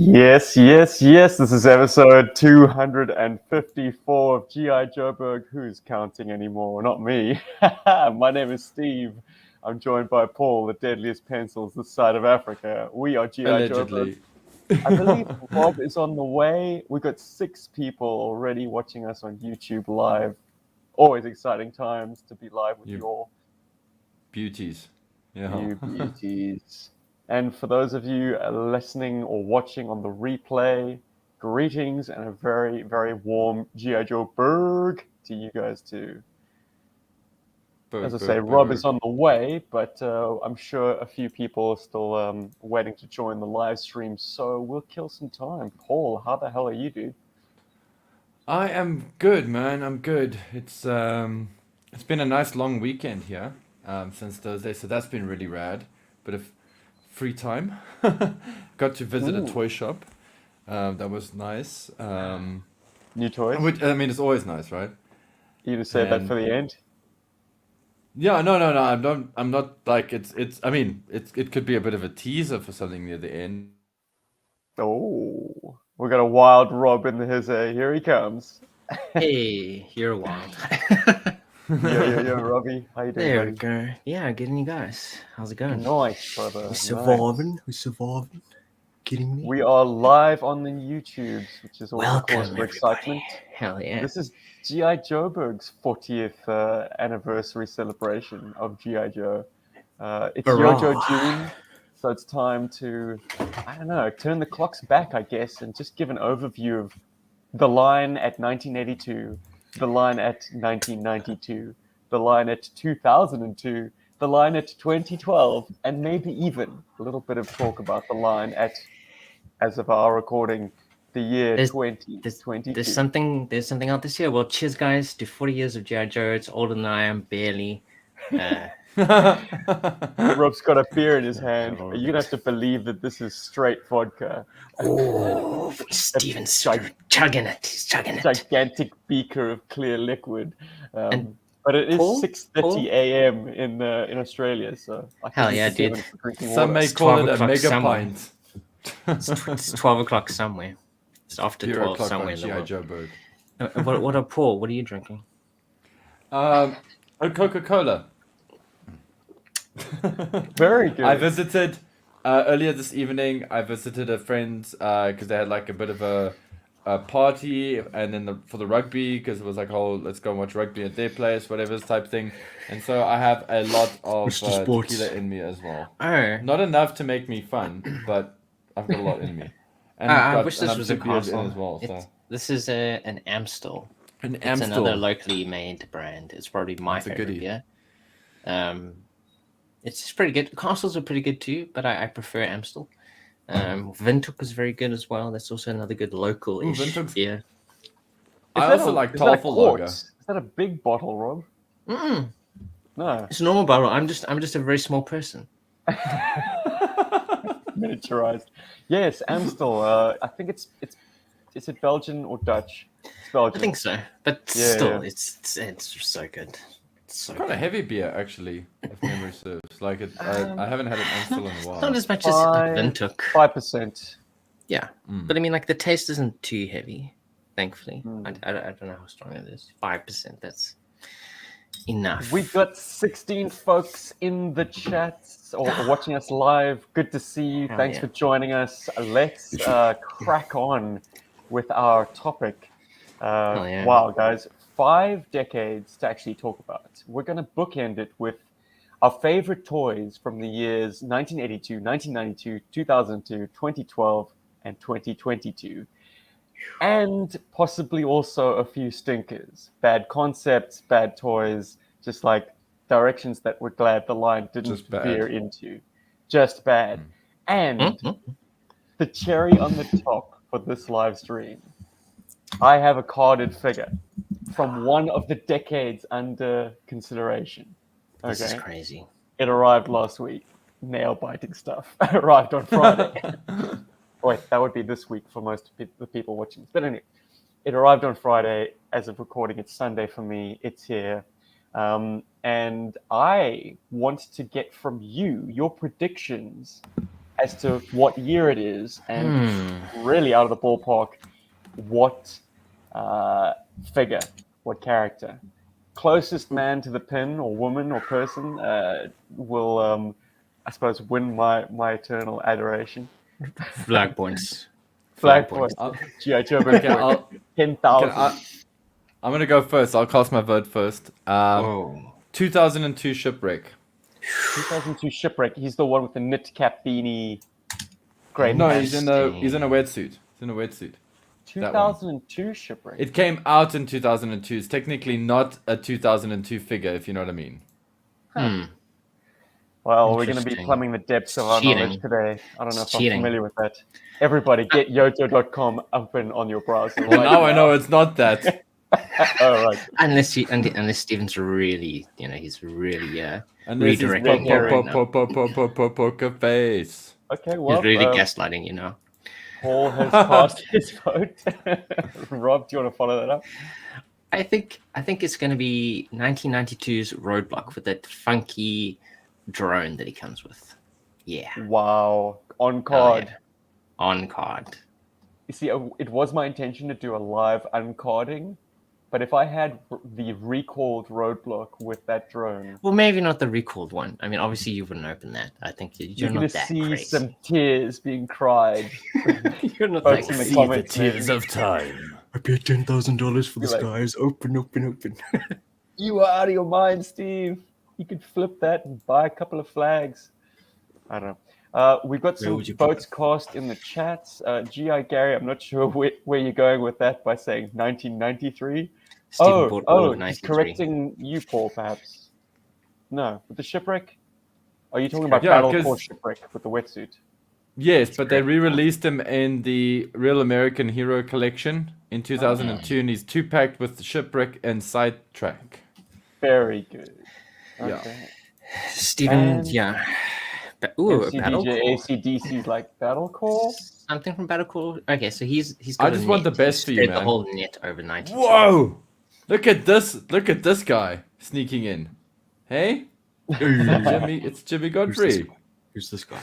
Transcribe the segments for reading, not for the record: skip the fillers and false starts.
Yes, yes, yes. This is episode 254 of G.I. Joburg. Who's counting anymore? Not me. My name is Steve. I'm joined by Paul, the deadliest pencils this side of Africa. We are G.I. Joburg. Allegedly. I believe Rob is on the way. We've got 6 people already watching us on YouTube live. Always exciting times to be live with You you all. beauties. Yeah. You beauties. And for those of you listening or watching on the replay, greetings and a very, very warm G.I. Joe Berg to you guys too. As Berg, I say, Berg, Rob is Berg. on the way, but I'm sure a few people are still waiting to join the live stream, so we'll kill some time. Paul, how the hell are you, dude? I am good, man. I'm good. It's been a nice long weekend here, since Thursday, so that's been really rad. Bit of free time. Got to visit a Ooh, toy shop. That was nice. new toys? Which I mean, it's always nice, right? You just saved that for And the end? yeah, no. I'm not like it's. I mean, it could be a bit of a teaser for something near the end. Oh, we got a wild Rob in his. Here he comes. Hey, you're wild. Yo, Robbie. How you doing, There we buddy? go. Yeah, getting you guys. How's it going? Nice, brother. We Nice. surviving. We surviving. Kidding me? We are live on the YouTubes, which is always a cause Welcome, for everybody. excitement. Hell yeah. This is G.I. Joburg's 40th anniversary celebration of G.I. Joe. It's Hurrah. Yojo June, so it's time to, I don't know, turn the clocks back, I guess, and just give an overview of the line at 1982, the line at 1992, the line at 2002, the line at 2012, and maybe even a little bit of talk about the line at, as of our recording, the year There's 2022. there's something out this year. Well, cheers, guys, to 40 years of G.I. Joe. It's older than I am, barely. Rob's got a beer in his hand. You're going to have to believe that this is straight vodka. Oh, Steven's chugging it. He's chugging it. Gigantic beaker of clear liquid. And But it is Paul? 6:30 a.m. in Australia, so I Hell think yeah, it's forgiven dude. for drinking Some water. may It's call 12 it a o'clock mega somewhere. pint. It's 12 o'clock somewhere. It's after 0 12 o'clock somewhere on in the G.I. world. Joburg. What up, Paul? What are you drinking? A Coca-Cola. Very good. I visited earlier this evening. I visited a friend's because they had like a bit of a party, and then for the rugby, because it was like, oh, let's go and watch rugby at their place, whatever this type thing. And so I have a lot of Mr. Sports. tequila in me as well. Oh, Not enough to make me fun, but I've got a lot in me. And I wish this I'm was a 2 beers in castle. as well. So This is an Amstel. an It's Amstel. another locally made brand. It's probably my That's a favorite goodie. beer. It's pretty good. Castles are pretty good too, but I prefer Amstel. Windhoek is very good as well. That's also another good local-ish Windhoek's- beer. I Is that also a- like is that a Tafel quart? Lager. Is that a big bottle, Rob? Mm-mm. No. It's a normal bottle. I'm just a very small person. Miniaturized. Yes, Amstel. I think it's it Belgian or Dutch? It's Belgian. I think so, but Yeah, still, yeah. it's just so good. It's so Quite a good. heavy beer, actually, if memory serves. Like I haven't had an Amstel in a while. Not as much as like Windhoek. 5%. Yeah, Mm. but I mean, like the taste isn't too heavy. Thankfully, Mm. I don't know how strong it is. 5%. That's enough. We've got 16 folks in the chat or watching us live. Good to see you. Hell Thanks yeah. for joining us. Let's crack on with our topic. Hell yeah. Wow, guys, 5 decades to actually talk about. We're going to bookend it with our favorite toys from the years 1982, 1992, 2002, 2012, and 2022. And possibly also a few stinkers. Bad concepts, bad toys, just like directions that we're glad the line didn't Just bad. veer into. Just bad. And Mhm. the cherry on the top for this live stream, I have a carded figure from one of the decades under consideration. This is Okay. crazy. It arrived last week. Nail-biting stuff. Arrived on Friday. Wait, that would be this week for most of the people watching this. But anyway, it arrived on Friday. As of recording, it's Sunday for me. It's here. And I want to get from you your predictions as to what year it is, and really out of the ballpark, what figure, what character. Closest man to the pin or woman or person will, I suppose, win my eternal adoration. Flag points. Flag points. points. G.I. Joe Okay, point. 10,000. I'm gonna go first. I'll cast my vote first. Oh. 2002 Shipwreck. 2002 Shipwreck. He's the one with the knit cap beanie. Great. No, hat. he's in a wetsuit. He's in a wetsuit. 2002 Shipwreck. It came out in 2002. It's technically not a 2002 figure, if you know what I mean. Well, we're going to be Interesting. plumbing the depths of our Cheating. knowledge today. I don't know if I'm Cheating. familiar with that. Everybody, get yoto.com open on your browser. Well, right now I know it's not that. Oh, right. Unless Steven's really, he's really Unless he's redirecting you right now. poker face. Okay, well, He's really gaslighting, Paul has cast his vote. Rob, do you want to follow that up? I think it's going to be 1992's Roadblock with that funky drone that he comes with. Yeah. Wow. On card. Oh, yeah. On card. You see, it was my intention to do a live uncarding, but if I had the recalled Roadblock with that drone, Well, maybe not the recalled one. I mean, obviously you wouldn't open that. I think you're you're not going to that see crazy. some tears being cried. You're not Folks that in the crazy. comments. of time. I paid $10,000 for this, guys. Open. You are out of your mind, Steve. You could flip that and buy a couple of flags. I don't know. We've got some would you put votes cast in the chats. G.I. Gary, I'm not sure where you're going with that by saying 1993. Stephen bought all of He's 93. correcting you, Paul, perhaps. No, with the Shipwreck? Are you talking about Yeah, Battle 'cause- Core Shipwreck with the wetsuit? Yes, but they re-released him in the Real American Hero Collection in 2002, and he's two-packed with Shipwreck and Sidetrack. Very good. Yeah. Okay. Steven, And- yeah. Ooh, a Battle MCDJ Core. ACDC's like Battle Core? Something from Battle Core. Okay, so he's got I just a want net. the best He's for you, spread man. the whole net over 92. Whoa! Look at this guy sneaking in. Hey? It's Jimmy Godfrey. Who's this guy?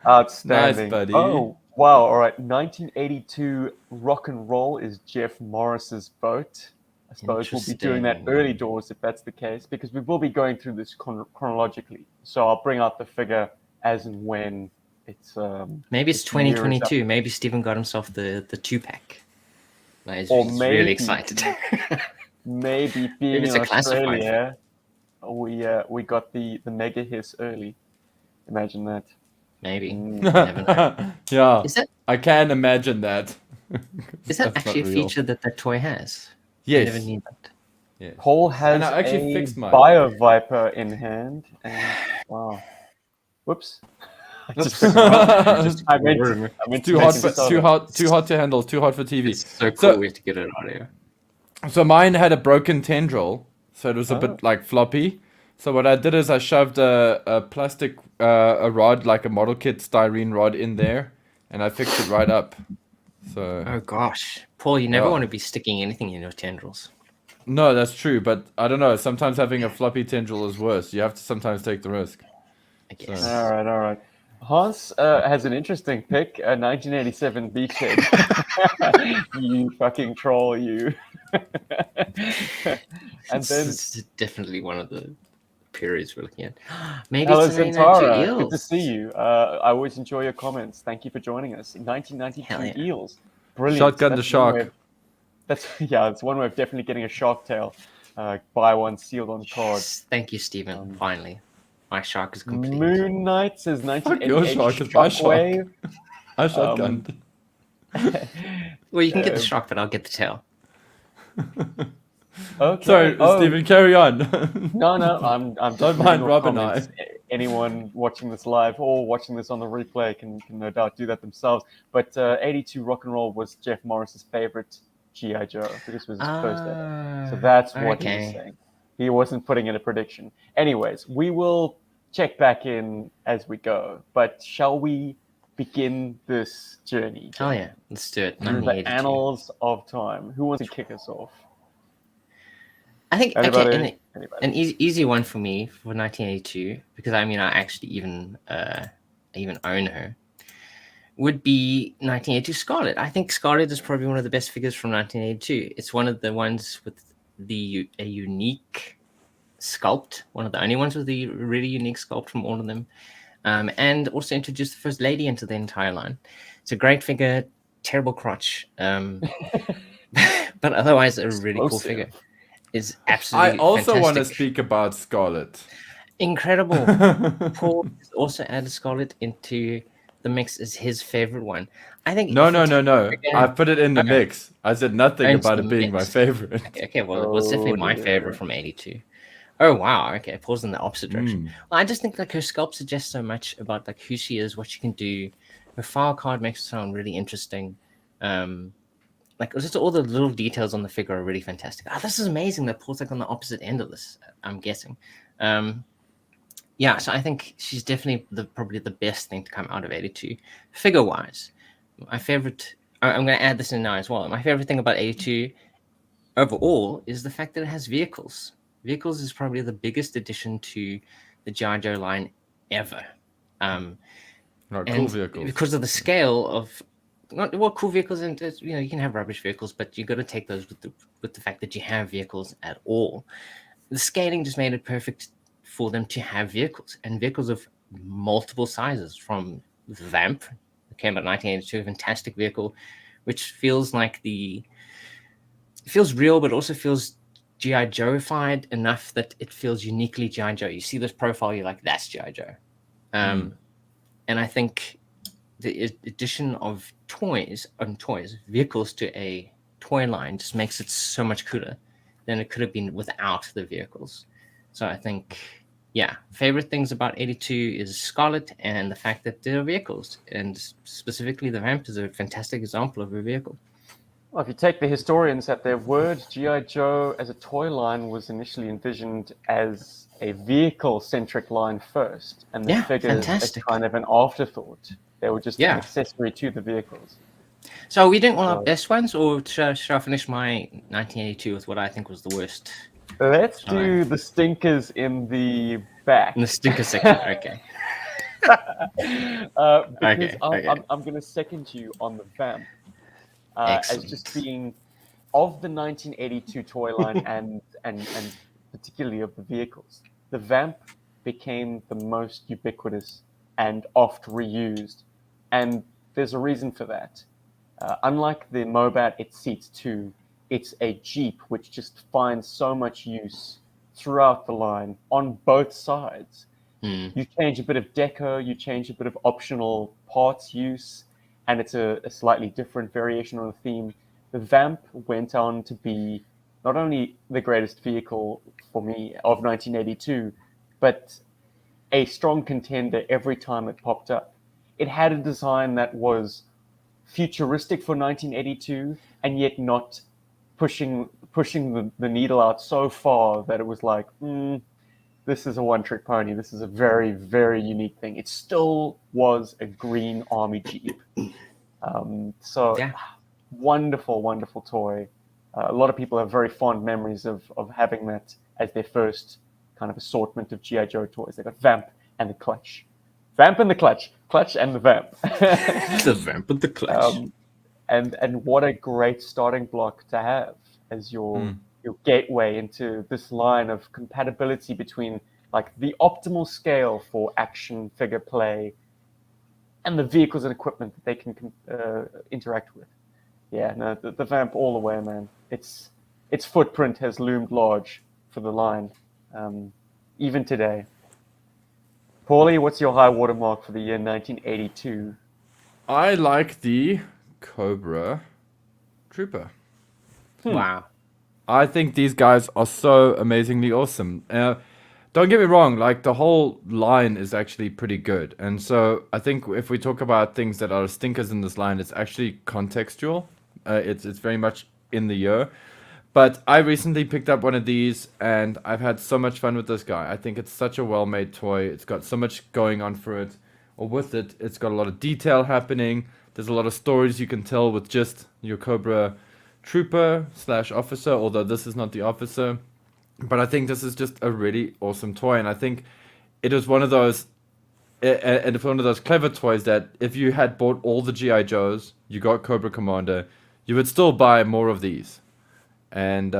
Outstanding. Nice, buddy. Oh, wow. All right. 1982 rock and roll is Jeff Morris's vote. I suppose we'll be doing that Interesting. early doors if that's the case, because we will be going through this chronologically. So I'll bring out the figure as and when it's. Maybe it's the year is up. 2022. Maybe Steven got himself the 2-pack. Like, he's Or really maybe- excited. Maybe being Maybe it's in a classified Australia, we got the mega hiss early. Imagine that. Maybe. Mm. You never know. Yeah, Is that I can imagine that. is that That's not actually a real. feature that toy has? I Yes. never knew that. Yes. Paul has And I actually a fixed mine. Bio Viper in hand, and wow, whoops! I just I meant Too to hot, mention too hot to handle, too hot for TV. It's so cool. So- We have to get it out of here. So mine had a broken tendril, so it was a bit like floppy. So what I did is I shoved a plastic a rod, like a model kit styrene rod, in there, and I fixed it right up. So Oh gosh, Paul, you never Yeah. want to be sticking anything in your tendrils. no, that's true, but I don't know. Sometimes having a floppy tendril is worse. You have to sometimes take the risk. I guess. All right. Hans has an interesting pick, a 1987 Beachhead. You fucking troll, you. And then It's definitely one of the periods we're looking at. Maybe hello, it's the 1992 Zantara. Good to Eels. see you. I always enjoy your comments. Thank you for joining us. 1992 Hell yeah. Eels. Brilliant. Shotgun the That's one way shark. of- It's one way of definitely getting a shark tail. Buy one sealed on card. Thank you, Stephen. Finally, my shark is complete. Moon Knight says your 1988 shark is my shark. Shockwave. I shotgunned. Well, you can get the shark, but I'll get the tail. Okay. Sorry, Stephen, carry on. No, I'm just Don't reading mind your Rob and comments. Anyone watching this live or watching this on the replay can no doubt do that themselves. But 82 Rock and Roll was Jeff Morris's favorite G.I. Joe. This was his first ever. So that's what he was okay. saying. He wasn't putting in a prediction. Anyways, we will check back in as we go. But shall we begin this journey? Oh yeah, let's do it. Through the 1982. annals of time. Who wants to kick us off? I think Anybody? okay, Anybody? an easy one for me for 1982 because I mean I actually even even own her, would be 1982 Scarlet. I think Scarlet is probably one of the best figures from 1982. It's one of the ones with a unique sculpt, one of the only ones with the really unique sculpt from all of them, and also introduced the First Lady into the entire line. It's a great figure, terrible crotch, but otherwise a really cool Explosive. figure. Is I absolutely also want to fantastic. speak about Scarlet. Incredible. Paul has also added Scarlet into the mix as his favorite one. I think No, if you no, no, take no. figure- I put it in the Okay. mix. I said nothing Into about the it being my mix. favorite. Okay, well, it was definitely my dear. favorite from 82. Oh, wow. Okay, Paul's in the opposite direction. Mm. Well, I just think like her sculpt suggests so much about like who she is, what she can do. Her file card makes her sound really interesting. Like just all the little details on the figure are really fantastic. Oh, this is amazing that Paul's like on the opposite end of this, I'm guessing. Yeah, so I think she's definitely probably the best thing to come out of 82. Figure wise, my favorite, I'm going to add this in now as well. My favorite thing about 82 overall is the fact that it has vehicles. Vehicles is probably the biggest addition to the G.I. Joe line ever. No, cool And vehicles. because of the scale of not well, cool vehicles, and you can have rubbish vehicles, but you got to take those with the fact that you have vehicles at all. The scaling just made it perfect for them to have vehicles, and vehicles of multiple sizes. From the Vamp, that came out in 1982, a fantastic vehicle, which feels like it feels real, but also feels G.I. Joe-fied enough that it feels uniquely G.I. Joe. You see this profile, you're like, that's G.I. Joe. And I think the addition of vehicles to a toy line just makes it so much cooler than it could have been without the vehicles. So I think, yeah, favorite things about 82 is Scarlet and the fact that there are vehicles, and specifically the Vamp is a fantastic example of a vehicle. Well, if you take the historians at their word, G.I. Joe as a toy line was initially envisioned as a vehicle-centric line first, and the Yeah, figures as fantastic. kind of an afterthought. They were just an Yeah. accessory to the vehicles. So are we doing all our best ones, or should I finish my 1982 with what I think was the worst? Let's Shall I? do the stinkers in the back. In the stinker section, okay. Because Okay. I'm going to second you on the Vamp as Excellent. just being of the 1982 toy line and particularly of the vehicles. The Vamp became the most ubiquitous and oft reused, and there's a reason for that. Unlike the Mobat, it seats two. It's a Jeep which just finds so much use throughout the line on both sides. You change a bit of deco, you change a bit of optional parts use, and it's a slightly different variation on the theme. The Vamp went on to be not only the greatest vehicle for me of 1982, but a strong contender every time it popped up. It had a design that was futuristic for 1982 and yet not pushing the needle out so far that it was like, this is a one-trick pony. This is a very, very unique thing. It still was a green army Jeep. Yeah. Wonderful, wonderful toy. A lot of people have very fond memories of having that as their first kind of assortment of G.I. Joe toys. They got Vamp and the Clutch. Vamp and the Clutch. Clutch and the Vamp. The Vamp and the Clutch. And what a great starting block to have as your gateway into this line of compatibility between like the optimal scale for action figure play and the vehicles and equipment that they can interact with. Yeah, no, the Vamp all the way, man. Its footprint has loomed large for the line, even today. Paulie, what's your high watermark for the year 1982? I like the Cobra Trooper. Wow. I think these guys are so amazingly awesome. Don't get me wrong, like the whole line is actually pretty good. And so I think if we talk about things that are stinkers in this line, it's actually contextual. It's very much in the year. But I recently picked up one of these and I've had so much fun with this guy. I think it's such a well-made toy. It's got so much going on for it, or with it. It's got a lot of detail happening. There's a lot of stories you can tell with just your Cobra Trooper / officer, although this is not the officer. But I think this is just a really awesome toy, and I think it is one of those and it's one of those clever toys that if you had bought all the GI Joes, you got Cobra Commander, you would still buy more of these, and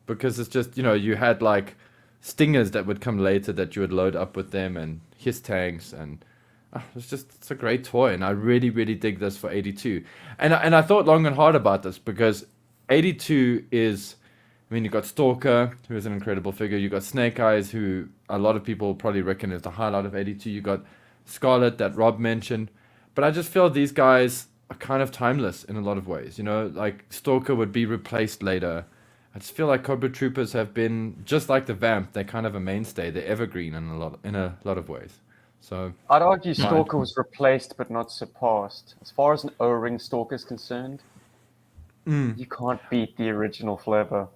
because it's just you had like stingers that would come later that you would load up with them and his tanks and it's a great toy, and I really really dig this for 82. And I thought long and hard about this because 82 is, I mean, you got Stalker, who is an incredible figure. You got Snake Eyes, who a lot of people probably reckon is the highlight of 82. You got Scarlet that Rob mentioned, but I just feel these guys are kind of timeless in a lot of ways. Like Stalker would be replaced later. I just feel like Cobra Troopers have been just like the Vamp. They're kind of a mainstay. They're evergreen in a lot of ways. So I'd argue Stalker was replaced but not surpassed. As far as an O-ring Stalker is concerned, you can't beat the original flavor.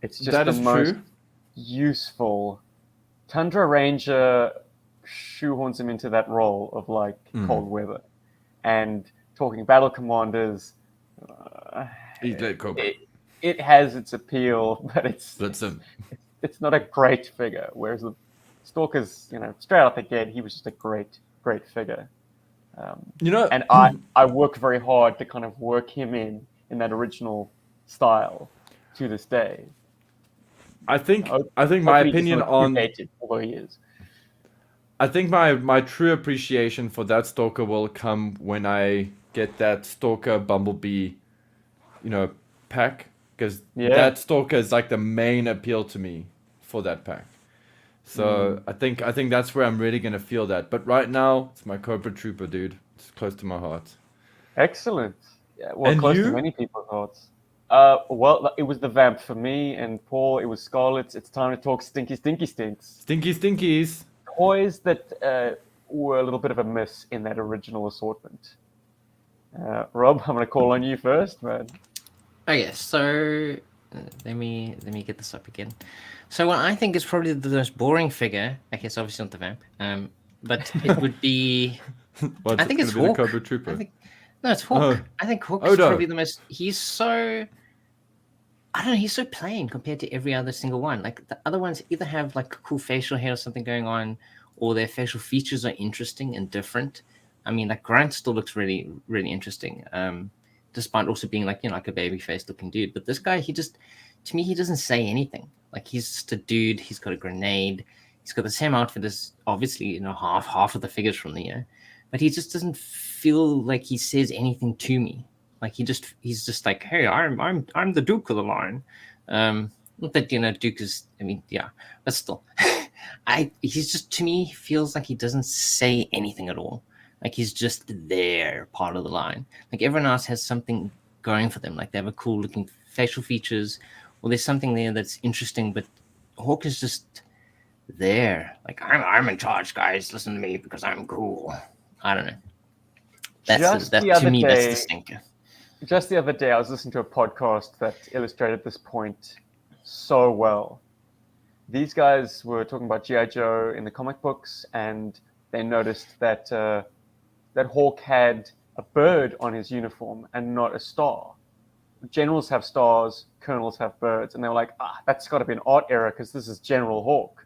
It's just that the is most true. useful. Tundra Ranger shoehorns him into that role of like cold weather. And talking battle commanders, He's like Cobra. it has its appeal, but it's Blitzen. it's not a great figure. Whereas the Stalker's, straight out the gate, he was just a great figure. And I work very hard to kind of work him in that original style to this day. I think my opinion on dated, although he is. I think my true appreciation for that Stalker will come when I get that Stalker Bumblebee, pack, because that Stalker is like the main appeal to me for that pack. So I think that's where I'm really gonna feel that. But right now, it's my Cobra Trooper, dude. It's close to my heart. Excellent. Yeah, well, And close you? to many people's hearts. Well, it was the Vamp for me, and Paul, it was Scarlet. It's time to talk Stinky Stinks. Stinky Stinkies. Toys that were a little bit of a miss in that original assortment. Rob, I'm going to call on you first, man. Okay, so let me get this up again. So what I think is probably the most boring figure, okay, it's obviously not the Vamp, but it would be. I think it's Hawk. The Cobra Trooper. No, it's Hawk. Oh. I think Hawk is probably the most. He's so. I don't know. He's so plain compared to every other single one. Like the other ones either have like cool facial hair or something going on, or their facial features are interesting and different. I mean, like Grunt still looks really, really interesting, despite also being like like a baby face looking dude. But this guy, to me, he doesn't say anything. Like he's just a dude. He's got a grenade. He's got the same outfit as obviously half of the figures from the year, but he just doesn't feel like he says anything to me. Like he's just like, hey, I'm the Duke of the line. Not that Duke is. I mean, yeah, but still, he's just, to me, feels like he doesn't say anything at all. Like he's just there, part of the line. Like everyone else has something going for them. Like they have a cool looking facial features, or there's something there that's interesting. But Hawk is just there. Like I'm in charge, guys. Listen to me because I'm cool. I don't know. That's the stinker. Just the other day, I was listening to a podcast that illustrated this point so well. These guys were talking about G.I. Joe in the comic books, and they noticed that that Hawk had a bird on his uniform and not a star. Generals have stars, colonels have birds, and they were like, that's got to be an art error because this is General Hawk.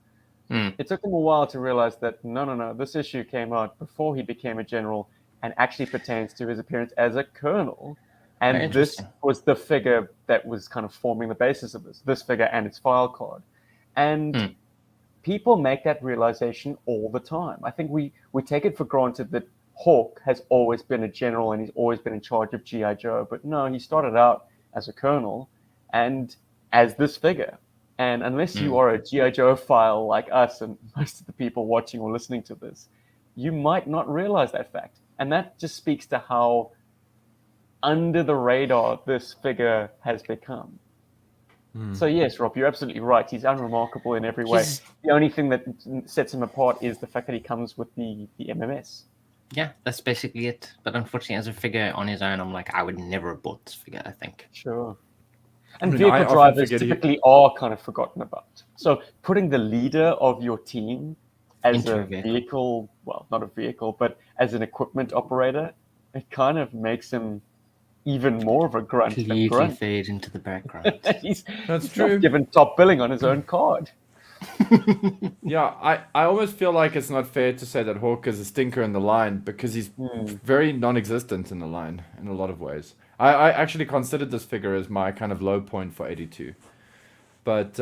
It took them a while to realize that no, this issue came out before he became a general and actually pertains to his appearance as a colonel. And this was the figure that was kind of forming the basis of this figure and its file card. And people make that realization all the time. I think we take it for granted that Hawk has always been a general and he's always been in charge of G.I. Joe. But no, he started out as a colonel and as this figure. And unless you are a G.I. Joe file like us and most of the people watching or listening to this, you might not realize that fact. And that just speaks to how under the radar this figure has become. So yes, Rob, you're absolutely right. He's unremarkable in every way. The only thing that sets him apart is the fact that he comes with the MMS. Yeah, that's basically it. But unfortunately, as a figure on his own, I'm like, I would never have bought this figure, I think. Sure. And vehicle drivers typically are kind of forgotten about. So putting the leader of your team as a vehicle, well, not a vehicle, but as an equipment operator, it kind of makes him even more of a grunt than grunt. Fade into the background. He's not given top billing on his own card. Yeah, I almost feel like it's not fair to say that Hawk is a stinker in the line because he's very non-existent in the line in a lot of ways. I actually considered this figure as my kind of low point for 82. But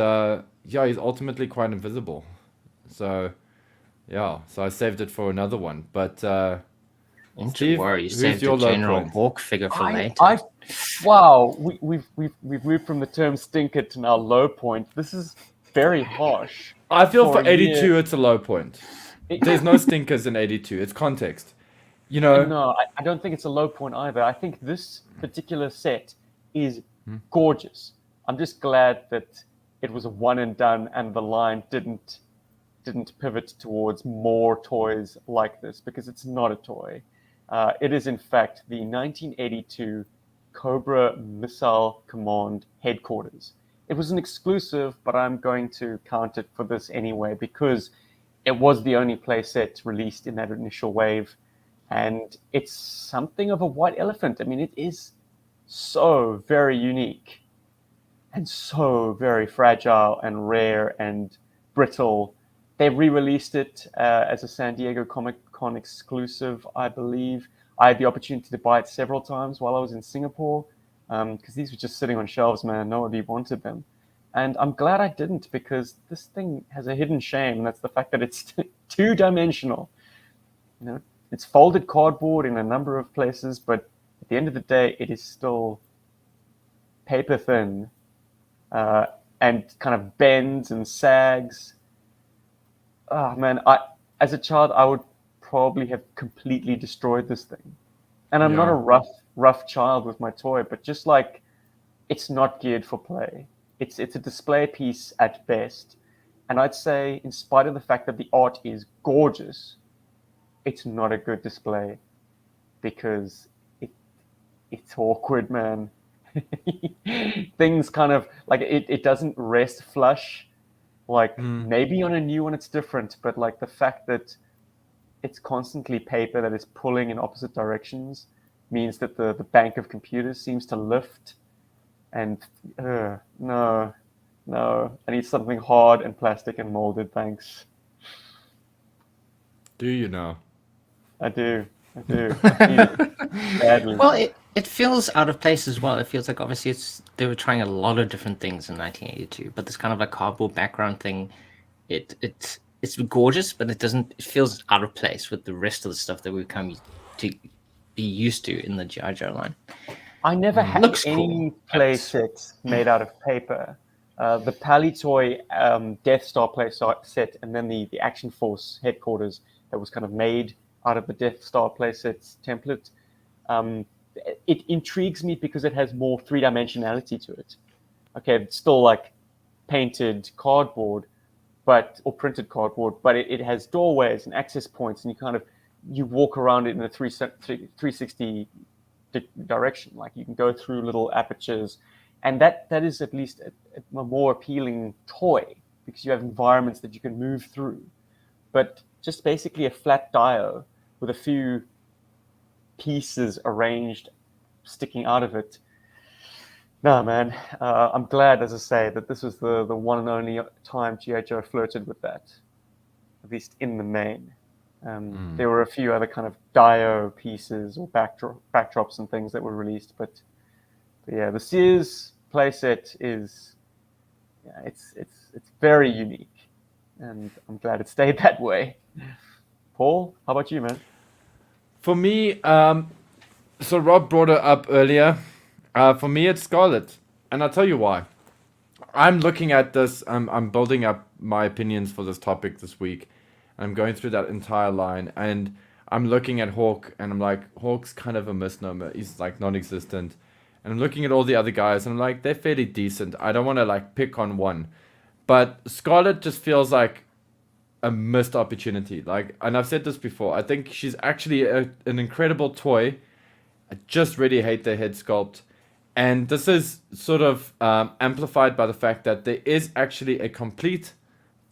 yeah, he's ultimately quite invisible. So yeah, so I saved it for another one. But Don't Steve, worry, you who's saved your the low General point? Hawk figure for later. Wow, we've moved from the term stinker to now low point. This is very harsh. I feel for a year- 82 it's a low point. There's no stinkers in 82. It's context. You know, No, I don't think it's a low point either. I think this particular set is gorgeous. I'm just glad that it was a one and done, and the line didn't pivot towards more toys like this, because it's not a toy. It is in fact the 1982 Cobra Missile Command headquarters. It was an exclusive, but I'm going to count it for this anyway because it was the only playset released in that initial wave, and it's something of a white elephant. I mean, it is so very unique and so very fragile and rare and brittle. They re-released it as a San Diego Comic Con exclusive, I believe. I had the opportunity to buy it several times while I was in Singapore because these were just sitting on shelves, man. Nobody wanted them. And I'm glad I didn't, because this thing has a hidden shame, and that's the fact that it's two-dimensional. You know, it's folded cardboard in a number of places, but at the end of the day, it is still paper thin and kind of bends and sags. Oh man, as a child I would probably have completely destroyed this thing. And I'm not a Yeah. rough child with my toy, but just like, it's not geared for play. It's a display piece at best. And I'd say, in spite of the fact that the art is gorgeous, it's not a good display because it's awkward, man. Things kind of like it doesn't rest flush. Like maybe on a new one it's different, but like the fact that it's constantly paper that is pulling in opposite directions means that the bank of computers seems to lift. And no, I need something hard and plastic and molded, thanks. Do you know? I do. I need it badly. Well, it feels out of place as well. It feels like obviously they were trying a lot of different things in 1982, but this kind of like cardboard background thing, it's gorgeous, but it feels out of place with the rest of the stuff that we've come to be used to in the G.I. Joe line. I never had Looks any cool. play sets made out of paper. The Palitoy Death Star play set, and then the Action Force headquarters that was kind of made out of the Death Star playset's template. It intrigues me because it has more three-dimensionality to it. Okay, it's still like painted cardboard, or printed cardboard, but it has doorways and access points, and you walk around it in a 360 direction. Like, you can go through little apertures, and that is at least a more appealing toy because you have environments that you can move through. But just basically a flat dio with a few pieces arranged sticking out of it. No, man. I'm glad, as I say, that this was the one and only time G.I. Joe flirted with that, at least in the main. There were a few other kind of dio pieces or backdrops and things that were released, but yeah, the Sears playset is, yeah, it's very unique, and I'm glad it stayed that way. Paul, how about you, man? For me, so Rob brought it up earlier. For me, it's Scarlet, and I'll tell you why. I'm looking at this. I'm building up my opinions for this topic this week. I'm going through that entire line, and I'm looking at Hawk, and I'm like, Hawk's kind of a misnomer. He's like non-existent. And I'm looking at all the other guys, and I'm like, they're fairly decent. I don't want to like pick on one, but Scarlet just feels like a missed opportunity. Like, and I've said this before. I think she's actually an incredible toy. I just really hate the head sculpt. And this is sort of amplified by the fact that there is actually a complete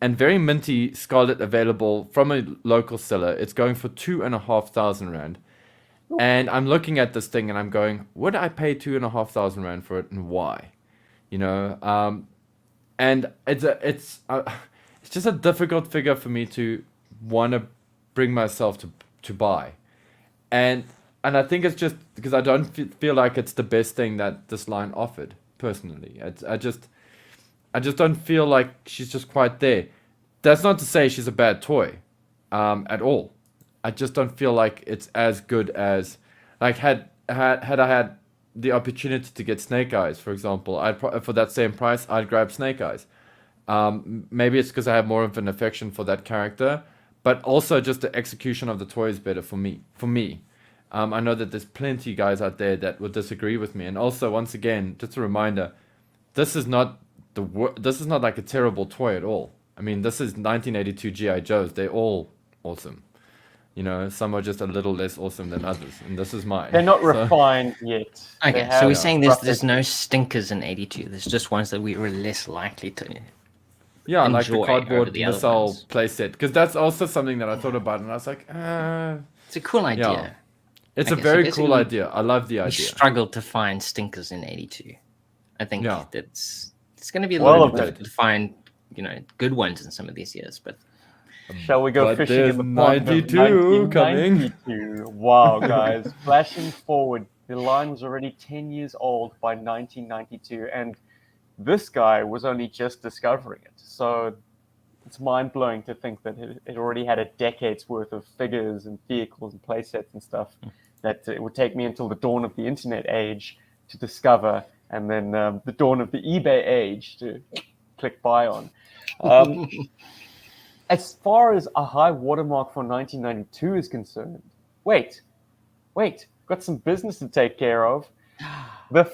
and very minty Scarlet available from a local seller. It's going for 2,500 Rand. And I'm looking at this thing and I'm going, would I pay 2,500 Rand for it, and why? You know, and it's it's just a difficult figure for me to want to bring myself to buy, and I think it's just because I don't feel like it's the best thing that this line offered personally. I just don't feel like she's just quite there. That's not to say she's a bad toy, at all. I just don't feel like it's as good as, like, had I had the opportunity to get Snake Eyes, for example, for that same price, I'd grab Snake Eyes. Maybe it's because I have more of an affection for that character, but also just the execution of the toy is better for me. I know that there's plenty guys out there that would disagree with me, and also once again, just a reminder, this is not this is not like a terrible toy at all. I mean, this is 1982 GI Joes. They're all awesome. You know, some are just a little less awesome than others, and this is mine. They're not So- refined yet. They Okay, so have we're saying rough there's no stinkers in 82. There's just ones that we were less likely to. Yeah, like the enjoy over cardboard the other missile ones. playset, because that's also something that I thought about, and I was like, It's a cool idea. it's Okay, a so very basically cool idea. I love the We idea. struggled to find stinkers in 82. I think Yeah. it's going to be a Well, little bit okay. difficult to find, good ones in some of these years. But Shall we go But fishing there's in the pond of 92 coming. 1992? Wow, guys. Flashing forward, the line was already 10 years old by 1992, and this guy was only just discovering it. So it's mind-blowing to think that it already had a decade's worth of figures and vehicles and playsets and stuff that it would take me until the dawn of the internet age to discover, and then the dawn of the eBay age to click buy on. As far as a high watermark for 1992 is concerned, wait, got some business to take care of. The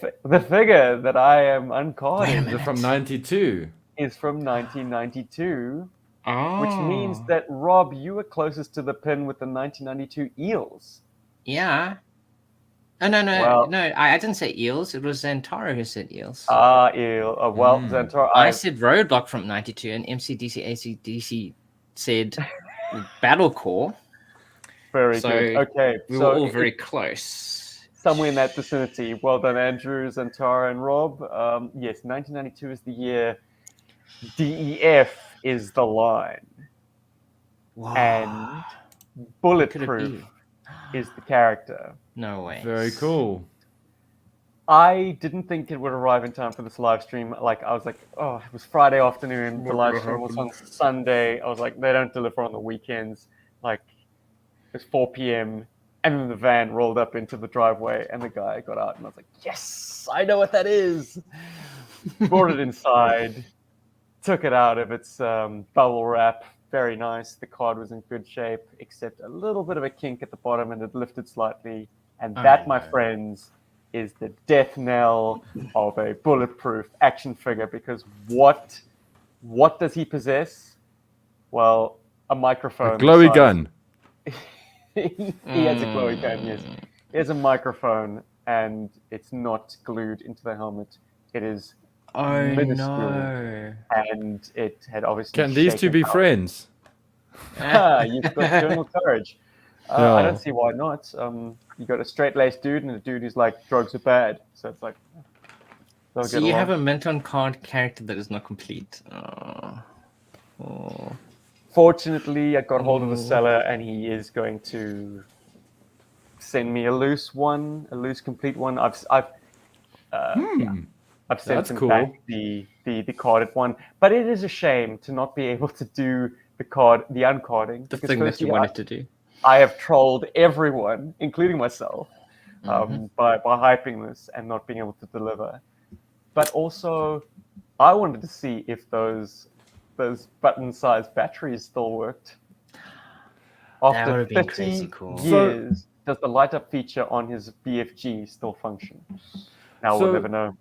figure that I am uncarding They're from 92. is from 1992, oh, which means that, Rob, you were closest to the pin with the 1992 Eels. yeah. Oh, no, Well- I didn't say eels. It was Zantaro who said eels. Eel. Well, Zantaro, I said Roadblock from 92, and MCDC ACDC said Battle Core. very so good. Okay, We so were all very close. somewhere in that vicinity. Well done, Andrew, Zantara, and Rob. Yes, 1992 is the year. DEF is the line, Wow. and Could it Bulletproof be? is the character. No way. Very cool. I didn't think it would arrive in time for this live stream. Like, I was like, oh, it was Friday afternoon. The live stream was on Sunday. I was like, they don't deliver on the weekends. Like, it was 4 p.m. And then the van rolled up into the driveway, and the guy got out, and I was like, yes, I know what that is. Brought it inside, took it out of its bubble wrap. Very nice. The card was in good shape, except a little bit of a kink at the bottom, and it lifted slightly. And that, my friends, is the death knell of a Bulletproof action figure. Because what does he possess? Well, a microphone. A glowy size- gun. he has a glowy gun, yes. He has a microphone, and it's not glued into the helmet. It is Oh minuscule. no. and it had obviously. Can these two shaken be up. friends? You've got journal courage. I Yeah. don't see why not. You got a straight-laced dude and a dude who's like, drugs are bad. So it's like, they'll So get you along. have a mint on card character that is not complete. Oh. Fortunately, I got hold of the seller, and he is going to send me a loose complete one. I've sent That's him cool. back the carded one, but it is a shame to not be able to do the uncarding. The because thing that you firstly, wanted to do. I have trolled everyone, including myself, Mm-hmm. by hyping this and not being able to deliver. But also, I wanted to see if those button-sized batteries still worked. After would've been 30 crazy cool. years, does the light-up feature on his BFG still function? Now So- we'll never know.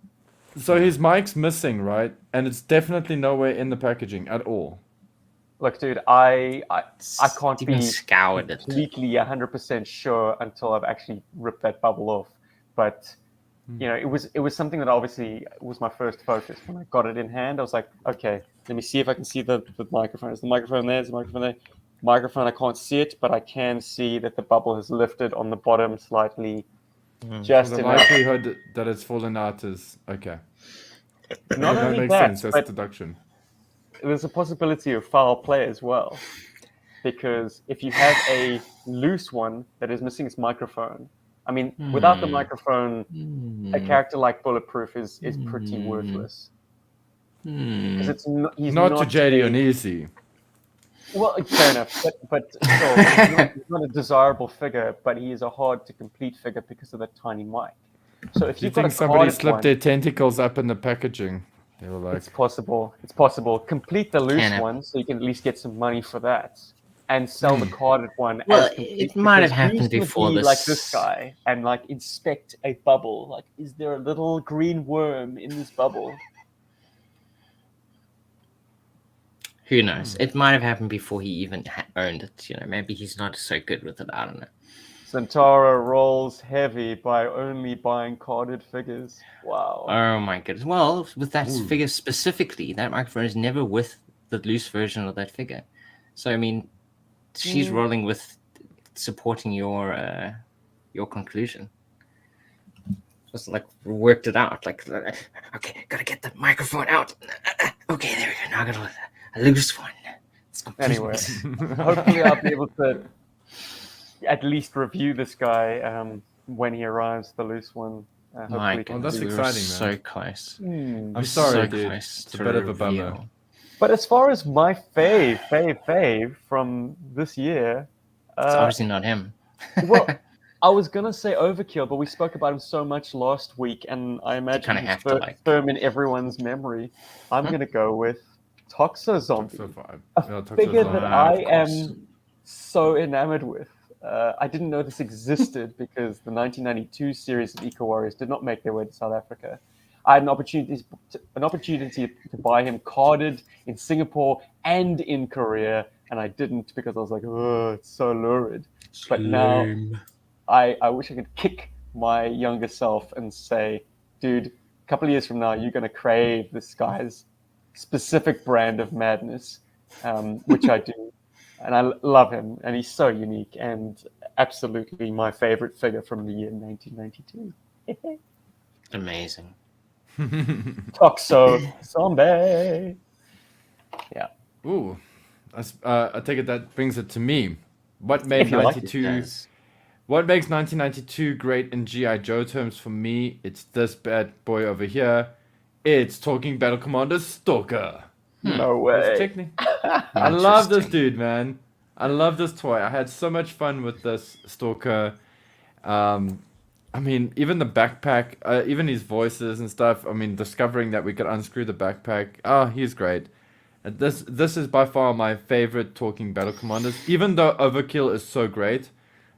So his mic's missing, right? And it's definitely nowhere in the packaging at all. Look, dude, I can't Even be scoured it. completely 100% sure until I've actually ripped that bubble off. But it was something that obviously was my first focus. When I got it in hand, I was like, okay, let me see if I can see the microphone. Is the microphone there? Is the microphone there? Microphone, I can't see it, but I can see that the bubble has lifted on the bottom slightly, just The enough. likelihood that it's fallen out is okay. Not that only makes that, sense. That's but deduction. there's a possibility of foul play as well, because if you have a loose one that is missing its microphone, I mean, without the microphone, a character like Bulletproof is pretty worthless. Because he's Not to JD a- Onisi. Well, fair enough, but still, he's not a desirable figure, but he is a hard to complete figure because of that tiny mic. So if Do you you've got a think somebody carded slipped one, their tentacles up in the packaging? They were like, it's possible. It's possible. Complete the loose happen. one so you can at least get some money for that, and sell the carded one. Well, as complete, it might have because happened who's gonna before be this. like this guy and like inspect a bubble. Like, is there a little green worm in this bubble? Who knows? It might have happened before he even owned it. You know, maybe he's not so good with it. I don't know. Santara rolls heavy by only buying carded figures. Wow. Oh my goodness. Well, with that figure specifically, that microphone is never with the loose version of that figure. So I mean, she's rolling with supporting your conclusion. Just like worked it out. Like, okay, gotta get the microphone out. Okay, there we go. Now I got a loose one. It's complete. Anyway, hopefully I'll be able to at least review this guy when he arrives, the loose one. My Hopefully goodness, that's we exciting, were man. so close. I'm sorry, so dude. close It's a to bit of a bummer. reveal. But as far as my fave from this year, It's obviously not him. well, I was gonna say Overkill, but we spoke about him so much last week, and I imagine kinda he's have to, like- firm in everyone's memory. I'm gonna go with Toxo Zombie, So far, a figure that I am so enamored with. I didn't know this existed because the 1992 series of Eco Warriors did not make their way to South Africa. I had an opportunity to buy him carded in Singapore and in Korea, and I didn't because I was like, oh, it's so lurid. But now I wish I could kick my younger self and say, dude, a couple of years from now, you're going to crave this guy's specific brand of madness, which I do. And I love him, and he's so unique and absolutely my favorite figure from the year 1992. Amazing. Toxo Zombie. Yeah. Ooh, I take it that brings it to me. What made If you like it, 92? Yes. What makes 1992 great in GI Joe terms for me? It's this bad boy over here. It's Talking Battle Commander Stalker. No It's way. I love this dude, man. I love this toy. I had so much fun with this Stalker. I mean, even the backpack, even his voices and stuff. I mean, discovering that we could unscrew the backpack. Oh, he's great. And this is by far my favorite Talking Battle Commanders. Even though Overkill is so great,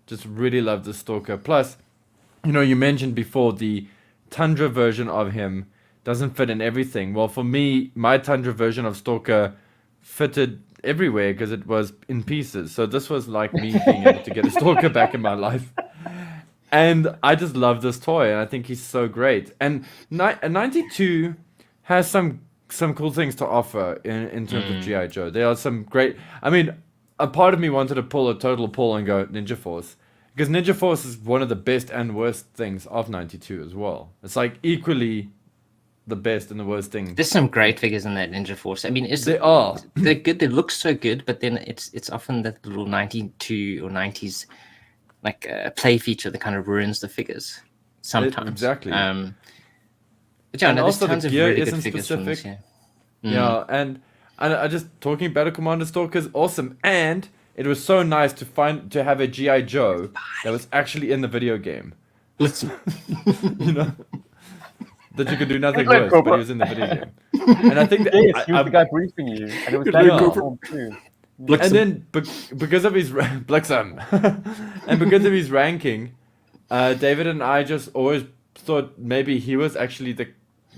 just really love the Stalker. Plus, you know, you mentioned before the Tundra version of him doesn't fit in everything. Well, for me, my Tundra version of Stalker fitted everywhere because it was in pieces. So this was like me being able to get a Stalker back in my life. And I just love this toy, and I think he's so great. And 92 has some cool things to offer in terms of G.I. Joe. There are some great... I mean, a part of me wanted to pull a total pull and go Ninja Force. Because Ninja Force is one of the best and worst things of 92 as well. It's like equally the best and the worst thing. There's some great figures in that Ninja Force. I mean, They're good. They look so good, but then it's often that little 92 or 90s like play feature that kind of ruins the figures sometimes. Exactly. But yeah, And no, there's also the tons of gear really good isn't figures from this specific. year. Yeah, and I just talking Battle Commander Stalker is awesome, and it was so nice to have a GI Joe that was actually in the video game. Listen, You know, that you could do nothing Like worse, Cobra. but he was in the video game. And I think that Yes, he was the guy briefing you, and it was that Yeah. uniform too. and then because of his Blixum, and because of his ranking, David and I just always thought maybe he was actually the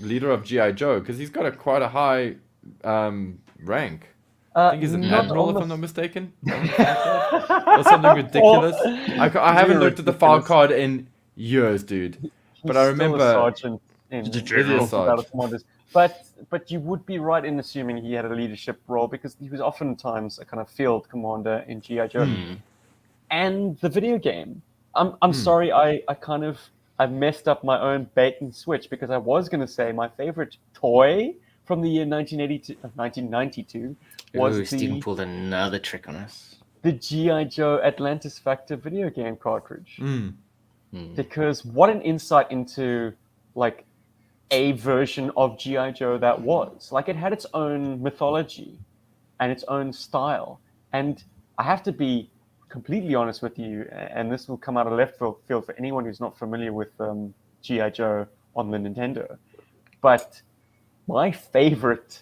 leader of GI Joe because he's got quite a high rank. I think he's an not admiral, on if the- I'm not mistaken, or something ridiculous. I haven't looked at the file ridiculous. card in years, dude. But I He's remember still a sergeant in The general. Talking Battle Commanders. But you would be right in assuming he had a leadership role because he was oftentimes a kind of field commander in G.I. Joe. And the video game. I'm sorry, I messed up my own bait and switch because I was going to say my favorite toy from the year 1992 was Ooh, Stephen the pulled another trick on us. G.I. Joe Atlantis Factor video game cartridge. Mm. Because what an insight into like a version of G.I. Joe that was. Like it had its own mythology and its own style. And I have to be completely honest with you, and this will come out of left field for anyone who's not familiar with G.I. Joe on the Nintendo. But my favorite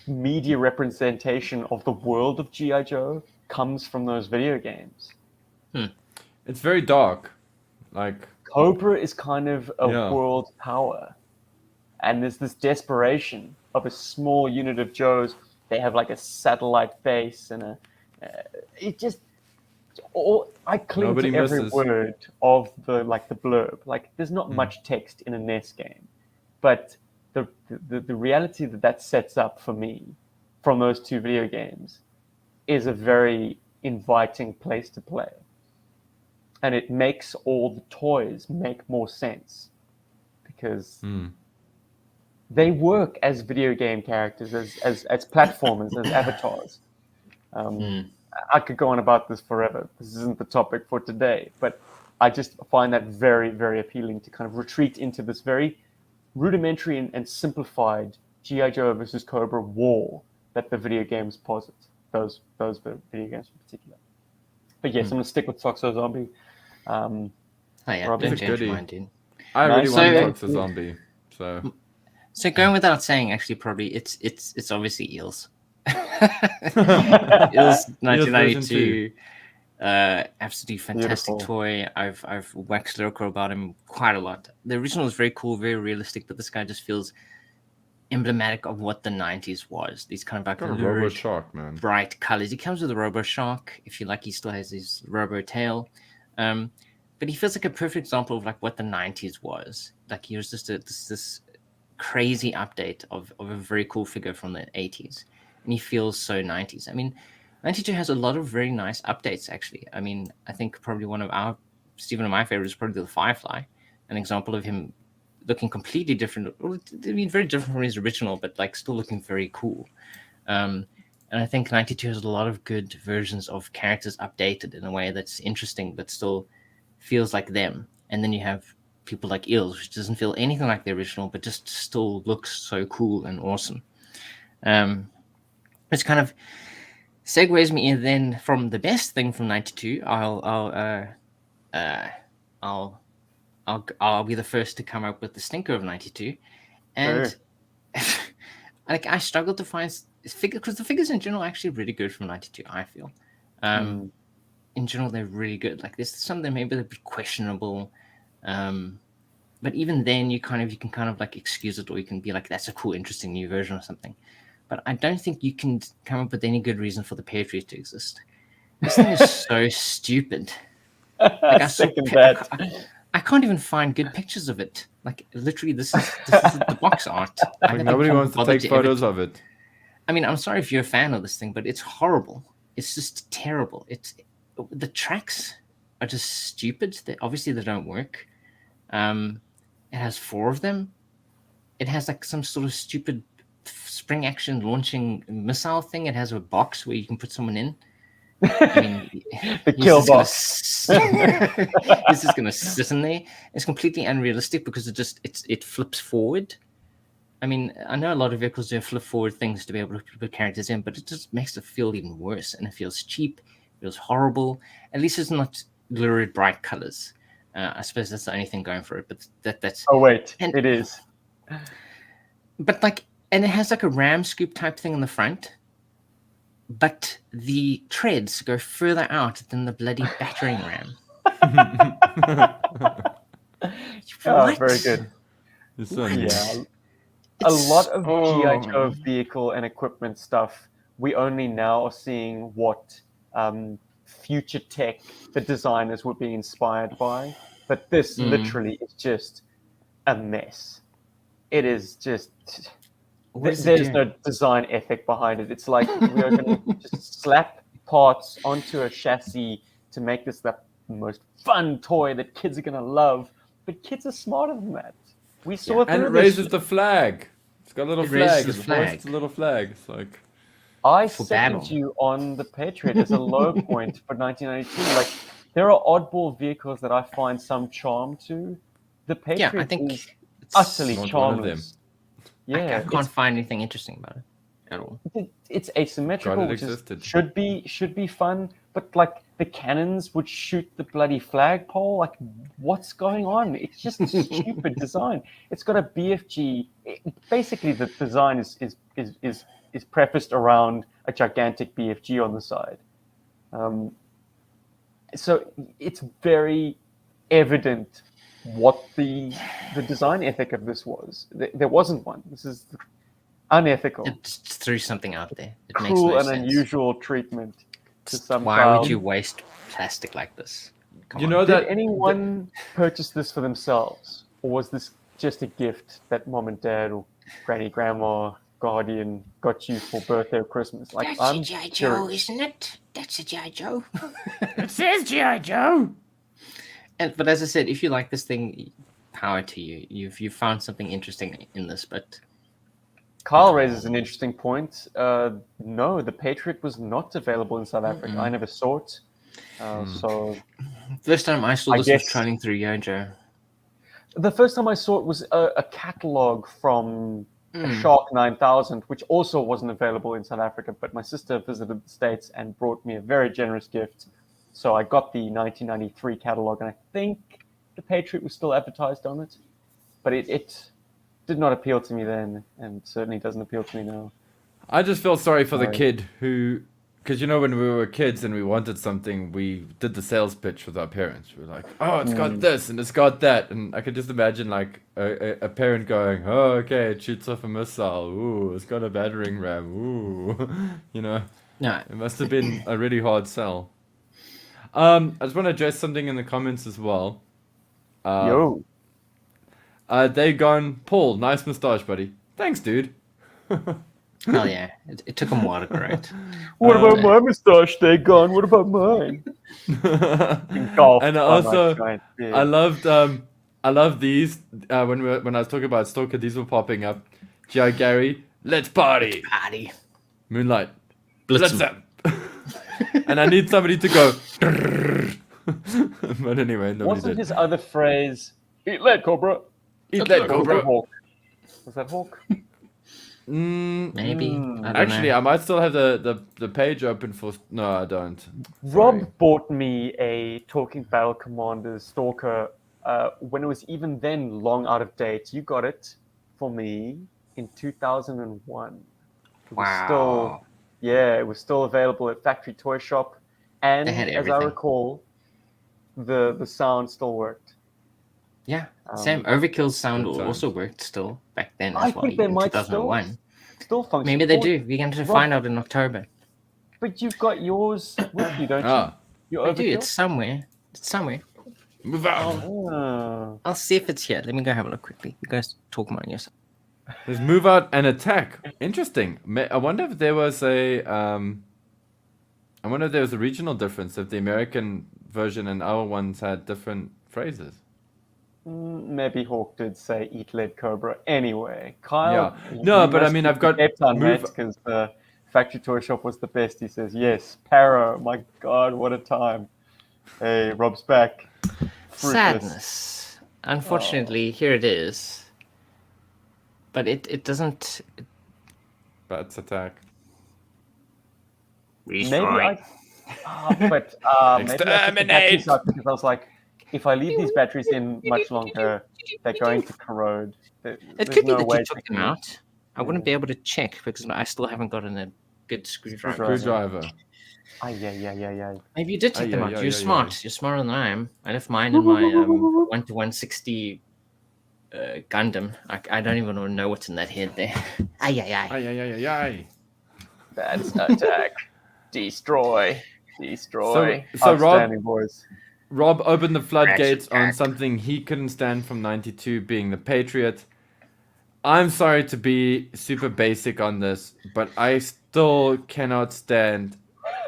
media representation of the world of G.I. Joe comes from those video games. It's very dark. Like Cobra is kind of a Yeah. world power. And there's this desperation of a small unit of Joes. They have like a satellite base and it just I cling Nobody to every misses. word of the blurb. Like there's not much text in a NES game, but the reality that sets up for me from those two video games is a very inviting place to play, and it makes all the toys make more sense because they work as video game characters, as platformers, as avatars. I could go on about this forever. This isn't the topic for today, but I just find that very, very appealing to kind of retreat into this very rudimentary and simplified G.I. Joe versus Cobra war that the video games posit. Those video games in particular. But yes, I'm going to stick with Foxo Zombie. Oh yeah, Rob, don't it's a change goodie. your mind, dude. I really Nice. want to So- talk to Zombie. So So going without saying, actually, probably it's obviously Eels. Eels 1992. Absolutely fantastic Beautiful. toy. I've waxed lyrical about him quite a lot. The original is very cool, very realistic, but this guy just feels emblematic of what the 90s was. These kind of like got a lurid, Robo Shark, man. bright colors. He comes with a Robo Shark. If you like, he still has his Robo tail. But he feels like a perfect example of like what the 90s was. Like he was just this crazy update of a very cool figure from the 80s. And he feels so 90s. I mean, 92 has a lot of very nice updates, actually. I mean, I think probably one of Stephen and my favorites is probably the Firefly, an example of him looking completely different. Well, I mean, very different from his original, but like still looking very cool. And I think 92 has a lot of good versions of characters updated in a way that's interesting, but still feels like them. And then you have people like Eels, which doesn't feel anything like the original, but just still looks so cool and awesome. It's kind of segues me in then from the best thing from 92. I'll be the first to come up with the stinker of 92. And like I struggle to find figures because the figures in general are actually really good from 92, I feel. In general, they're really good. Like there's some that maybe they're a bit questionable. But even then you can kind of like excuse it, or you can be like, that's a cool, interesting new version or something. But I don't think you can come up with any good reason for the Patriot to exist. This thing is so stupid. Like I second that. I can't even find good pictures of it. Like literally, this is the box art. Like nobody wants to take photos of it. I mean, I'm sorry if you're a fan of this thing, but it's horrible. It's just terrible. The tracks are just stupid. Obviously they don't work. It has 4 of them. It has like some sort of stupid spring action launching missile thing. It has a box where you can put someone in. I mean, The kill box. He's just gonna sit in there. It's completely unrealistic because it flips forward. I mean, I know a lot of vehicles do flip forward things to be able to put characters in, but it just makes it feel even worse, and it feels cheap. It feels horrible. At least it's not lurid bright colors. I suppose that's the only thing going for it. But that's. Oh wait, it is. But like, and it has like a ram scoop type thing in the front. But the treads go further out than the bloody battering ram. Oh, very good. It's so Yeah. A lot of G.I. Joe vehicle and equipment stuff, we only now are seeing what future tech the designers were being inspired by. But this literally is just a mess. It is just... There's no design ethic behind it. It's like we are going to just slap parts onto a chassis to make this the most fun toy that kids are going to love. But kids are smarter than that. We saw it And it through this. raises the flag. It's got a little It raises flag. the It's flag. hoists a little flag. It's like I For second battle. you on the Patriot as a low point for 1992. Like, there are oddball vehicles that I find some charm to. The Yeah, Patriot I think is it's utterly Not one of them. charmless. I Yeah, can't find anything interesting about it at all. it's asymmetrical, God, it which existed. should be fun. But like the cannons would shoot the bloody flagpole. Like, what's going on? It's just stupid design. It's got a BFG. Basically, the design is prefaced around a gigantic BFG on the side. So it's very evident what the design ethic of this was. There wasn't one. This is unethical, It just threw something out there. It makes cruel, no and sense. unusual treatment to some Why child. would you waste plastic like this? Come You on. know Did that anyone purchase this for themselves, or was this just a gift that mom and dad or granny, grandma, guardian got you for birthday or Christmas? Like, That's I'm a G.I. Joe, curious. isn't it? That's a G.I. Joe. it says G.I. Joe. But as I said, if you like this thing, power to you. You've found something interesting in this, but Kyle raises an interesting point. No, the Patriot was not available in South Africa. I never saw it. So first time I saw I this guess- was trolling through Yojo. the first time I saw it was a catalog from Hmm. Shark 9000, which also wasn't available in South Africa. But my sister visited the States and brought me a very generous gift. So I got the 1993 catalog, and I think the Patriot was still advertised on it. But it did not appeal to me then, and certainly doesn't appeal to me now. I just feel sorry for the Sorry. kid who, because you know when we were kids and we wanted something, we did the sales pitch with our parents. We were like, "Oh, it's got this and it's got that," and I could just imagine like a parent going, "Oh, okay, it shoots off a missile. Ooh, it's got a battering ram. Ooh," you know. No, It must have been a really hard sell. I just want to address something in the comments as well. Yo. They gone, Paul, nice moustache, buddy. Thanks, dude. hell yeah, it took him a while to grow it. What about my moustache? They're gone. What about mine? Golf. And also, I love these. When I was talking about Stalker, these were popping up. G.I. Gary, let's party. Party. Moonlight, Blitz let's up. And I need somebody to go. But anyway, nobody Wasn't did. his other phrase, eat lead, Cobra? Eat that, Or was Cobra. that Hawk? Was that Hawk? Maybe. I don't Actually, know. I might still have the page open for. No, I don't. Sorry. Rob bought me a Talking Battle Commander Stalker when it was even then long out of date. You got it for me in 2001. It was still, yeah, it was still available at Factory Toy Shop. And They had as I everything. recall, the sound still worked. Yeah, same. Overkill's sound good times. also worked still back then I as well. think they in might 2001. still function. Maybe they Or- do. We're going to Rob- find out in October. But you've got yours with you, don't you? Ah, Your I do. Overkill? It's somewhere. It's somewhere. move out. Ah. I'll see if it's here. Let me go have a look quickly. You guys talk among yourself. There's move out and attack. Interesting. I wonder if there was a I wonder if there was a regional difference. If the American version and our ones had different phrases. Maybe Hawk did say eat lead Cobra anyway. Kyle, Yeah. No, but I mean, I've got Cape Town move- because the Factory Toy Shop was the best. He says yes. Paro, my God, what a time. Hey, Rob's back. Fruitless. Sadness. Unfortunately, here it is. But it doesn't. Bats attack. Maybe I. But maybe I took the Exterminate! batteries out because I was like, if I leave these batteries in much longer, they're going to corrode. It There's could be no that way you took to- them out. I wouldn't be able to check because I still haven't gotten a good screwdriver. Screwdriver. Yeah. Maybe you did take them Ay, out. ay, You're ay, smart. ay. You're smarter than I am. I left mine in my 1-to-160 Gundam. I don't even know what's in that head there. Ay. Ay, ay, ay, ay, ay. That's attack. Destroy. So Rob- Outstanding, boys. Rob opened the floodgates on attack. something he couldn't stand from 92 being the Patriot. I'm sorry to be super basic on this, but I still cannot stand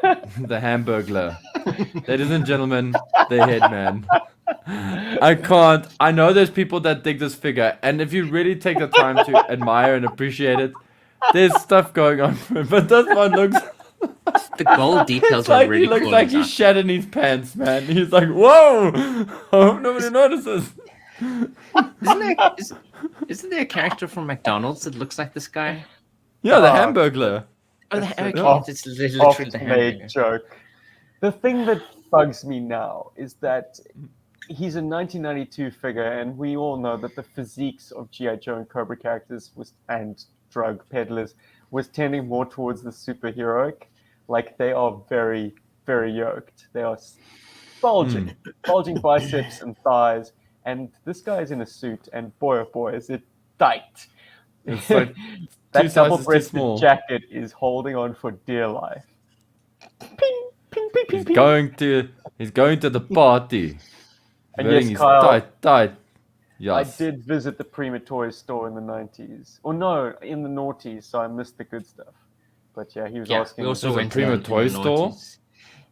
the Hamburglar. Ladies and gentlemen, the Headman. I can't. I know there's people that dig this figure, and if you really take the time to admire and appreciate it, there's stuff going on. But this one looks. The gold details It's are like really he looks cool. like he shat in his pants, man. He's like, whoa! I hope nobody notices. Isn't there a character from McDonald's that looks like this guy? Yeah, the Oh, Hamburglar. Oh, That's okay, an it's literally the oft-made hamburger. joke. The thing that bugs me now is that he's a 1992 figure, and we all know that the physiques of G.I. Joe and Cobra characters and drug peddlers was tending more towards the superheroic. Like, they are very, very yoked. They are bulging biceps and thighs. And this guy's in a suit, and boy, oh boy, is it tight. It's like That 2 sizes too double-breasted small. jacket is holding on for dear life. Ping, ping, ping, ping, He's ping. going to the party. And Wearing yes, his Kyle, tight. I Yes. did visit the Prima Toys store in the 90s. Or no, in the noughties, so I missed the good stuff. But yeah, he was Yeah, asking. we also There's a went Prima to the Toy store? noughties.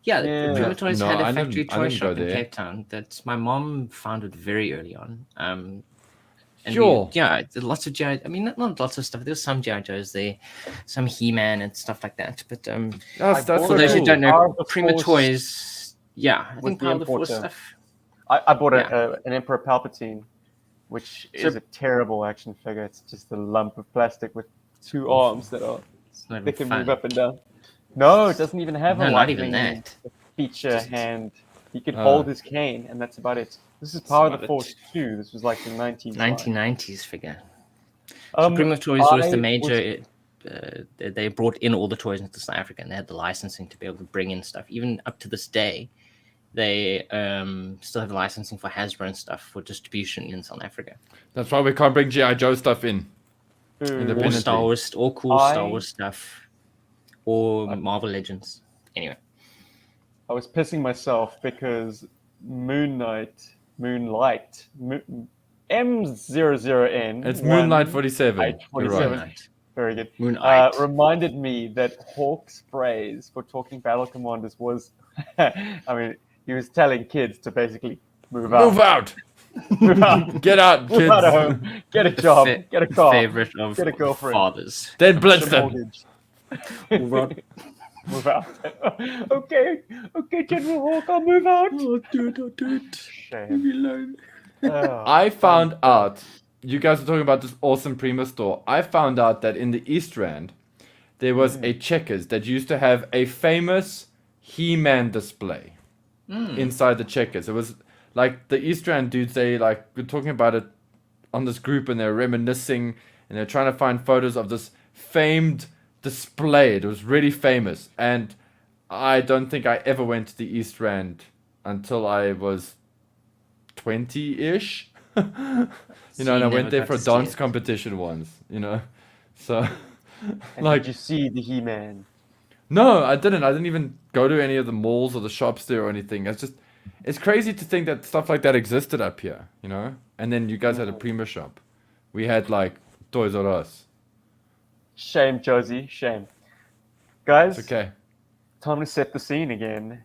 Yeah, the Yeah. Prima Toys No, had a I factory didn't- I toy didn't go shop in there. Cape Town that my mom founded very early on. And Sure. yeah, lots of GI. I mean, not lots of stuff. There's some GI Joes there, some He-Man and stuff like that. But That's bought for so those who cool. don't Power know, of the Prima Force Toys. Yeah, I was think the Power of the Force importer. stuff. I bought Yeah. an Emperor Palpatine, which So- is a terrible action figure. It's just a lump of plastic with two arms that are It's not they even can move fun. up and down. No, it doesn't even have No, a not even lightning that. feature Just- hand. He could Oh. hold his cane, and that's about it. This is That's Power of about the it. Force 2. This was like the 90s. line. 1990s figure. Um, Prima Toys was I the major. They brought in all the toys into South Africa, and they had the licensing to be able to bring in stuff. Even up to this day, they still have licensing for Hasbro and stuff for distribution in South Africa. That's why we can't bring G.I. Joe stuff in. Boo. Or Independently. Star Wars, or cool Star I- Wars stuff, or Marvel Legends. Anyway, I was pissing myself because Moonlight, M00N. It's Moonlight 1, 47. You're 47. right. Very good. Moonlight. Reminded me that Hawk's phrase for talking battle commanders was, I mean, he was telling kids to basically move out. Move out! Move out. Get out, Move out of kids! home. Get a job. Get a car. favorite of Get a girlfriend. fathers. Then blitz Get a them! mortgage. Move out. Okay, General Hawk, I'll move out. Oh, dude. Shame. Oh, I found out, you guys are talking about this awesome Prima store. I found out that in the East Rand, there was a Checkers that used to have a famous He-Man display inside the Checkers. It was like the East Rand dudes, they like, were talking about it on this group and they're reminiscing and they're trying to find photos of this famed display. It was really famous. And I don't think I ever went to the East Rand until I was 20-ish. You know, and I never went there got for a to see dance it. competition once, you know. So, and like, did you see the He-Man? no, I didn't. I didn't even go to any of the malls or the shops there or anything. It's crazy to think that stuff like that existed up here, you know. And then you guys had a Prima shop. We had like Toys R Us. Shame, Josie, shame. Guys, It's okay. time to set the scene again.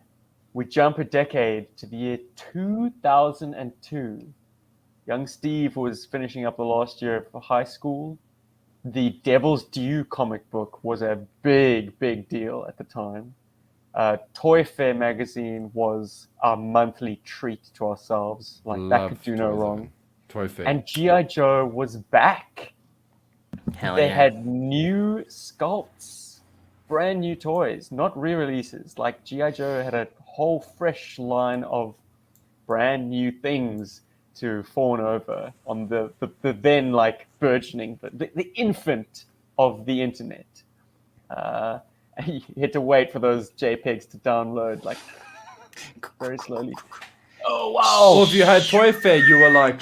We jump a decade to the year 2002. Young Steve was finishing up the last year of high school. The Devil's Due comic book was a big, big deal at the time. Toy Fair magazine was our monthly treat to ourselves. Like, that could Loved do no Toys R wrong. Us. Toy Fair. And G.I. Joe was back. Hell They yeah. had new sculpts, brand new toys, not re-releases. Like G.I. Joe had a whole fresh line of brand new things to fawn over on the then like burgeoning, the infant of the internet. You had to wait for those JPEGs to download like very slowly. Oh wow! Or if you had Toy Fair, you were like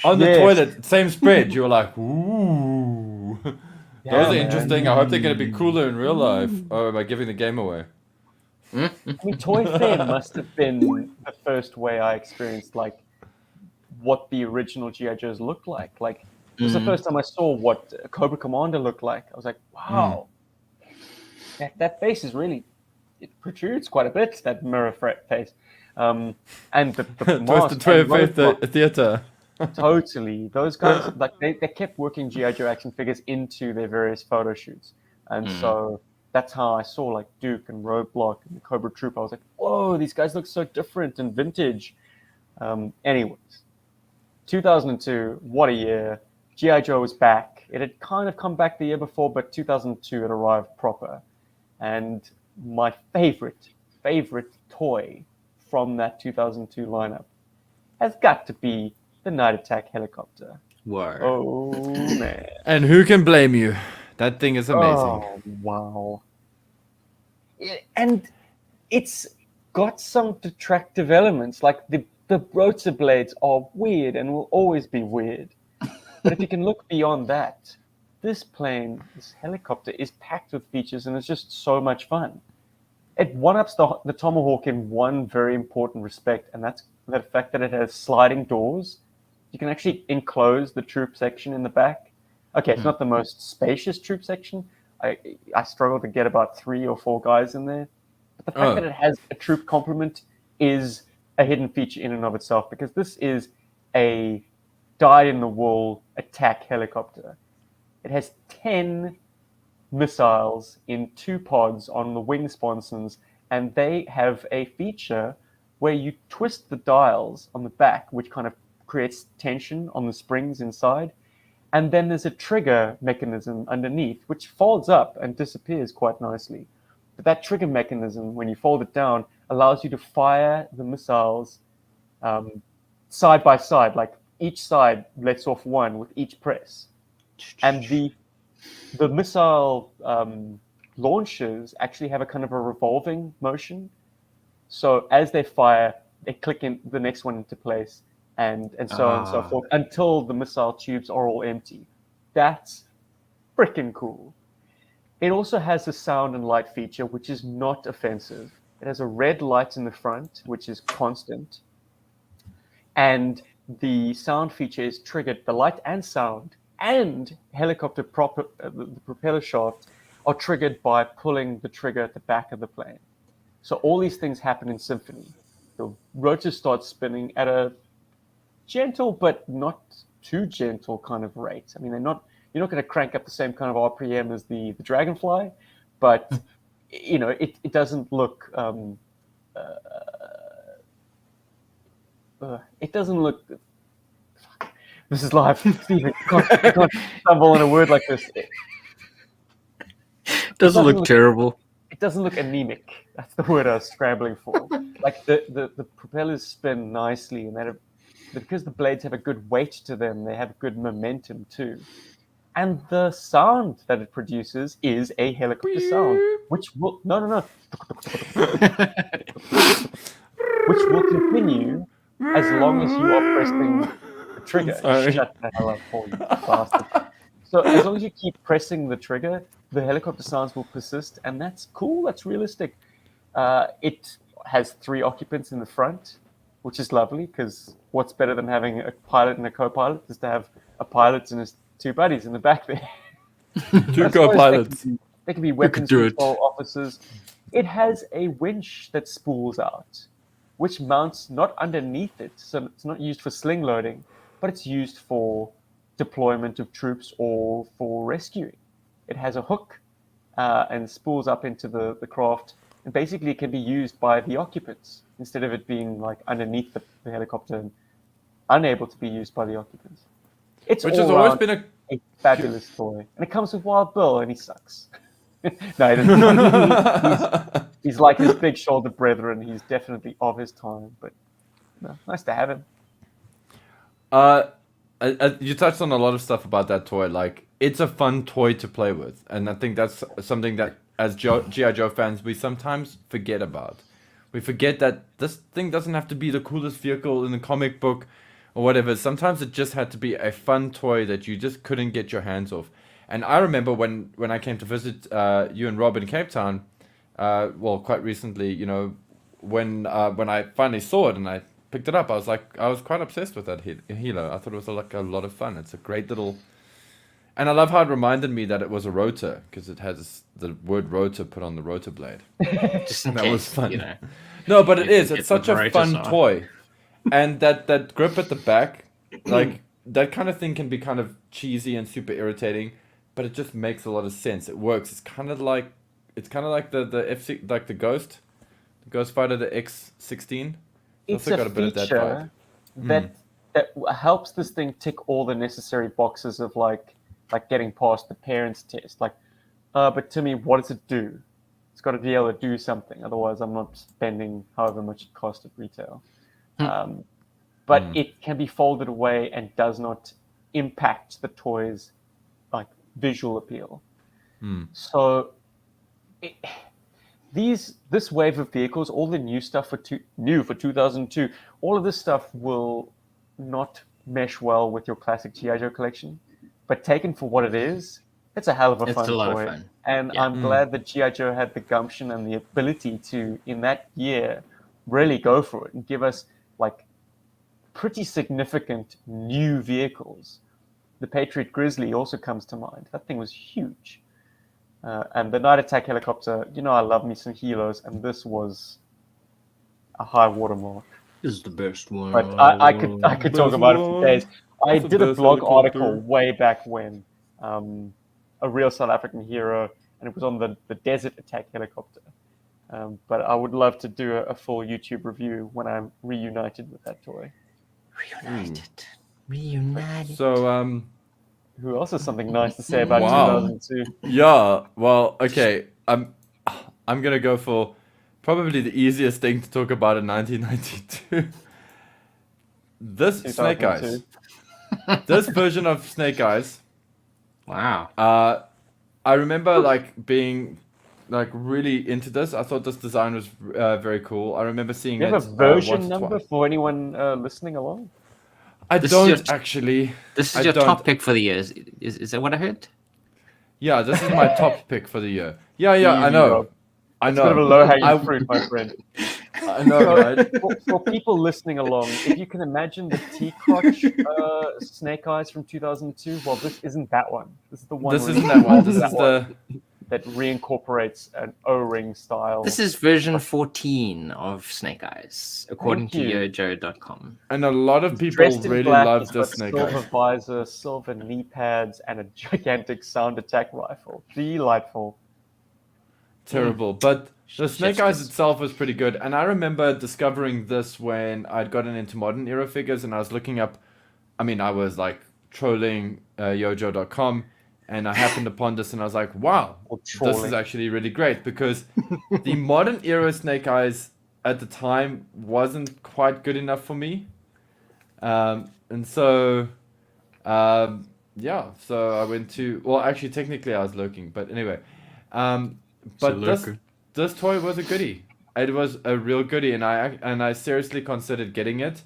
on the Yes. toilet, same spread. You were like, ooh, those Yeah, are man. interesting. I hope they're gonna be cooler in real life. Oh, am I giving the game away? I mean, Toy Fair must have been the first way I experienced like what the original G.I. Joes looked like. Like it was the first time I saw what a Cobra Commander looked like. I was like, wow, that face is really, it protrudes quite a bit, that mirror face. And the Twisted mask and roadblock, Theater. totally. Those guys, like they kept working G.I. Joe action figures into their various photo shoots. And so that's how I saw like Duke and Roadblock and the Cobra Troop. I was like, whoa, these guys look so different and vintage. Anyways, 2002, what a year. G.I. Joe was back. It had kind of come back the year before, but 2002 it arrived proper. And my favorite toy from that 2002 lineup has got to be the Night Attack helicopter. Whoa. Oh, man. And who can blame you? That thing is amazing. Oh, wow. And it's got some detractive elements. Like the rotor blades are weird and will always be weird. But if you can look beyond that, this helicopter is packed with features and it's just so much fun. It one-ups the Tomahawk in one very important respect, and that's the fact that it has sliding doors. You can actually enclose the troop section in the back. Okay, it's not the most spacious troop section. I struggle to get about 3 or 4 guys in there. But the fact that it has a troop complement is a hidden feature in and of itself, because this is a dyed-in-the-wool attack helicopter. It has 10 missiles in 2 pods on the wing sponsons, and they have a feature where you twist the dials on the back, which kind of creates tension on the springs inside. And then there's a trigger mechanism underneath, which folds up and disappears quite nicely. But that trigger mechanism, when you fold it down, allows you to fire the missiles side by side, like each side lets off one with each press. And the missile launchers actually have a kind of a revolving motion. So as they fire, they click in the next one into place, and so on and so forth, until the missile tubes are all empty. That's freaking cool. It also has a sound and light feature, which is not offensive. It has a red light in the front, which is constant. And the sound feature is triggered, the light and sound and helicopter the propeller shaft are triggered by pulling the trigger at the back of the plane. So all these things happen in symphony. The rotor starts spinning at a gentle but not too gentle kind of rate. I mean, you're not going to crank up the same kind of RPM as the Dragonfly, but it doesn't look it doesn't look. This is live, Stephen. You can't stumble on a word like this. It doesn't look terrible. It doesn't look anemic. That's the word I was scrambling for. Like the propellers spin nicely, and because the blades have a good weight to them, they have good momentum too. And the sound that it produces is a helicopter sound, which will which will continue as long as you are pressing the trigger. Shut the hell up, Paul, you bastard. So as long as you keep pressing the trigger, the helicopter sounds will persist, and that's cool. That's realistic. It has 3 occupants in the front, which is lovely, because what's better than having a pilot and a co-pilot is to have a pilot and his 2 buddies in the back there. 2 co-pilots. They can be weapons control officers. It has a winch that spools out, which mounts not underneath it, so it's not used for sling loading, but it's used for deployment of troops or for rescuing. It has a hook and spools up into the craft, and basically it can be used by the occupants instead of it being like underneath the helicopter and unable to be used by the occupants. Which has always been a fabulous toy, and it comes with Wild Bill, and he sucks. No, he doesn't. He's like his big-shouldered brethren. He's definitely of his time, but no, nice to have him. You touched on a lot of stuff about that toy. Like, it's a fun toy to play with, and I think that's something that, as G.I. Joe fans, we sometimes forget about. We forget that this thing doesn't have to be the coolest vehicle in the comic book or whatever. Sometimes it just had to be a fun toy that you just couldn't get your hands off. And I remember when I came to visit you and Rob in Cape Town, quite recently, when I finally saw it and I picked it up, I was quite obsessed with that helo. I thought it was like a lot of fun. It's a great little, and I love how it reminded me that it was a rotor, because it has the word rotor put on the rotor blade. Just in that case, was fun. No, but it is. It's It's such a voracious fun are. toy, and that grip at the back, like that kind of thing can be kind of cheesy and super irritating, but it just makes a lot of sense. It works. It's kind of like the FC, like the Ghost Fighter, the X16. It's Also a got a bit of that vibe. feature that helps this thing tick all the necessary boxes of like getting past the parents test. Like, but Timmy, what does it do? It's got to be able to do something. Otherwise, I'm not spending however much it cost at retail. But it can be folded away and does not impact the toy's like visual appeal. So this wave of vehicles, all the new stuff for 2002, all of this stuff will not mesh well with your classic GI Joe collection. But taken for what it is, it's a hell of a It's fun a lot of toy. fun. And Yeah. I'm glad that GI Joe had the gumption and the ability to, in that year, really go for it and give us like pretty significant new vehicles. The Patriot Grizzly also comes to mind. That thing was huge. And the Night Attack helicopter, I love me some Helos, and this was a high watermark. This is the best one. But I could talk Best about it for one. days. I That's the did a best blog helicopter. article way back when, a real South African hero, and it was on the Desert Attack helicopter. But I would love to do a full YouTube review when I'm reunited with that toy. Reunited. So Who else has something nice to say about Wow. 2002? yeah, well, okay. I'm gonna go for probably the easiest thing to talk about in 1992. This Snake Eyes. 2002. This version of Snake Eyes. Wow. I remember like being like really into this. I thought this design was very cool. I remember seeing Do you it. have a version once or number twice. for anyone listening along? I This is don't your- actually. This I is your don't. top pick for the year. Is that what I heard? Yeah, this is my top pick for the year. Yeah, I Easy, know. Rob. I It's a bit of a know. low-hanging fruit, my friend. I know, right? For people listening along, if you can imagine the T-Crotch Snake Eyes from 2002, well, this isn't that one. This is the one. This where isn't it that one. involves This is the. that reincorporates an O-ring style. This is version 14 of Snake Eyes, according Thank to you. yojo.com. And a lot of He's people dressed in really black, love he's this got Snake silver Eyes. visor, silver knee pads, and a gigantic sound attack rifle. Delightful. Terrible, but the Snake Eyes just- itself was pretty good. And I remember discovering this when I'd gotten into modern era figures, and I was looking up. I mean, I was like trolling yojo.com, and I happened upon this, and I was like, "Wow, Or this is trolling. actually really great," because the modern era Snake Eyes at the time wasn't quite good enough for me, and so. Yeah, so I went to. Well, actually, technically, I was lurking, but anyway. But this toy was a goodie. It was a real goodie, and I seriously considered getting it.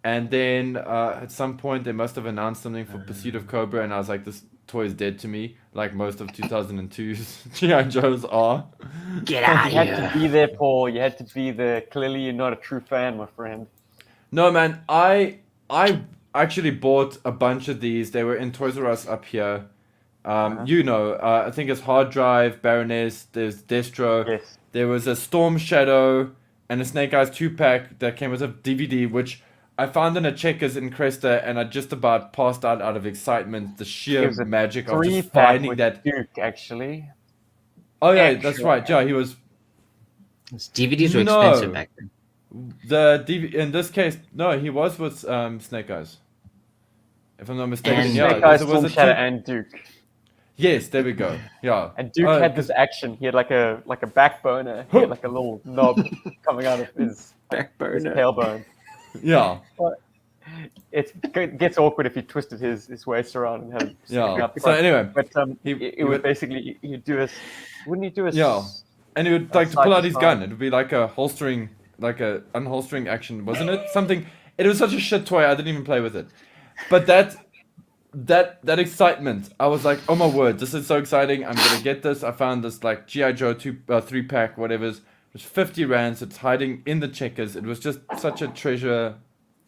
And then at some point, they must have announced something for Pursuit of Cobra, and I was like, this toy is dead to me, like most of 2002's G.I. Joes are. Get out You of had to here. be there, Paul. You had to be there. Clearly, you're not a true fan, my friend. No, man, I actually bought a bunch of these. They were in Toys R Us up here. I think it's Hard Drive, Baroness, there's Destro. Yes. There was a Storm Shadow and a Snake Eyes 2-pack that came with a DVD, which I found in a Checkers in Cresta, and I just about passed out of excitement. The sheer It was a magic of just 3-pack finding with that. Duke, actually. Oh yeah, that's extra. right. Yeah, he was DVDs were No. expensive back then. the DV. In this case, no, he was with Snake Eyes. If I'm not mistaken, And yeah. Snake Eyes, it was Storm a Shadow, two- and Duke. Yes, there we go. Yeah. And Duke had this action. He had like a backboner. He had like a little knob coming out of his tailbone. Yeah. It gets awkward if you twisted his waist around and had it sticking Yeah. up So front. anyway, But he it was would- basically he'd do wouldn't he do a Yeah. And he would like to side pull to out his side. gun. It would be like a holstering, like a unholstering action, wasn't it? Something. It was such a shit toy. I didn't even play with it. But that excitement, I was like, oh my word, this is so exciting. I'm gonna get this. I found this like GI Joe 3-pack, whatever's. It was 50 rands. It's hiding in the Checkers. It was just such a treasure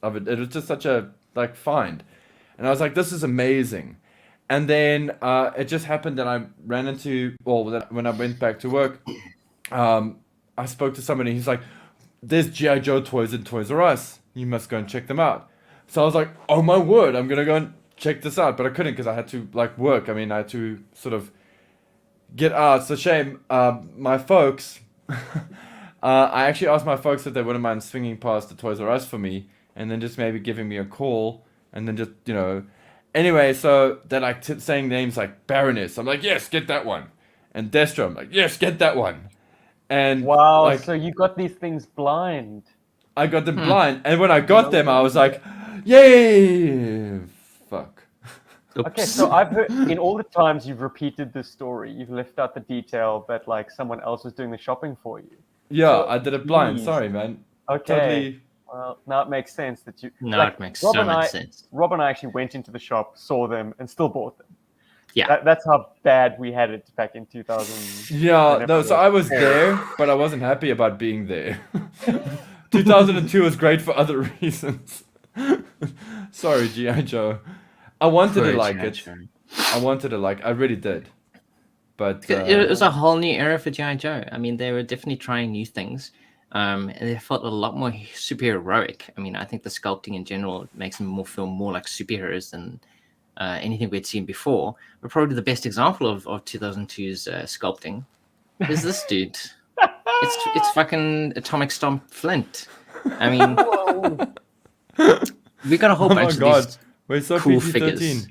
of it. It was just such a like find, and I was like, this is amazing. And then it just happened that I ran into, well, when I went back to work, I spoke to somebody. He's like, there's G.I. Joe toys in Toys R Us. You must go and check them out. So I was like, oh my word, I'm gonna go and check this out. But I couldn't because I had to like work. I mean, I had to sort of get out. It's a shame. My folks, I actually asked my folks if they wouldn't mind swinging past the Toys R Us for me, and then just maybe giving me a call, and then just Anyway, so they're like saying names like Baroness. I'm like, yes, get that one. And Destro, I'm like, yes, get that one. And Wow, like, so you got these things blind. I got them blind, and when I got them, I was like, yay! Fuck. Okay, so I've heard in all the times you've repeated this story, you've left out the detail that like someone else was doing the shopping for you. Yeah, So, I did it blind. geez. Sorry, man. Okay. Totally. Well, now it makes sense that you. Now it makes so much sense. Rob and I actually went into the shop, saw them, and still bought them. Yeah. That's how bad we had it back in 2000. Yeah, no, so I was there, but I wasn't happy about being there. 2002 was great for other reasons. Sorry, G.I. Joe. I wanted to like it. I really did. But it was a whole new era for G.I. Joe. I mean, they were definitely trying new things. And they felt a lot more superheroic. I mean, I think the sculpting in general makes them feel more like superheroes than anything we'd seen before. But probably the best example of 2002's sculpting is this dude. It's fucking Atomic Stomp Flint. I mean, we got a whole bunch of these we're so cool PG-13. figures.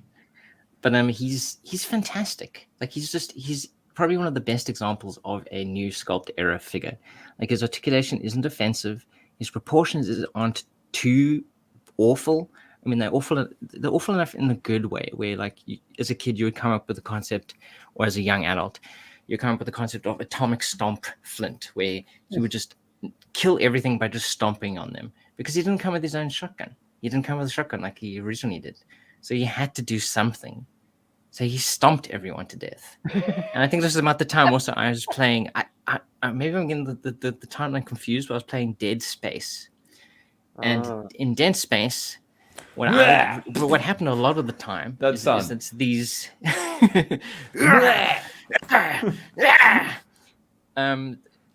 But he's fantastic. Like he's probably one of the best examples of a new sculpt era figure. Like his articulation isn't offensive. His proportions aren't too awful. I mean, they're awful enough in the good way, where like as a kid you would come up with the concept, or as a young adult, you come up with the concept of Atomic Stomp Flint, where he would just kill everything by just stomping on them, because he didn't come with his own shotgun. He didn't come with a shotgun like he originally did. So he had to do something. So he stomped everyone to death. And I think this is about the time also I was playing. I maybe I'm getting the timeline confused, but I was playing Dead Space. And in Dead Space, what happened a lot of the time is it's these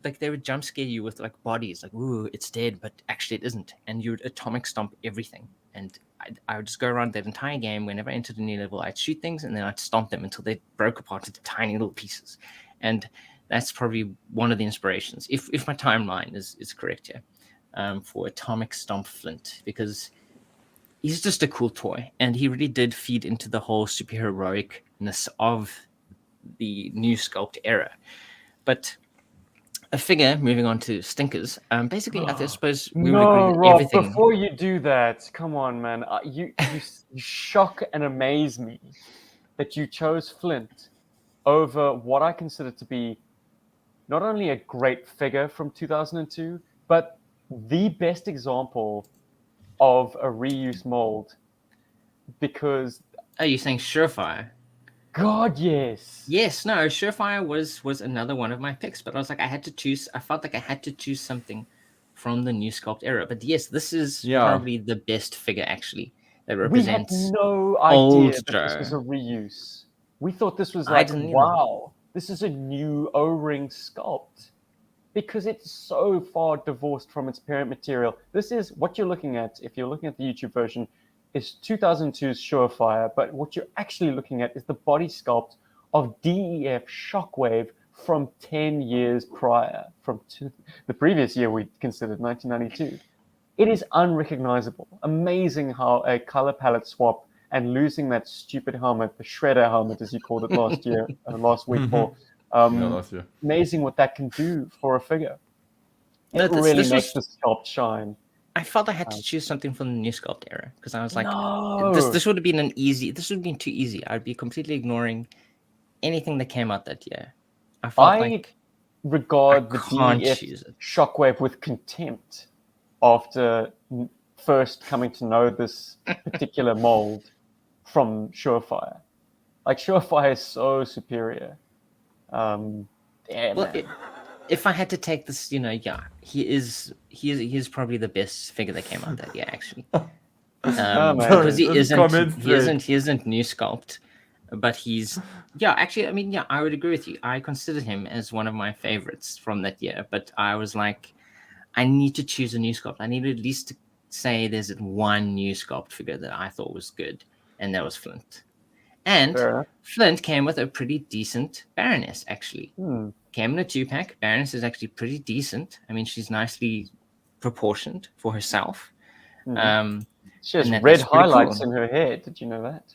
like they would jump scare you with like bodies, like, ooh, it's dead, but actually it isn't. And you would atomic stomp everything. And I would just go around that entire game. Whenever I entered a new level, I'd shoot things and then I'd stomp them until they broke apart into tiny little pieces. And that's probably one of the inspirations, if my timeline is correct here, for Atomic Stomp Flint, because he's just a cool toy. And he really did feed into the whole superheroicness of the new sculpt era. But a figure, moving on to stinkers. Basically, I suppose we would agree that Rob, everything. Before you do that, come on, man. You shock and amaze me that you chose Flint over what I consider to be not only a great figure from 2002, but the best example of a reuse mold. Because Are you saying Surefire? God, yes. Yes, no, Surefire was another one of my picks, but I was like, I felt like I had to choose something from the new sculpt era. But yes, this is probably the best figure actually that represents. We had no idea that Joe. this was a reuse. We thought this was like, wow, this is a new O-ring sculpt, because it's so far divorced from its parent material. This is what you're looking at. If you're looking at the YouTube version, is 2002's Surefire, but what you're actually looking at is the body sculpt of DEF Shockwave from 10 years prior, from the previous year we considered 1992. It is unrecognizable. Amazing how a color palette swap and losing that stupid helmet, the shredder helmet as you called it last year, last week, last year. Amazing what that can do for a figure. It really makes the sculpt shine. I felt I had to choose something from the new sculpt era, because I was like, no. this would have been this would have been too easy. I'd be completely ignoring anything that came out that year. I regard the DEF Shockwave with contempt after first coming to know this particular mold from Surefire. Like, Surefire is so superior. If I had to take this, he is probably the best figure that came out that year, actually. Because he isn't new sculpt, but he's I would agree with you. I consider him as one of my favorites from that year, but I was like, I need to choose a new sculpt. I need at least to say there's one new sculpt figure that I thought was good, and that was Flint. And Fair enough. Flint came with a pretty decent Baroness, actually. Hmm. Came in a 2-pack. Baroness is actually pretty decent. I mean, she's nicely proportioned for herself. Mhm. She has and red that's pretty highlights cool. in her hair. Did you know that?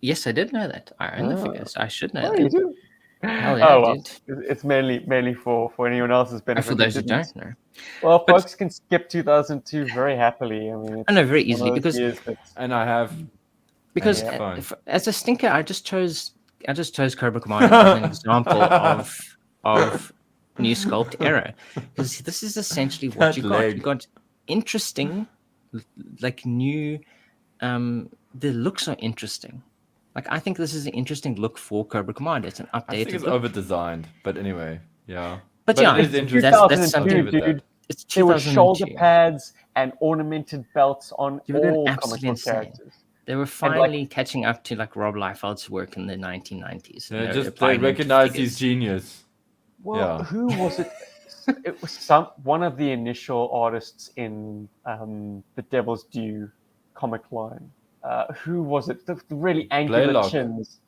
Yes, I did know that. I own the figure, so I should know Oh, that. you do? Hell yeah, Oh, well, dude. it's mainly for anyone else's And benefit. for those who don't know. Well, But- folks can skip 2002 very happily. I mean, I know very it's one easily of those because years that's And I have. because Yeah. Fine. as a stinker, I just chose Cobra Commander as an example of new sculpt era, because this is essentially what That you got. leg. You got interesting, like new. The looks are interesting. Like I think this is an interesting look for Cobra Commander. It's an I updated think it's look. over designed, but anyway, yeah. But yeah, it is it's interesting. that's 2002, something. I'll give it dude. that. It's There were shoulder 2002. pads and ornamented belts on You were going all comic absolutely book insane. characters. They were finally catching up to like Rob Liefeld's work in the 1990s. Yeah, and just they applying them to recognize his figures. genius. Well, Yeah. who was it? It was one of the initial artists in the Devil's Due comic line. Who was it? The really angular Blaylock. chins.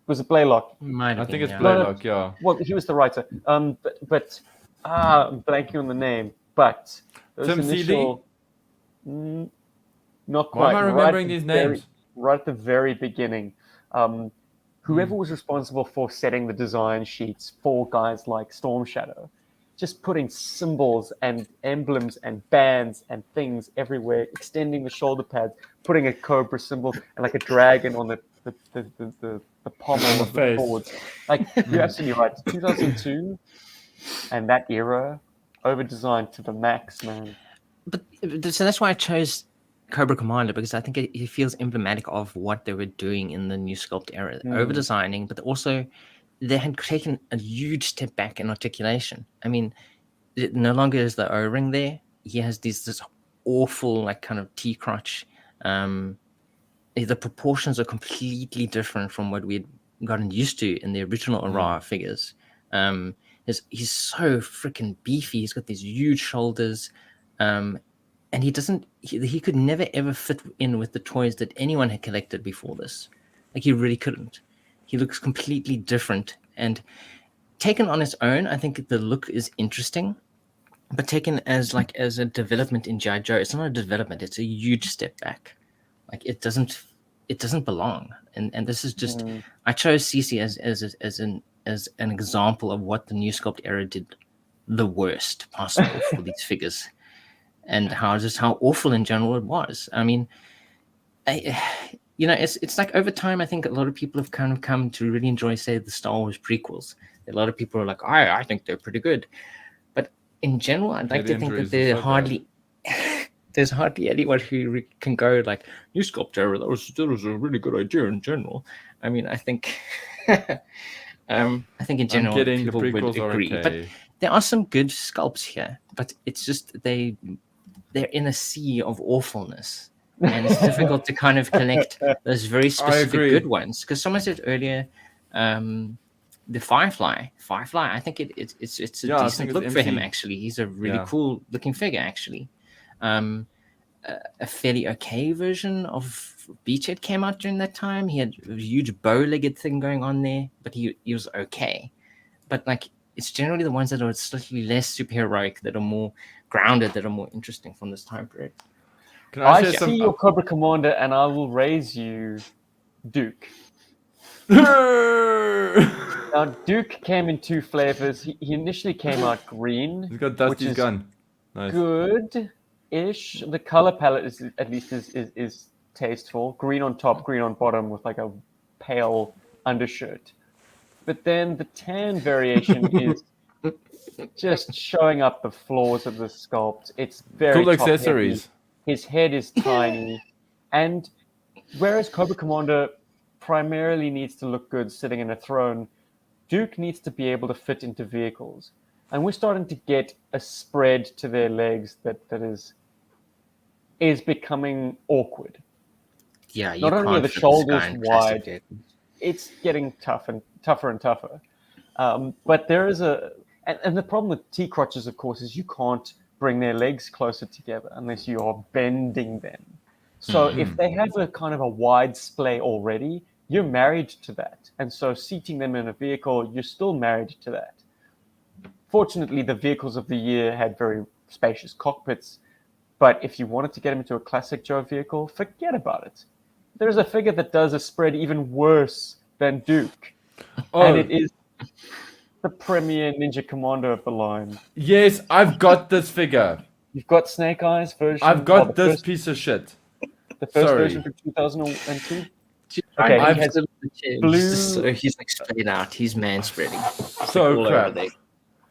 Was it Blaylock? Might I have think been, it's yeah. Blaylock, yeah. Well, he was the writer. But I'm blanking on the name. But those Tim Seeley? initial, not Why quite. am I right remembering at the these very- names? Right at the very beginning, whoever was responsible for setting the design sheets for guys like Storm Shadow, just putting symbols and emblems and bands and things everywhere, extending the shoulder pads, putting a cobra symbol and like a dragon on the pommel of the face. swords. Like you're absolutely right. 2002 and that era, over designed to the max, man. But so that's why I chose Cobra Commander, because I think it feels emblematic of what they were doing in the new sculpt era, over designing, but also they had taken a huge step back in articulation. I mean, it no longer is the O-ring there. He has this awful like kind of T-crotch. The proportions are completely different from what we had gotten used to in the original ARAH figures. He's so freaking beefy. He's got these huge shoulders, and he doesn't. He could never ever fit in with the toys that anyone had collected before this. Like he really couldn't. He looks completely different, and taken on its own, I think the look is interesting. But taken as a development in G.I. Joe, it's not a development. It's a huge step back. Like it doesn't belong. And this is just I chose CC as an example of what the new sculpt era did the worst possible for these figures, and how awful in general it was. I mean, it's like over time, I think a lot of people have kind of come to really enjoy, say, the Star Wars prequels. A lot of people are like, I think they're pretty good. But in general, I'd like to think that there's hardly anyone who can go like, new sculpt era, that was a really good idea in general. I mean, I think in general people would agree. Okay. But there are some good sculpts here, but it's just they're in a sea of awfulness. And it's difficult to kind of connect those very specific good ones. Because someone said earlier, the Firefly, I think it's a decent look for him, actually. He's a really cool looking figure, actually. A fairly okay version of Beachhead came out during that time. He had a huge bow-legged thing going on there, but he was okay. But like, it's generally the ones that are slightly less superheroic, that are more grounded, that are more interesting from this time period. Can I say see your Cobra Commander, and I will raise you Duke. Now, Duke came in two flavors. He initially came out green. He's got Dusty's gun. Nice. Good-ish. The color palette is at least is tasteful. Green on top, green on bottom, with like a pale undershirt. But then the tan variation is just showing up the flaws of the sculpt. It's very cool top-heavy. accessories. His head is tiny, and whereas Cobra Commander primarily needs to look good sitting in a throne, Duke needs to be able to fit into vehicles. And we're starting to get a spread to their legs that is becoming awkward. Yeah, you Not only are can't the fit this shoulders guy in plastic wide, vehicles. it's getting tougher and tougher. But there is and the problem with T-crotches, of course, is you can't bring their legs closer together unless you are bending them. So if they have a kind of a wide splay already, you're married to that. And so seating them in a vehicle, you're still married to that. Fortunately, the vehicles of the year had very spacious cockpits. But if you wanted to get them into a classic Joe vehicle, forget about it. There's a figure that does a spread even worse than Duke. And it is the premier Ninja Commander of the line. Yes, I've got this figure. You've got Snake Eyes version. I've got this piece of shit. The first Sorry. version from 2002. Okay, Okay, he has blue- so he's like splayed out. He's man spreading. So all crap. over there.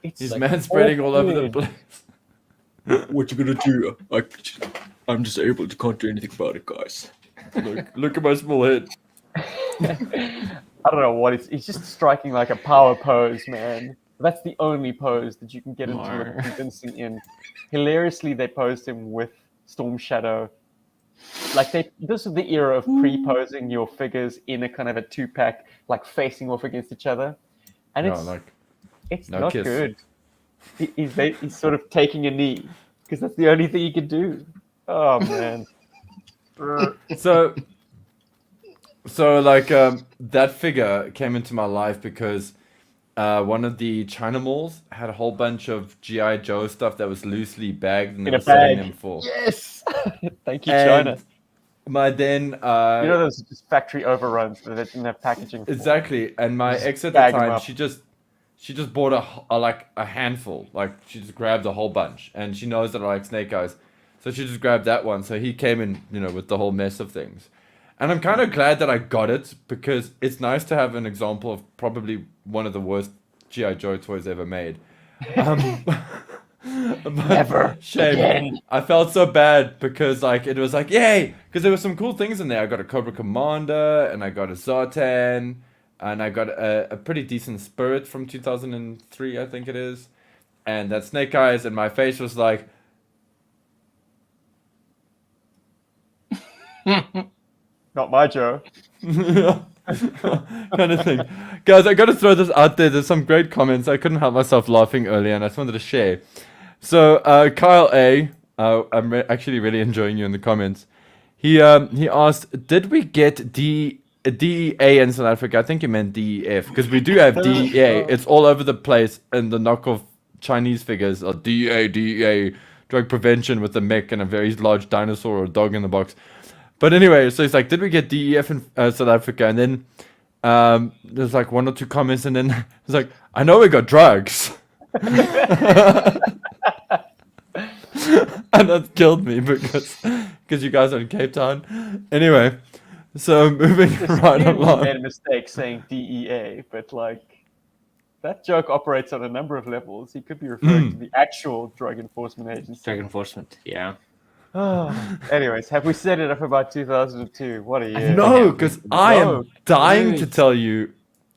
It's He's like man spreading all over the awkward. place. What you gonna do? I'm disabled. Can't do anything about it, guys. Look at my small head. I don't know what he's just striking like a power pose, man. That's the only pose that you can get into a convincing in. Hilariously, they posed him with Storm Shadow. Like this is the era of pre-posing your figures in a kind of a 2-pack, like facing off against each other, and it's no not kiss. good. He's sort of taking a knee because that's the only thing he can do. Oh man. So like that figure came into my life because one of the China malls had a whole bunch of G.I. Joe stuff that was loosely bagged and they In a were selling bag. them for. Yes. Thank you, And China. my then You know those just factory overruns that they didn't have packaging for. exactly, and my Just ex at the bag 'em time, up. she just bought a handful, like she just grabbed a whole bunch, and she knows that I like Snake Eyes, so she just grabbed that one. So he came in, with the whole mess of things, and I'm kind of glad that I got it because it's nice to have an example of probably one of the worst G.I. Joe toys ever made. Never shame. again. I felt so bad because it was like yay, because there were some cool things in there. I got a Cobra Commander and I got a Zartan and I got a pretty decent Spirit from 2003, I think it is, and that Snake Eyes, and my face was like, Not my Joe. kind of thing. Guys, I gotta throw this out there. There's some great comments. I couldn't help myself laughing earlier, and I just wanted to share. So, Kyle A, I'm actually really enjoying you in the comments. He asked, did we get DEA in South Africa? I think he meant DEF, because we do have DEA. It's all over the place, and the knockoff Chinese figures are DEA, drug prevention with a mech and a very large dinosaur or dog in the box. But anyway, so it's like, did we get DEF in South Africa? And then there's like one or two comments, and then it's like, I know we got drugs. And that killed me because you guys are in Cape Town. Anyway, so moving right He along. made a mistake saying DEA, but that joke operates on a number of levels. He could be referring to the actual drug enforcement agency. Drug enforcement, yeah. Anyways, have we said enough about 2002? What a year. No, because I am No, dying to please. tell you.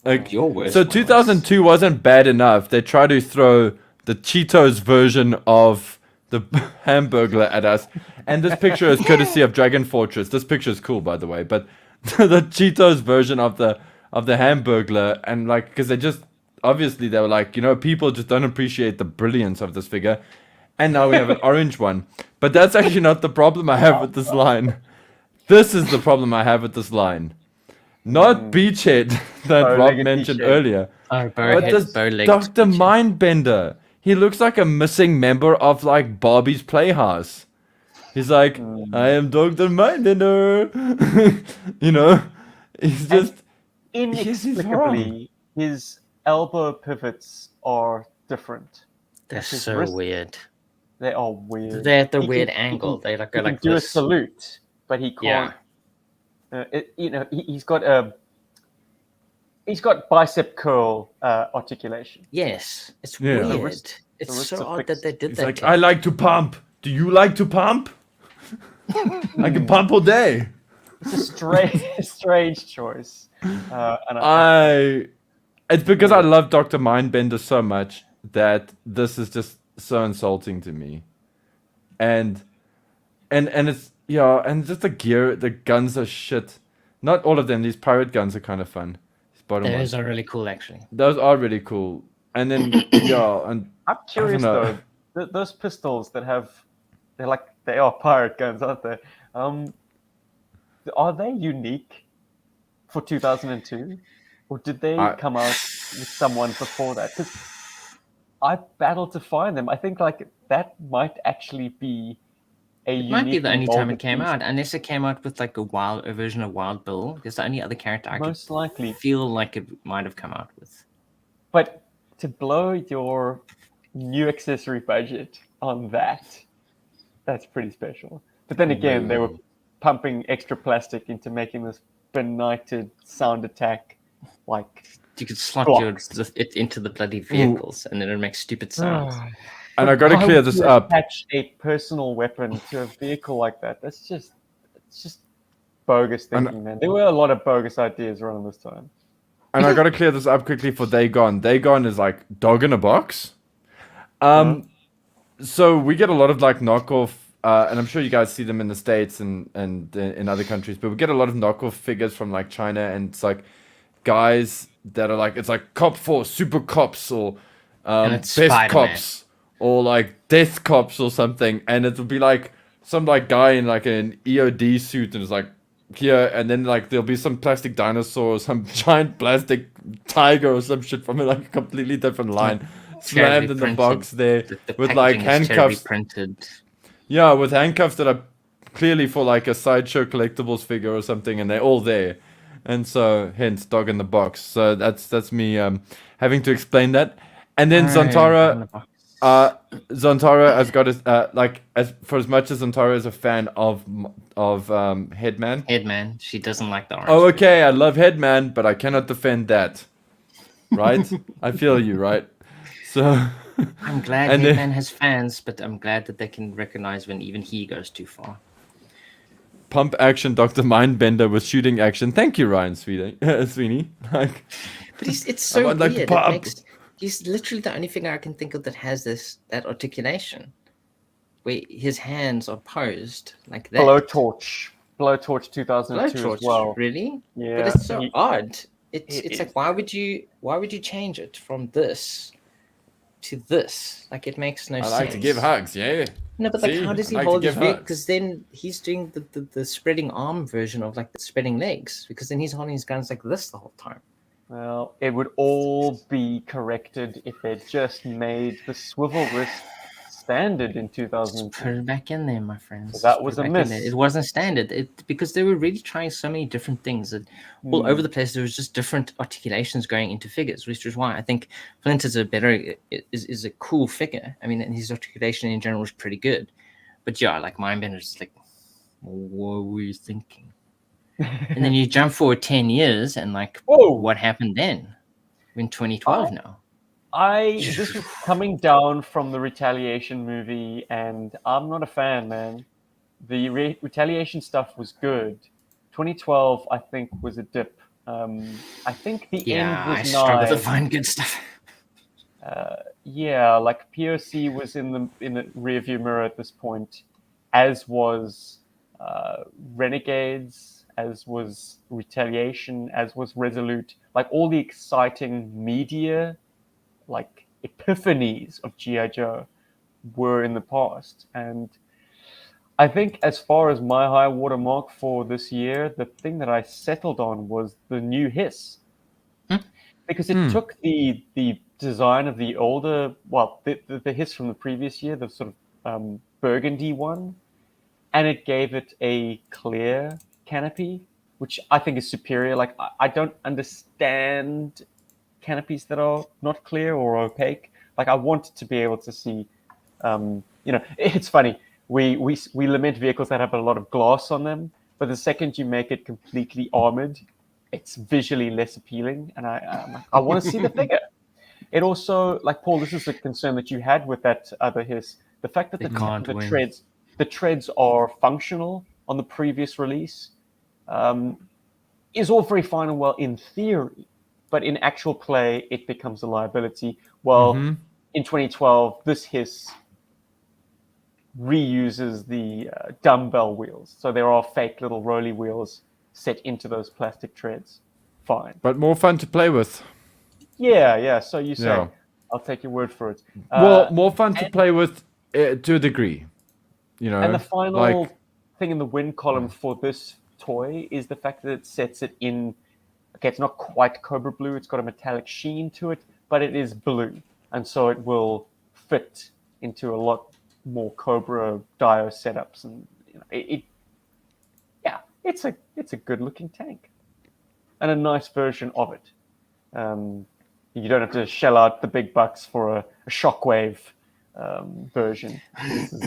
Like, Your worst so ones. 2002 wasn't bad enough. They tried to throw the Cheetos version of the Hamburglar at us. And this picture is courtesy of Dragon Fortress. This picture is cool, by the way. But the Cheetos version of the Hamburglar, and because they just, obviously they were like, people just don't appreciate the brilliance of this figure. And now we have an orange one. But that's actually not the problem I have with this line. This is the problem I have with this line. Not Beachhead that Rob Bow-legged mentioned Beachhead. earlier. Oh, But this Dr. Mindbender. He looks like a missing member of Barbie's Playhouse. He's like, I am Dr. Mindbender. He's just Inexplicably, his elbow pivots are different. They're his so wrist- weird. They are weird. They're at the He weird can- angle. He They can, go he like can do this. a salute, but he can't. He's got bicep curl articulation. Yes, it's Yeah. weird. The wrists It's are so odd fixed. that they did He's that. like, to I him. like to pump. Do you like to pump? I can pump all day. It's a strange choice. And It's because I love Dr. Mindbender so much that this is just so insulting to me. And it's and just the gear, the guns are shit. Not all of them. These pirate guns are kind of fun. These bottom Those ones. are really cool, actually. Those are really cool. And then and I'm curious know. though. those pistols that they are pirate guns, aren't they? Are they unique for 2002, or did they I come out with someone before that? Because I battled to find them. I think like that might actually be a It might be the uniquely only time molded it came piece. out, unless it came out with like a version of Wild Bill. Because the only other character I could Most likely. feel like it might have come out with. But to blow your new accessory budget on that's pretty special. But then again, they were Really? pumping extra plastic into making this benighted sound attack like You could slot blocks. it into the bloody vehicles, and then it makes stupid sounds. And I But got to why clear would this you up. attach a personal weapon to a vehicle like that? It's just bogus And thinking, man. There were a lot of bogus ideas around this time. and I got to clear this up quickly for Day Gone. Day Gone is like dog in a box. So we get a lot of like knockoff, and I'm sure you guys see them in the States and in other countries, but we get a lot of knockoff figures from like China, and it's like guys that are like, it's like Cop Force, Super Cops, or And it's Best Spider-Man. Cops, or like Death Cops or something, and it will be like some like guy in like an EOD suit, and it's like here, and then like there'll be some plastic dinosaur or some giant plastic tiger or some shit from like a completely different line. Slammed in the Terribly box there The with like packaging is terribly handcuffs. printed. Yeah, with handcuffs that are clearly for like a sideshow collectibles figure or something, and they're all there, and so hence dog in the box. So that's me having to explain that. And then Zontara, Zontara has got his like as much as Zontara is a fan of Headman. Headman, she doesn't like the orange. Oh, okay, I love Headman, but I cannot defend that. Right? I feel you, right? So I'm glad and then- Headman has fans, but I'm glad that they can recognize when even he goes too far. pump action Dr. Mindbender with shooting action. Thank you, Ryan Sweeney. Like, But it's so want, like, weird. pump. He's literally the only figure I can think of that has that articulation, where his hands are posed like that. Blowtorch 2002 Blowtorch, as well. really? Yeah, But it's so he- odd. It's it like is. why would you change it from this to this? Like it makes no I sense. like to give hugs, yeah. No, but like See? how does he I like to hold his give vehicle? hugs. Because then he's doing the spreading arm version of like the spreading legs. Because then he's holding his guns like this the whole time. Well, it would all be corrected if they just made the swivel wrist standard in Just 2002. put it back in there, my friends. So that Just was put a it back in miss. there. It wasn't standard. Because they were really trying so many different things that all over the place. There was just different articulations going into figures, which is why I think Flint is is a cool figure. I mean, and his articulation in general is pretty good. But yeah, like Mindbender is like, what were you thinking? And then you jump forward 10 years and like, Whoa! what happened then? We're in 2012 now. This was coming down from the Retaliation movie, and I'm not a fan, man. The Retaliation stuff was good. 2012, I think, was a dip. I think the Yeah, end I was struggle to nigh. find good stuff. Yeah, like POC was in the rearview mirror at this point, as was Renegades, as was Retaliation, as was Resolute. Like all the exciting media, like epiphanies of G.I. Joe were in the past. And I think as far as my high watermark for this year, the thing that I settled on was the new Hiss. Because it took the design of the older, well, the Hiss from the previous year, the sort of burgundy one, and it gave it a clear canopy, which I think is superior. Like, I don't understand canopies that are not clear or opaque. Like, I want to be able to see, it's funny. We lament vehicles that have a lot of glass on them, but the second you make it completely armored, it's visually less appealing, and I want to see the figure. It also, like Paul, this is a concern that you had with that other Hiss. The fact that They can't win. the treads are functional on the previous release, is all very fine and well in theory, but in actual play, it becomes a liability. Well, in 2012, this Hiss reuses the dumbbell wheels, so there are fake little rolly wheels set into those plastic treads. Fine. But more fun to play with. Yeah, so you say. Yeah. I'll take your word for it. Well, more fun to play with To a degree, And the final like thing in the win column for this toy is the fact that it sets it in. Okay, it's not quite Cobra blue. It's got a metallic sheen to it, but it is blue, and so it will fit into a lot more Cobra Dio setups. And yeah, it's a good looking tank, and a nice version of it. You don't have to shell out the big bucks for a Shockwave version.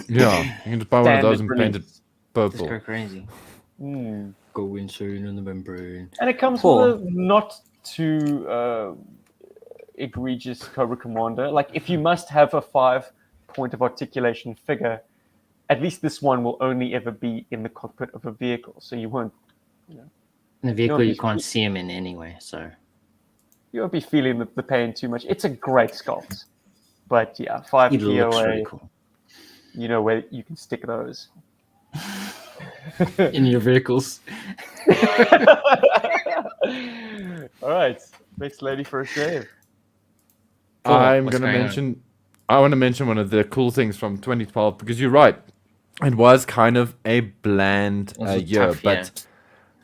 yeah, you can just buy one of those and Standard paint it release. Just purple. go crazy. Mm. Go insane in the membrane. And it comes Paul. with a not too egregious Cobra Commander. Like, if you must have a 5-point of articulation figure, at least this one will only ever be in the cockpit of a vehicle, so you won't. In the vehicle, be- you can't see him in anyway, so. You won't be feeling the pain too much. It's a great sculpt, but yeah, 5 It looks POA. really cool. You know where you can stick those. In your vehicles. All right, next lady for a shave. Paul, I'm what's gonna going on? mention. I want to mention one of the cool things from 2012 because you're right. It was kind of a bland It was a year, tough but year.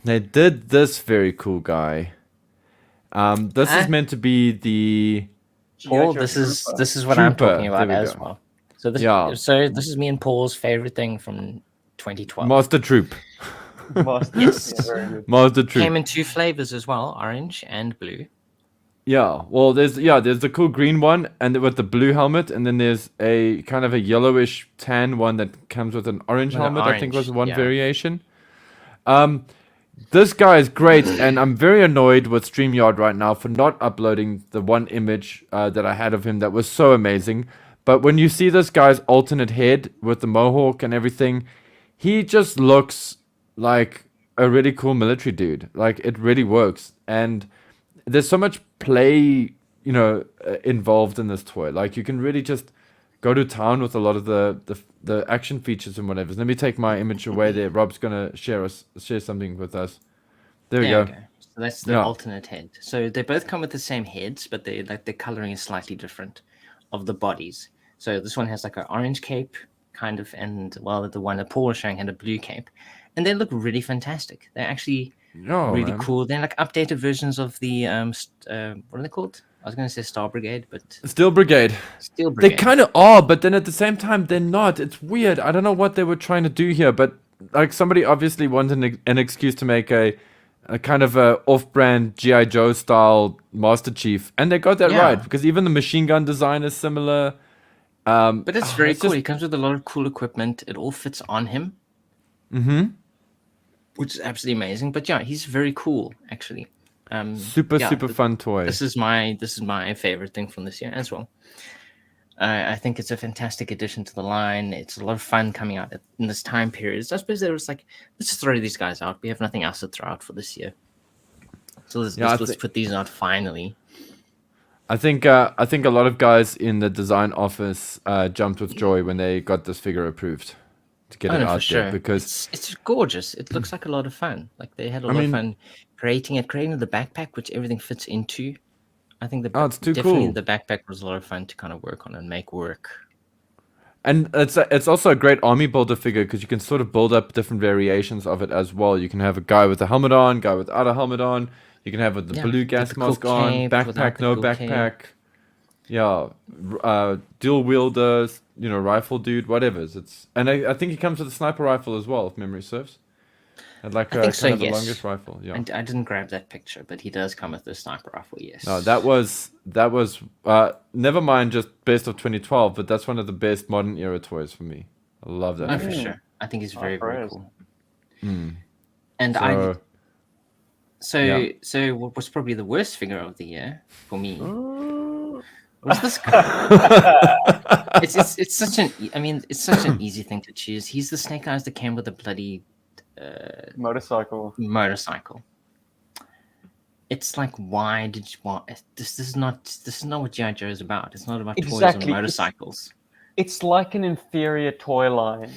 they did this very cool guy. This is meant to be the Paul, G.I. Joe this is Trooper. this is what I'm Trooper, talking about there we as go. well. So this Yeah. this is me and Paul's favorite thing from 2012. Master Troop. Master. Yes. Yeah, very good. Master Troop. Came in 2 flavors as well, orange and blue. Yeah, well, there's the cool green one, and with the blue helmet, and then there's a kind of a yellowish tan one that comes with an orange With an helmet. I think was orange, one yeah. variation. This guy is great, and I'm very annoyed with StreamYard right now for not uploading the one image that I had of him that was so amazing. But when you see this guy's alternate head with the mohawk and everything, he just looks like a really cool military dude. Like, it really works, and there's so much play, involved in this toy. Like, you can really just go to town with a lot of the action features and whatever. Let me take my image away there. Rob's gonna share something with us. There we go. Okay. So that's the Yeah. alternate head. So they both come with the same heads, but the coloring is slightly different of the bodies. So this one has like an orange cape, kind of, and the one that Paul was showing had a blue cape, and they look really fantastic. They're actually Oh, really man. cool. They're like updated versions of the what are they called? I was going to say Star Brigade, but Steel Brigade. Steel They Brigade. kind of are, but then at the same time, they're not. It's weird. I don't know what they were trying to do here, but like somebody obviously wanted an excuse to make a kind of a off-brand G.I. Joe style Master Chief, and they got that Yeah. right because even the machine gun design is similar. But it's very it's cool. just- He comes with a lot of cool equipment. It all fits on him, which is absolutely amazing. But yeah, he's very cool actually. Super yeah, fun toy. This is my favorite thing from this year as well. I think it's a fantastic addition to the line. It's a lot of fun coming out in this time period. So I suppose there was like, let's just throw these guys out. We have nothing else to throw out for this year, so let's put these out finally. I think a lot of guys in the design office jumped with joy when they got this figure approved to get it out there because it's gorgeous. It looks like a lot of fun. Like they had a lot of fun creating the backpack, which everything fits into. I think it's too definitely cool. the backpack was a lot of fun to kind of work on and make work. And it's also a great army builder figure because you can sort of build up different variations of it as well. You can have a guy with a helmet on, guy without a helmet on. You can have with the blue gas with the cool mask on, cape, without backpack, the no cool backpack. cape. Yeah, dual wielders, rifle dude, whatever. And I think he comes with a sniper rifle as well, if memory serves. And like I think so, kind of the yes. longest rifle. Yeah. I didn't grab that picture, but he does come with the sniper rifle. Yes. No, that was never mind just best of 2012, but that's one of the best modern era toys for me. I love that. Oh, figure. for sure. I think he's very praise. cool. Mm. And Yeah. so what was probably the worst figure of the year for me was this guy. it's such an easy thing to choose. He's the Snake Eyes that came with a bloody Motorcycle. motorcycle. It's like, why did you want this? Is not what G.I. Joe is about. It's not about toys Exactly. and motorcycles. It's like an inferior toy line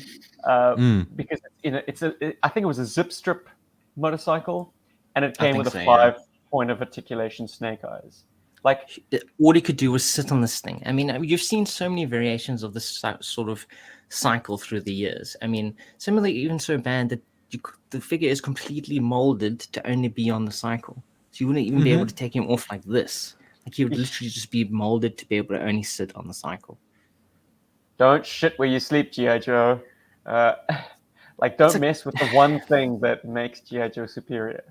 because I think it was a zip strip motorcycle, and it I came think with a so, yeah. 5-point of articulation Snake Eyes. Like, All he could do was sit on this thing. I mean, you've seen so many variations of this sort of cycle through the years. I mean, some of them even so bad that the figure is completely molded to only be on the cycle. So you wouldn't even be able to take him off like this. Like he would literally just be molded to be able to only sit on the cycle. don't shit where you sleep, G.I. Joe. Like, don't mess with the one thing that makes G.I. Joe superior.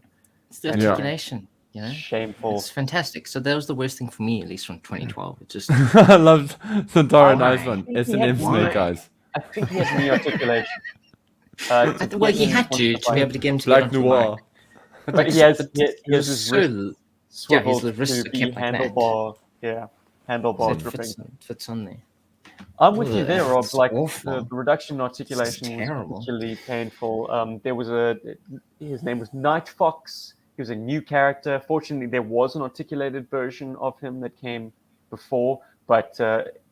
It's the articulation, you know? Shameful. It's fantastic. So that was the worst thing for me, at least from 2012. It just I loved Santara. Nice Why? one. S&M Snake Eyes. I think he has knee articulation. well, he had to be able to get him to Black get onto the Noir. bike. But he has it his was wrist so swiveled his wrists to are be kept like that. handlebar. Yeah, handlebar So it gripping. fits on there. I'm with you there, Rob. It's Like awful. the reduction in articulation was terrible. particularly painful. There was his name was Night Fox. He was a new character. Fortunately, there was an articulated version of him that came before, but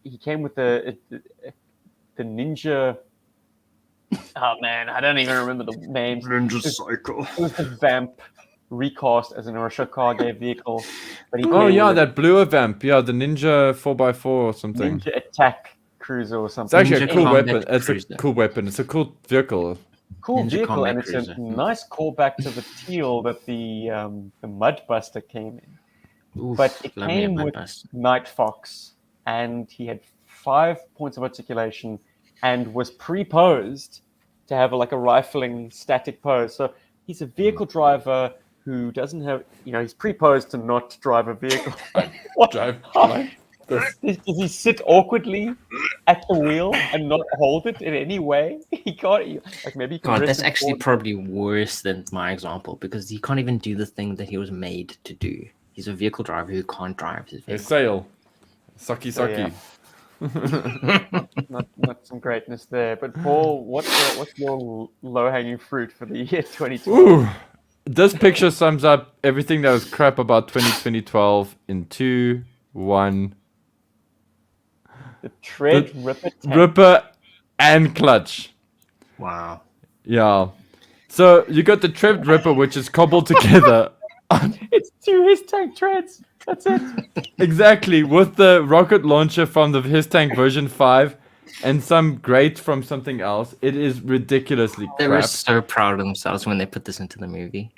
he came with the ninja. Oh man, I don't even remember the names. Ninja Cycle. It was the Vamp recast as an Arashikage vehicle. But he Oh came yeah, with that blue vamp. Yeah, the Ninja 4x4 or a something. Ninja Attack Cruiser or It's something. actually a Ninja cool Combat weapon. It's Cruiser. a cool weapon. It's a cool vehicle. Cool Ninja vehicle, Combat and it's Cruiser. a nice callback to the teal that the Mudbuster came in. Oof, But it love me a came with Mudbuster. Night Fox, and he had 5 points of articulation, and was pre-posed to have like a rifling static pose. So he's a vehicle driver who doesn't have, he's pre-posed to not drive a vehicle. What? Drive How- like this. Does he sit awkwardly at the wheel and not hold it in any way? He can't. Like maybe he can God, rest that's it actually forward. probably worse than my example because he can't even do the thing that he was made to do. He's a vehicle driver who can't drive his They vehicle. sail. Sucky, So, sucky. not some greatness there. But Paul, what's your low-hanging fruit for the year 2012? Ooh. This picture sums up everything that was crap about 2012 in 2, 1. The Tread Ripper tank. Ripper and Clutch. Wow. Yeah. So you got the Tread Ripper, which is cobbled together. It's 2 his tank treads. That's it. Exactly, with the rocket launcher from the His Tank version 5 and some grate from something else. It is ridiculously They were crap. so proud of themselves when they put this into the movie.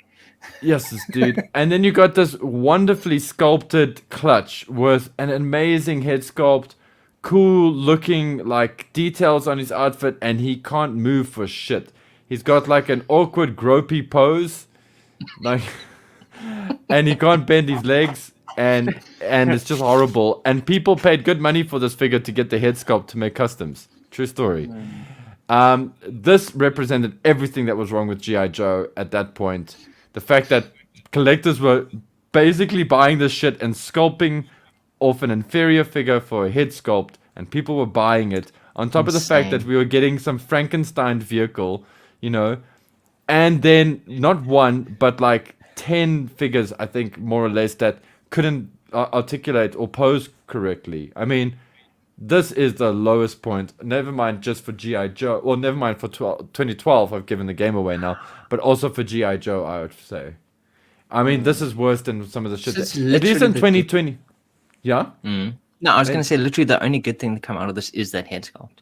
Yes, dude. And then you got this wonderfully sculpted Clutch with an amazing head sculpt, cool looking like details on his outfit, and he can't move for shit. He's got like an awkward gropey pose, like, and he can't bend his legs, and it's just horrible. And people paid good money for this figure to get the head sculpt to make customs. True story. This represented everything that was wrong with G.I. Joe at that point. The fact that collectors were basically buying this shit and sculpting off an inferior figure for a head sculpt, and people were buying it. On top of the fact that Insane. we were getting some Frankenstein vehicle, and then not one, but like 10 figures, I think, more or less, that couldn't articulate or pose correctly. I mean, this is the lowest point. Never mind just for G.I. Joe. Well, never mind for 2012. I've given the game away now. But also for G.I. Joe, I would say. I mean, this is worse than some of the shit. So it's At least literally in the 2020. Yeah? No, I was going to say literally the only good thing to come out of this is that head sculpt.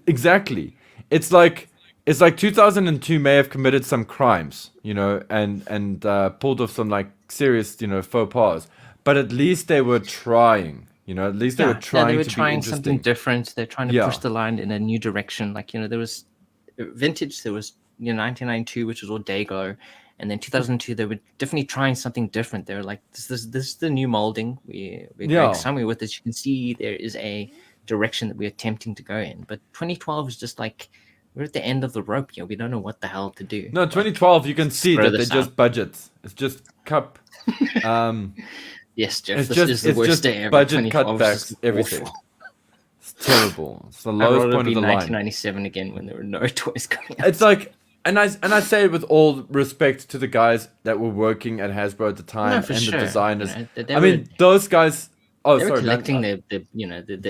Exactly. It's like 2002 may have committed some crimes, and pulled off some like serious, faux pas. But at least they were trying. At least they were trying they were to trying be something interesting. different. They're trying to Yeah. push the line in a new direction. Like, there was vintage, there was 1992, which was all Dago, and then 2002 they were definitely trying something different. They were like, this is the new molding. We're Yeah. going somewhere with this. You can see there is a direction that we're attempting to go in. But 2012 is just like we're at the end of the rope here. We don't know what the hell to do. No, 2012, you can see throw that they're this just out. budgets. It's just cup. Yes, Jeff, It's this just is the it's worst just day ever. budget 2012 is cutbacks, just everything. awful. It's terrible. It's the I'd lowest rather point be of the line. 1997 again when there were no toys coming out. It's like, and I say it with all respect to the guys that were working at Hasbro at the time No, for and sure. the designers. They I were- mean, those guys. Oh, they were sorry, collecting man. their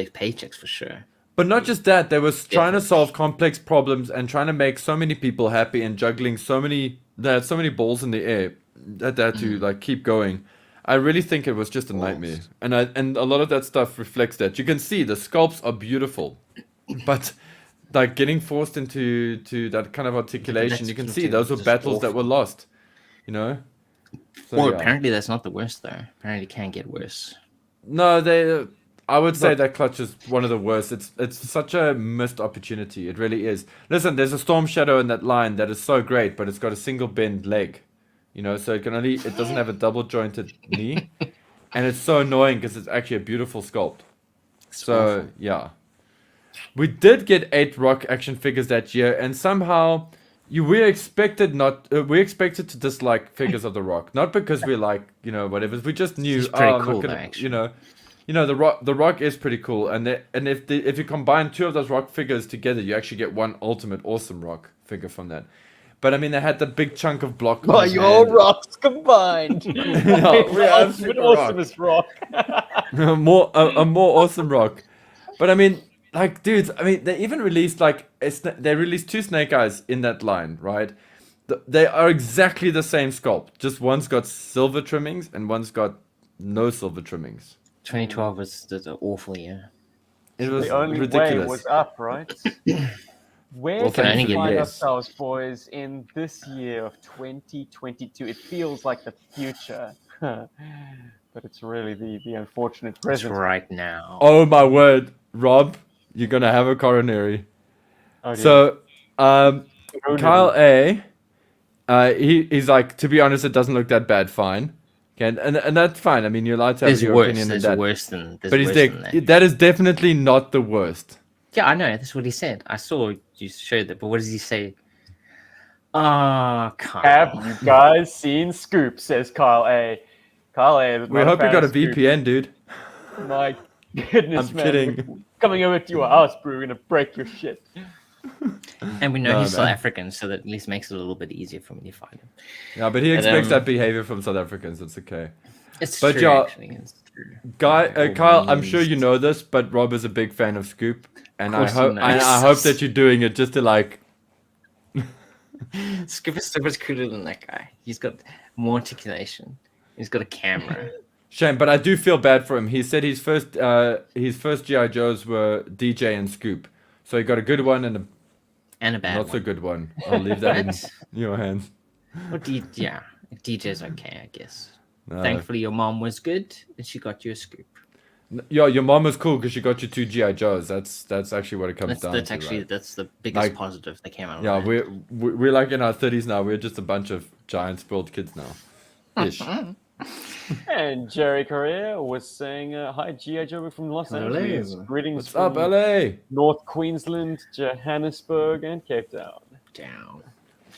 paychecks for sure. But not just that, they were trying to Definitely. solve complex problems and trying to make so many people happy and juggling so many. They had so many balls in the air that they had to like keep going. I really think it was just a nightmare, and a lot of that stuff reflects that. You can see the sculpts are beautiful, but like getting forced into that kind of articulation, you can see those were just battles that were awful. lost. You know. So, Well, yeah. apparently that's not the worst though. Apparently it can get worse. No, they. I would say that clutch is one of the worst. It's such a missed opportunity. It really is. Listen, there's a storm shadow in that line that is so great, but it's got a single bend leg. You know, so it doesn't have a double jointed knee, and it's so annoying because it's actually a beautiful sculpt. So yeah, we did get 8 Rock action figures that year, and somehow we expected to dislike figures of the Rock, not because we like whatever. We just knew He's pretty I'm cool, not gonna, though, actually. the Rock is pretty cool, and if you combine 2 of those Rock figures together, you actually get one ultimate awesome Rock figure from that. But I mean, they had the big chunk of block. By on his your hand. rocks combined. No, we have Ultimate super awesomest rock. a more awesome Rock. But I mean, like, dudes, I mean, they even released they released 2 Snake Eyes in that line, right? They are exactly the same sculpt. Just one's got silver trimmings and one's got no silver trimmings. 2012 was an awful year. It was The only ridiculous. way was up, right? Where Well, can can only we get find yes. ourselves, boys, in this year of 2022? It feels like the future, but it's really the unfortunate It's present. right now. Oh my word, Rob, you're gonna have a coronary. Oh, dear. So, Coronary. Kyle A, he's like, to be honest, it doesn't look that bad. Fine, okay, and that's fine. I mean, you're allowed to have There's your worse. opinion There's on that. worse than. There's But he's worse there. than that. That is definitely not the worst. Yeah, I know. That's what he said. I saw you showed that. But what does he say? Ah, Kyle. Have you guys seen Scoop? Says Kyle A. Kyle A. is We not hope you fan got a of Scoop. VPN, dude. My goodness, I'm man. kidding. We're coming over to your house, bro. We're gonna break your shit. And we know No, he's South man. African, so that at least makes it a little bit easier for me to find him. Yeah, but he But, expects that behavior from South Africans. It's okay. It's But true, yeah, actually. It's true. Kyle, I'm sure you know this, but Rob is a big fan of Scoop, and I course he hope knows. I hope that you're doing it just to like. Scoop is so much cooler than that guy. He's got more articulation. He's got a camera. Shame, but I do feel bad for him. He said his first GI Joes were DJ and Scoop, so he got a good one and a And a bad not one. so good one. I'll leave that in But- your hands. Well, yeah, DJ's okay, I guess. No. Thankfully, your mom was good, and she got you a Scoop. Yeah, your mom was cool because she got you 2 GI Joes. That's actually what it comes down That's to. actually right? that's the biggest Like- positive that came out of Yeah, that. we're like in our 30s now. We're just a bunch of giant spoiled kids now. Ish. And Jerry Correa was saying, "Hi, G.I. Joe from Los Hello. Angeles. Greetings What's from up, LA? North Queensland, Johannesburg, and Cape Town." Down.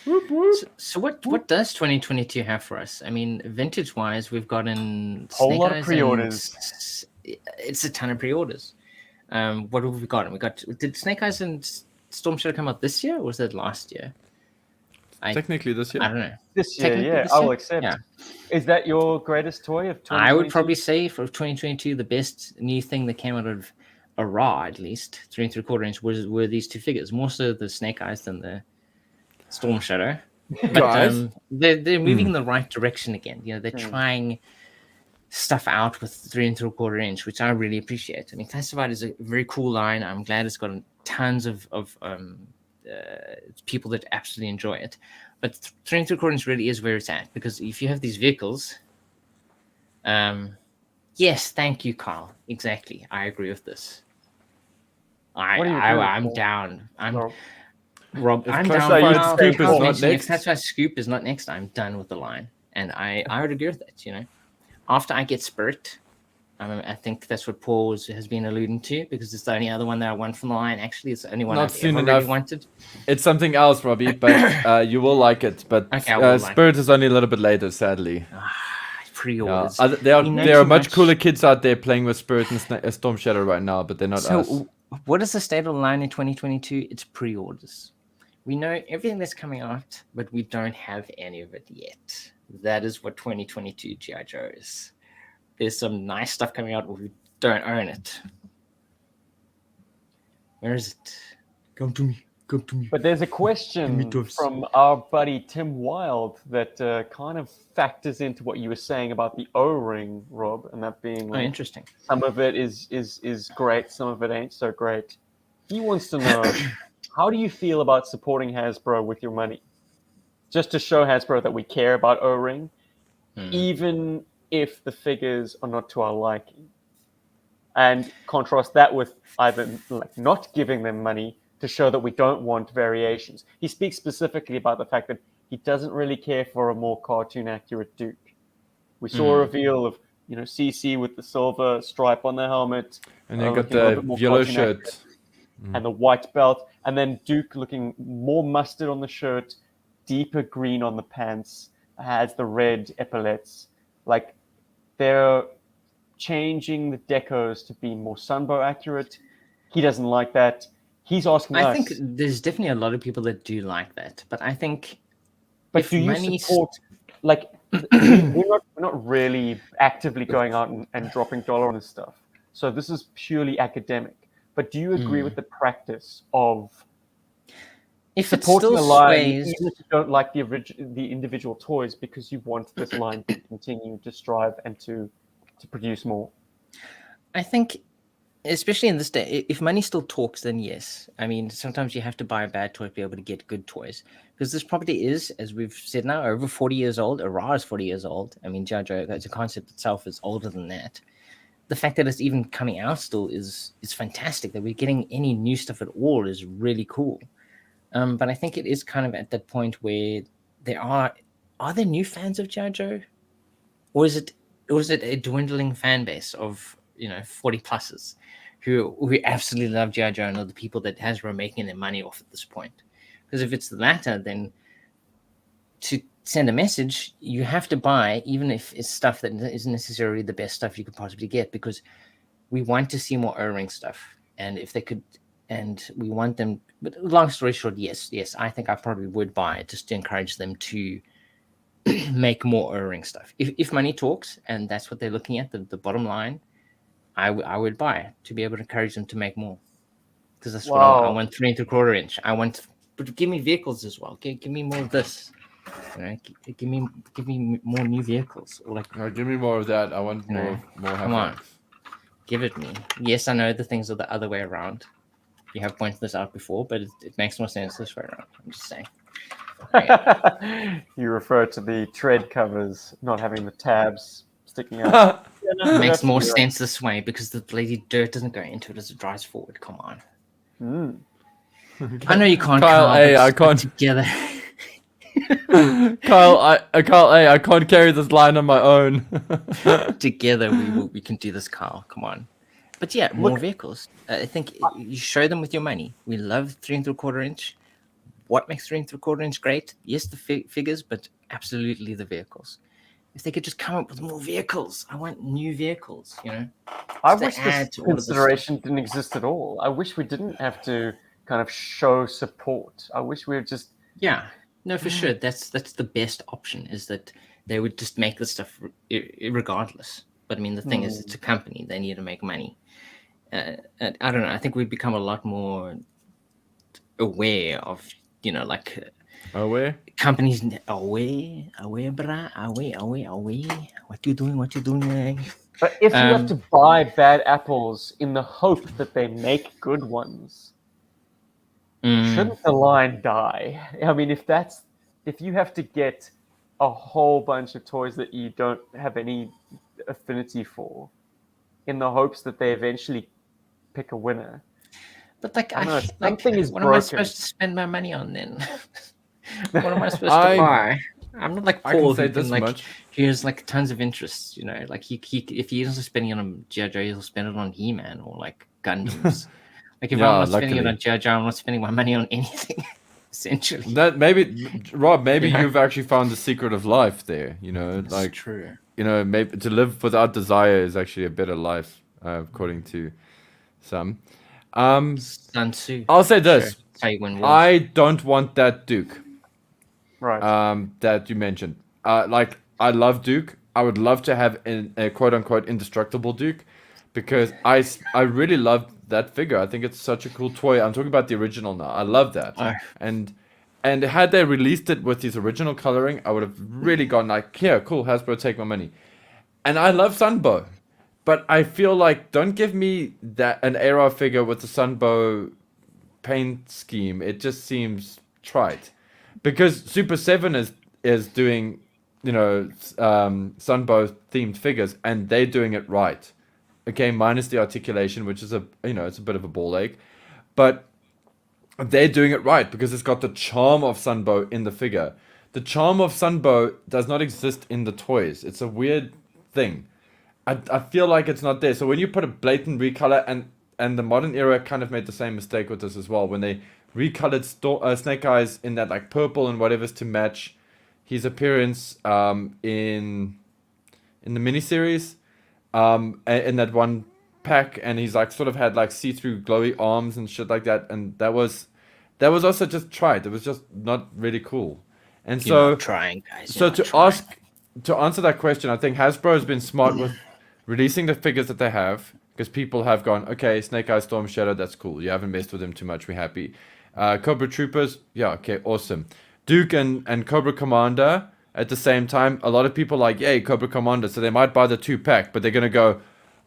Whoop, whoop. So what does 2022 have for us? I mean, vintage wise, we've gotten Whole lot of Snake Eyes pre-orders. and it's a ton of pre-orders. What have we got? Did Snake Eyes and Storm Shadow come out this year, or was that last year? Technically this year. I don't know. This year, Technically yeah, this I will year? accept. Yeah. Is that your greatest toy of 2022? I would probably say for 2022, the best new thing that came out of ARAH, at least 3 3/4 inch, were these 2 figures. More so the Snake Eyes than the Storm Shadow. But Guys. they're moving in the right direction again. You know, they're trying stuff out with 3 3/4 inch, which I really appreciate. I mean, Classified is a very cool line. I'm glad it's got tons of people that absolutely enjoy it. But 3 3/4 inch really is where it's at, because if you have these vehicles, yes, thank you, Carl. Exactly, I agree with this. What do you agree with, I'm Paul? down. Rob? Rob, If I'm down. Classified Now, Scoop is Carl not mentioned next- If Classified Scoop is not next, I'm done with the line, and I would agree with that. You know, after I get Spirit, I think that's what Paul has been alluding to, because it's the only other one that I want from the line. Actually, it's the only one Not I've soon ever really enough. wanted. It's something else, Robbie, but you will like it. But Okay, I will like Spirit is only a little bit later, sadly. Yeah. Pre-orders. There We know are too much much. cooler kids out there playing with Spirit and Storm Shadow right now, but they're not us. So, what is the state of the line in 2022? It's pre-orders. We know everything that's coming out, but we don't have any of it yet. That is what 2022 G.I. Joe is. There's some nice stuff coming out, but we don't own it. Where is it? Come to me. Come to me. But there's a question toys. from our buddy Tim Wild that kind of factors into what you were saying about the O-ring, Rob, and that being Oh, like, interesting. some of it is great, some of it ain't so great. He wants to know, how do you feel about supporting Hasbro with your money? Just to show Hasbro that we care about O-ring, even if the figures are not to our liking. And contrast that with either like not giving them money to show that we don't want variations. He speaks specifically about the fact that he doesn't really care for a more cartoon accurate Duke. We saw a reveal of CC with the silver stripe on the helmet, And then got looking a little the bit more yellow cartoon accurate, shirt. and the white belt, and then Duke looking more mustard on the shirt, deeper green on the pants, has the red epaulets. Like, they're changing the decos to be more Sunbow accurate. He doesn't like that. He's asking us. I think there's definitely a lot of people that do like that, but I think. But do you support? Like, we're not really actively going out and dropping dollar on this stuff. So this is purely academic. But do you agree with the practice of if it supporting still a line, sways, even if you don't like the individual toys, because you want this line to continue to strive and to produce more? I think, especially in this day, if money still talks, then yes. I mean, sometimes you have to buy a bad toy to be able to get good toys. Because this property is, as we've said now, over 40 years old. ARAH is 40 years old. I mean, JoJo, as a concept itself, is older than that. The fact that it's even coming out still is fantastic. That we're getting any new stuff at all is really cool. But I think it is kind of at that point where there are there new fans of JoJo? Or is it a dwindling fan base of 40 pluses who absolutely love JoJo and are the people that Hasbro making their money off at this point? Because if it's the latter, then to send a message, you have to buy, even if it's stuff that isn't necessarily the best stuff you could possibly get, because we want to see more O-ring stuff. And if they could, and we want them, but long story short, yes, I think I probably would buy it just to encourage them to make more O-ring stuff. If money talks and that's what they're looking at, the bottom line, I would buy it to be able to encourage them to make more. Because that's what I want. 3 3/4 inch. I want, but give me vehicles as well. Give me more of this. Give me more new vehicles. Or like, No, give me more of that. I want more come on, give it me. Yes, I know the things are the other way around. You have pointed this out before, but it makes more sense this way around. I'm just saying. You refer to the tread covers not having the tabs sticking out. It makes more sense this way because the bloody dirt doesn't go into it as it drives forward. Come on. I know you can't. Kyle, I can't. Together. Kyle, I can't carry this line on my own. Together we can do this, Kyle. Come on. But yeah, more vehicles. I think you show them with your money. We love 3 3/4 inch. What makes 3 3/4 inch great? Yes, the figures, but absolutely the vehicles. If they could just come up with more vehicles, I want new vehicles. I wish this consideration didn't exist at all. I wish we didn't have to kind of show support. I wish we were just no, for sure. That's the best option. Is that they would just make the stuff regardless. But I mean, the thing is, it's a company. They need to make money. I don't know. I think we've become a lot more aware of, Aware? Companies aware, brah, aware. What you doing? But if you have to buy bad apples in the hope that they make good ones, shouldn't the line die? I mean, if you have to get a whole bunch of toys that you don't have any affinity for, in the hopes that they eventually pick a winner. But something is what broken. am I supposed to spend my money on then? What am I supposed to buy? I'm not like Paul, who can much. He has like tons of interests, like he if he isn't spending it on JoJo, he'll spend it on He-Man or like Gundams. Like if I'm not spending it on JoJo, I'm not spending my money on anything. Essentially, that Rob, you've actually found the secret of life there. Like true. Maybe to live without desire is actually a better life, according to some. Sun Tzu. I'll say this: sure. How you win wars. I don't want that Duke. Right. That you mentioned. I love Duke. I would love to have a quote unquote indestructible Duke, because I really love that figure. I think it's such a cool toy. I'm talking about the original now. I love that. Oh. And had they released it with his original coloring, I would have really gone like, yeah, cool, Hasbro, take my money. And I love Sunbow, but I feel like don't give me an ARAH figure with the Sunbow paint scheme. It just seems trite, because Super 7 is doing, Sunbow themed figures, and they're doing it right. Okay, minus the articulation, which is it's a bit of a ball ache, but they're doing it right because it's got the charm of Sunbow in the figure. The charm of Sunbow does not exist in the toys. It's a weird thing. I feel like it's not there. So when you put a blatant recolor, and the modern era kind of made the same mistake with this as well, when they recolored Snake Eyes in that like purple and whatever's to match his appearance in the miniseries, in that one pack, and he's like sort of had like see-through glowy arms and shit like that, and that was also just trite. It was just not really cool. And You're not trying, guys. So to answer that question, I think Hasbro has been smart with releasing the figures that they have, because people have gone, okay, Snake Eyes, Storm Shadow, that's cool. You haven't messed with him too much. We're happy. Cobra Troopers, yeah, okay, awesome. Duke and Cobra Commander at the same time. A lot of people like, yay, Cobra Commander, so they might buy the 2-pack, but they're gonna go,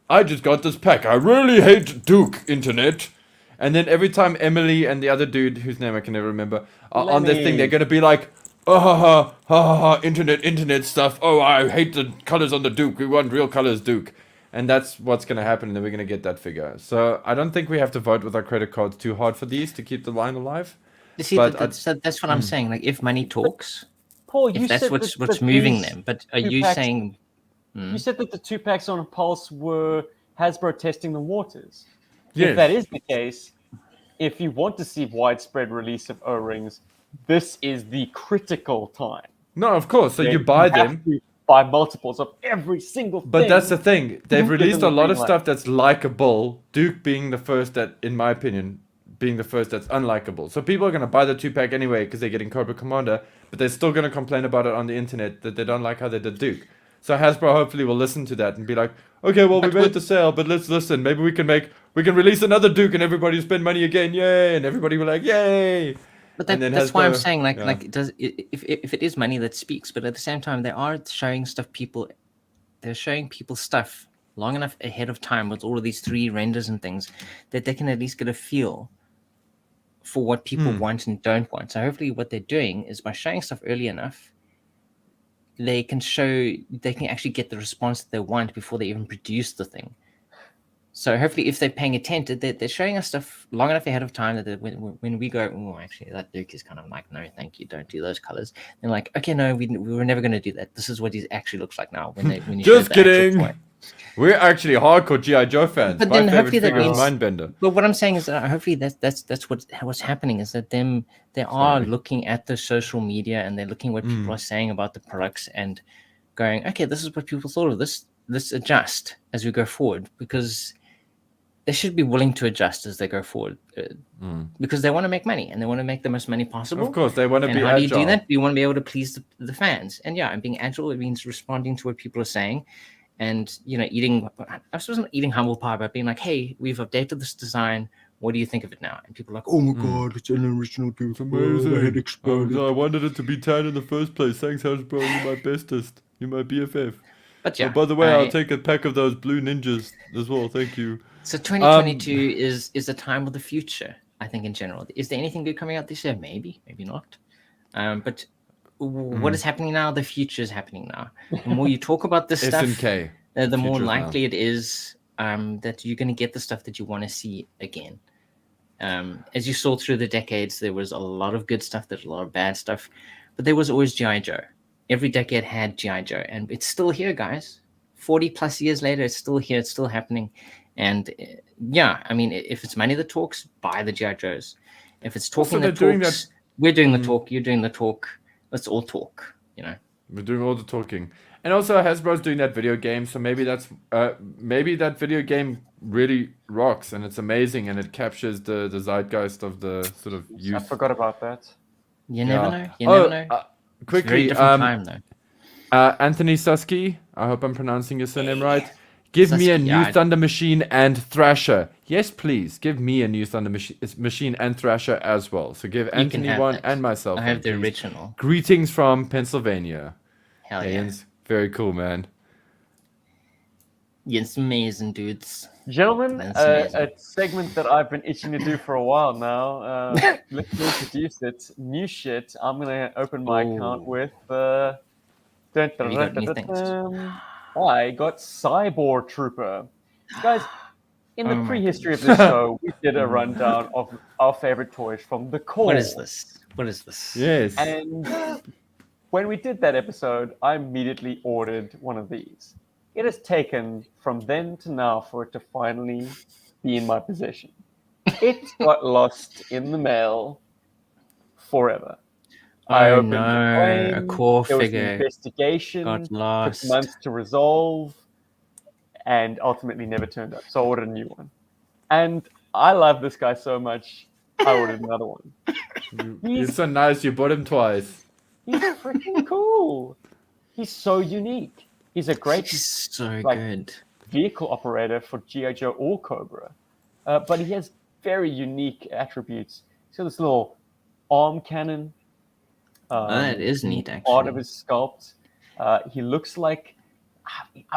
I just got this pack. I really hate Duke, internet. And then every time Emily and the other dude, whose name I can never remember, are on this thing, they're gonna be like, oh, ha, ha, internet stuff. Oh, I hate the colors on the Duke. We want real colors, Duke. And that's what's going to happen, and then we're going to get that figure. So I don't think we have to vote with our credit cards too hard for these to keep the line alive. You see, that's what I'm saying. Like, if money talks, Paul, if that's what's moving them. But are you saying... You said that the 2-packs on Pulse were Hasbro testing the waters. Yes. If that is the case, if you want to see widespread release of O-rings, this is the critical time. No, of course. So you buy them. Buy multiples of every single thing. But that's the thing. They've released a lot of stuff that's likable. Duke being the first that, in my opinion, being the first that's unlikable. So people are going to buy the 2-pack anyway because they're getting Cobra Commander, but they're still going to complain about it on the internet that they don't like how they did Duke. So Hasbro hopefully will listen to that and be like, okay, well, we made the sale, but let's listen. Maybe we can release another Duke and everybody will spend money again. Yay. And everybody will like, yay. But that's why I'm saying, if it is money that speaks, but at the same time, they are showing people stuff long enough ahead of time with all of these 3 renders and things that they can at least get a feel for what people want and don't want. So hopefully what they're doing is by showing stuff early enough, they can actually get the response that they want before they even produce the thing. So hopefully, if they're paying attention, they're showing us stuff long enough ahead of time that when we go, oh, actually, that Duke is kind of like, no, thank you, don't do those colors. They're like, okay, no, we were never going to do that. This is what he actually looks like now. When you just kidding. We're actually hardcore G.I. Joe fans. But my then favorite hopefully that figure is means. Mindbender. But what I'm saying is that hopefully that's what's happening is that they are looking at the social media and they're looking what people are saying about the products and going, okay, this is what people thought of this. Let's adjust as we go forward, because they should be willing to adjust as they go forward, because they want to make money and they want to make the most money possible. Of course, they want to be how agile. do you do that? You want to be able to please the fans. And yeah, and being agile, it means responding to what people are saying and, eating, I suppose not eating humble pie, but being like, hey, we've updated this design. What do you think of it now? And people are like, oh my God, it's an original Duke. Amazing. I wanted it to be 10 in the first place. Thanks, Hasbro. You're my bestest. You're my BFF. But yeah. Oh, by the way, I'll take a pack of those blue ninjas as well. Thank you. So 2022 is a time of the future, I think, in general. Is there anything good coming out this year? Maybe, maybe not. But what is happening now? The future is happening now. The more you talk about this stuff, the more likely it is that you're going to get the stuff that you want to see again. As you saw through the decades, there was a lot of good stuff, there's a lot of bad stuff, but there was always G.I. Joe. Every decade had G.I. Joe, and it's still here, guys. 40 plus years later, it's still here, it's still happening. And yeah, I mean, if it's money that talks, buy the G.I. Joes. If it's talking that talks, we're doing the talk, you're doing the talk. Let's all talk, We're doing all the talking. And also Hasbro's doing that video game, so maybe that video game really rocks and it's amazing and it captures the zeitgeist of the sort of youth. I forgot about that. You never know. You never know. Quickly, it's a very different time though. Anthony Susky, I hope I'm pronouncing your surname right. Give That's- me a new yeah, Thunder Machine and Thrasher. Yes, please. Give me a new Thunder Machine and Thrasher as well. So give can Anthony have one that. and myself I one, have the please. original. Greetings from Pennsylvania. Hell Hey, yeah. Jens. Very cool, man. It's amazing, dudes. Gentlemen, That's amazing. a segment that I've been itching to do for a while now. Let me introduce it. New shit. I'm gonna open my account Oh. with. Have you got new things? I got Cyborg Trooper. Guys, in the Oh my prehistory of goodness. this show, we did a rundown of our favorite toys from the core. What is this? What is this? Yes. And when we did that episode, I immediately ordered one of these. It has taken from then to now for it to finally be in my possession. It got lost in the mail forever. I Oh opened the no, a claim, core there was an figure investigation, got took lost. months to resolve, and ultimately never turned up. So I ordered a new one. And I love this guy so much, I ordered another one. You're so nice. You bought him twice. He's freaking cool. He's so unique. He's a great He's so like- good. vehicle operator for G.I. Joe or Cobra. But he has very unique attributes. He's got this little arm cannon. That is neat, Part of actually. his sculpt. He looks like.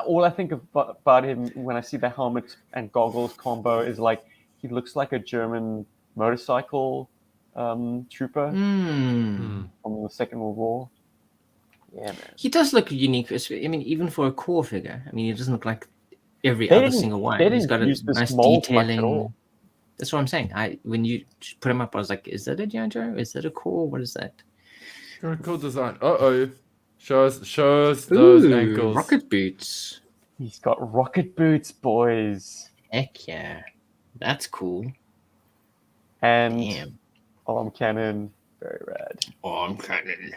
All I think about him when I see the helmet and goggles combo is like he looks like a German motorcycle trooper Hmm. from the Second World War. Yeah, man. He does look unique. I mean, even for a core figure. I mean, he doesn't look like every They other didn't- single one. they He's didn't got a use this nice mold much at detailing. all. That's what I'm saying. When you put him up, I was like, "Is that a G.I. Joe? Is that a core? What is that?" Got a cool design. Uh-oh. Show us those Ooh, ankles. rocket boots. He's got rocket boots, boys. Heck yeah, that's cool. And Damn. arm cannon, very rad. Arm cannon.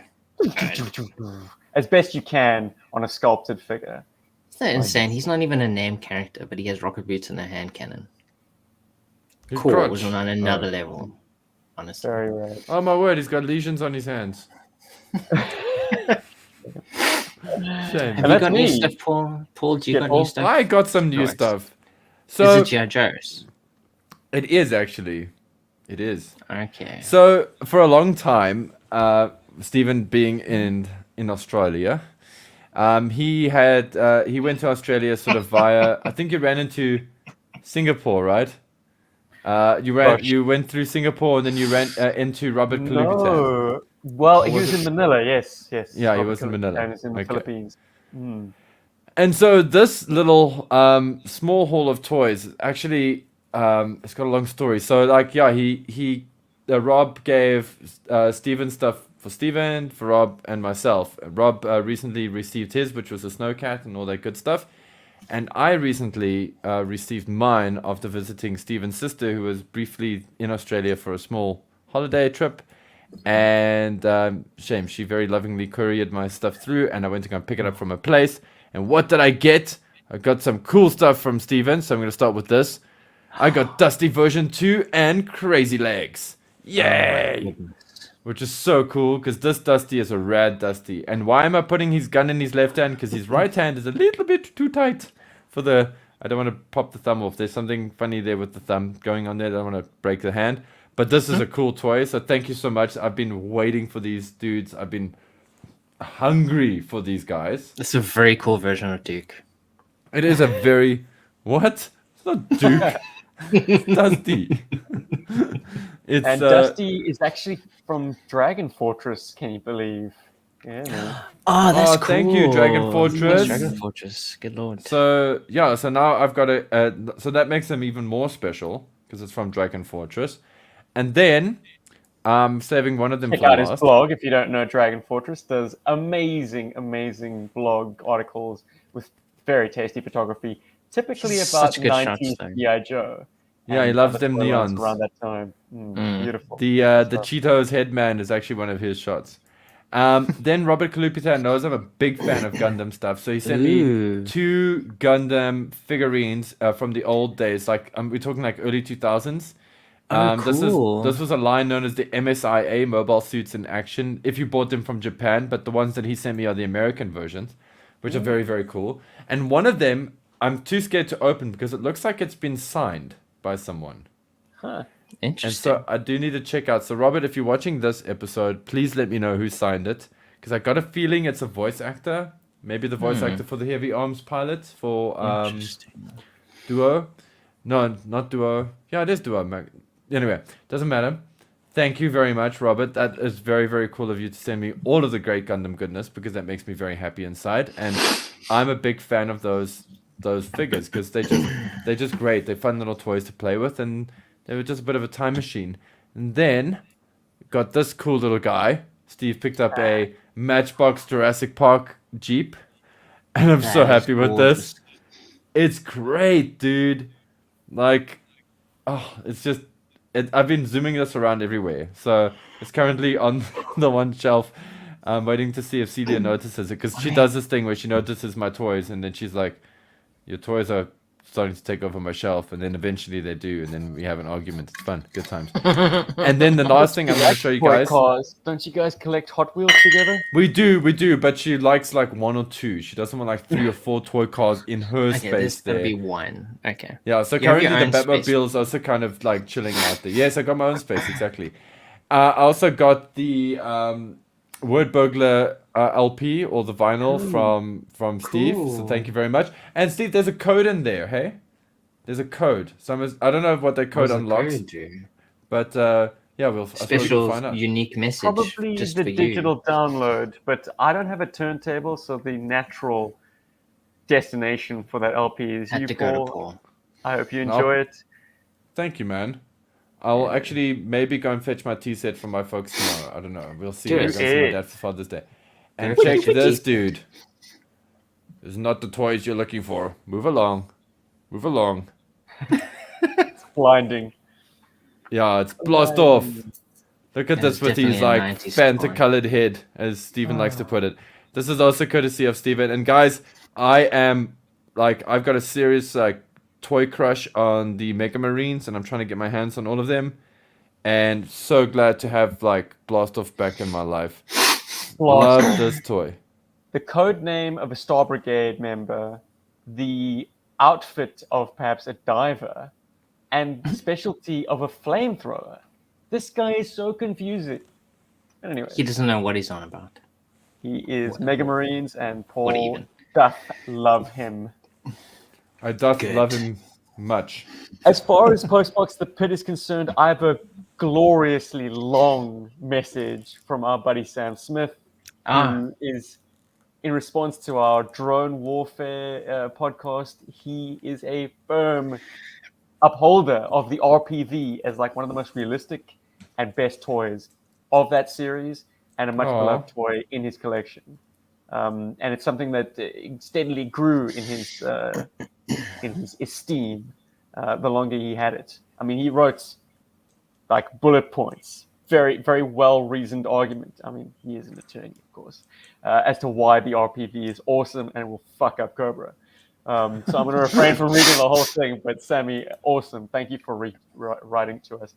As best you can on a sculpted figure. Isn't that insane? He's not even a named character, but he has rocket boots and a hand cannon. His Core crotch. was on another Oh. level. Honestly. Very rad. Oh my word, he's got lesions on his hands. Shame. Have And you that's got new me. stuff, Paul? Paul, do you Yeah, got Paul. new stuff? I got some new Nice. stuff. Is So it G.I. Joe's? it is actually. It is. Okay. So for a long time, Stephen being in Australia, he went to Australia sort of via. I think you ran into Singapore, right? You went through Singapore and then you ran into Robert Kalukitan. No. Well, Or he was was it- in Manila, yes. Yeah, he Robert was in Kalukitan Manila. is in the Okay. Philippines. Mm. And so this little small haul of toys actually it's got a long story. So like yeah, Rob gave Steven stuff for Steven, for Rob and myself. Rob recently received his, which was a snowcat and all that good stuff. And I recently received mine after visiting Steven's sister, who was briefly in Australia for a small holiday trip. And shame, she very lovingly couriered my stuff through, and I went to go and pick it up from her place. And what did I get? I got some cool stuff from Steven, so I'm going to start with this. I got Dusty version 2 and Crazy Legs. Yay! Which is so cool, because this Dusty is a rad Dusty. And why am I putting his gun in his left hand? Because his right hand is a little bit too tight for the... I don't want to pop the thumb off. There's something funny there with the thumb going on there. I don't want to break the hand. But this is a cool toy, so thank you so much. I've been waiting for these dudes. I've been hungry for these guys. It's a very cool version of Duke. It is a very... What? It's not Duke. It's Dusty. It's, And Dusty is actually from Dragon Fortress, can you believe? Yeah, man. Oh, that's Oh, cool. thank you, Dragon Fortress. Dragon Fortress. Good lord. So yeah, so now I've got so that makes them even more special because it's from Dragon Fortress, and then I'm saving one of them Check for out his last. blog if you don't know. Dragon Fortress does amazing blog articles with very tasty photography, typically about Such good shots, 90s though. G.I. Joe. Yeah, he and loves other them toy lines neons. around that time. Beautiful. The Cheetos headman is actually one of his shots. Then Robert Kalupitan knows I'm a big fan of Gundam stuff, so he sent Ooh. me 2 Gundam figurines from the old days, like we're talking like early 2000s. Cool. This was a line known as the MSIA, Mobile Suits in Action, if you bought them from Japan, but the ones that he sent me are the American versions, which are very, very cool. And one of them I'm too scared to open because it looks like it's been signed by someone. Huh. And Interesting. so I do need to check out. So Robert, if you're watching this episode, please let me know who signed it. Because I got a feeling it's a voice actor. Maybe the voice actor for the Heavy Arms pilot for Interesting. Duo. No, not Duo. Yeah, it is Duo. Anyway, doesn't matter. Thank you very much, Robert. That is very, very cool of you to send me all of the great Gundam goodness because that makes me very happy inside. And I'm a big fan of those figures because they're just great. They're fun little toys to play with, and they were just a bit of a time machine. And then got this cool little guy. Steve picked up a Matchbox Jurassic Park Jeep, and I'm so That is happy with gorgeous. this. It's great, dude. Like, oh, it's just. I've been zooming this around everywhere. So it's currently on the one shelf. I'm waiting to see if Celia notices it because she does this thing where she notices my toys and then she's like, "Your toys are starting to take over my shelf," and then eventually they do, and then we have an argument. It's fun, good times. And then the last thing I'm going to show you Toy guys. cars. Don't you guys collect Hot Wheels together? We do, but she likes like one or two. She doesn't want like 3 or 4 toy cars in her Okay, space there's there. gonna be one. Okay. Yeah, so You have currently your the own space. Batmobile is also kind of like chilling out there. Yes, I got my own space, exactly. I also got the Word Burglar LP or the vinyl from Steve. So Cool. thank you very much. And Steve, there's a code in there, hey? There's a code. I don't know what that code What's the unlocks, code do? but yeah, I suppose we'll Special find out. unique message Probably just the for you. digital download, but I don't have a turntable, so the natural destination for that LP is Had you, to go to Paul. Paul. I hope you No. enjoy it. Thank you, man. I'll actually maybe go and fetch my tea set from my folks tomorrow. I don't know. We'll see. Do We're it. going to see my dad for Father's Day. And Very check pretty. this, dude. This is not the toys you're looking for. Move along. Move along. It's blinding. Yeah, it's blast off. Look at That this is with his definitely a like 90s Fanta toy. colored head, as Steven likes to put it. This is also courtesy of Steven. And guys, I am like I've got a serious like toy crush on the Mega Marines, and I'm trying to get my hands on all of them. And so glad to have like Blast Off back in my life. Blast Love this toy. the code name of a Star Brigade member, the outfit of perhaps a diver, and the specialty of a flamethrower. This guy is so confusing. Anyway, He doesn't know what he's on about. he is Mega Marines, and Paul even? doth love him. I doth Good. love him much. As far as Postbox the Pit is concerned, I have a gloriously long message from our buddy Sam Smith, who is, in response to our drone warfare podcast, he is a firm upholder of the RPV as like one of the most realistic and best toys of that series, and a much Aw. beloved toy in his collection. And it's something that steadily grew in his esteem the longer he had it. I mean, he wrote like bullet points, very, very well-reasoned argument. I mean, he is an attorney, of course, as to why the RPV is awesome and will fuck up Cobra. So I'm going to refrain from reading the whole thing, but Sammy, awesome. Thank you for writing to us.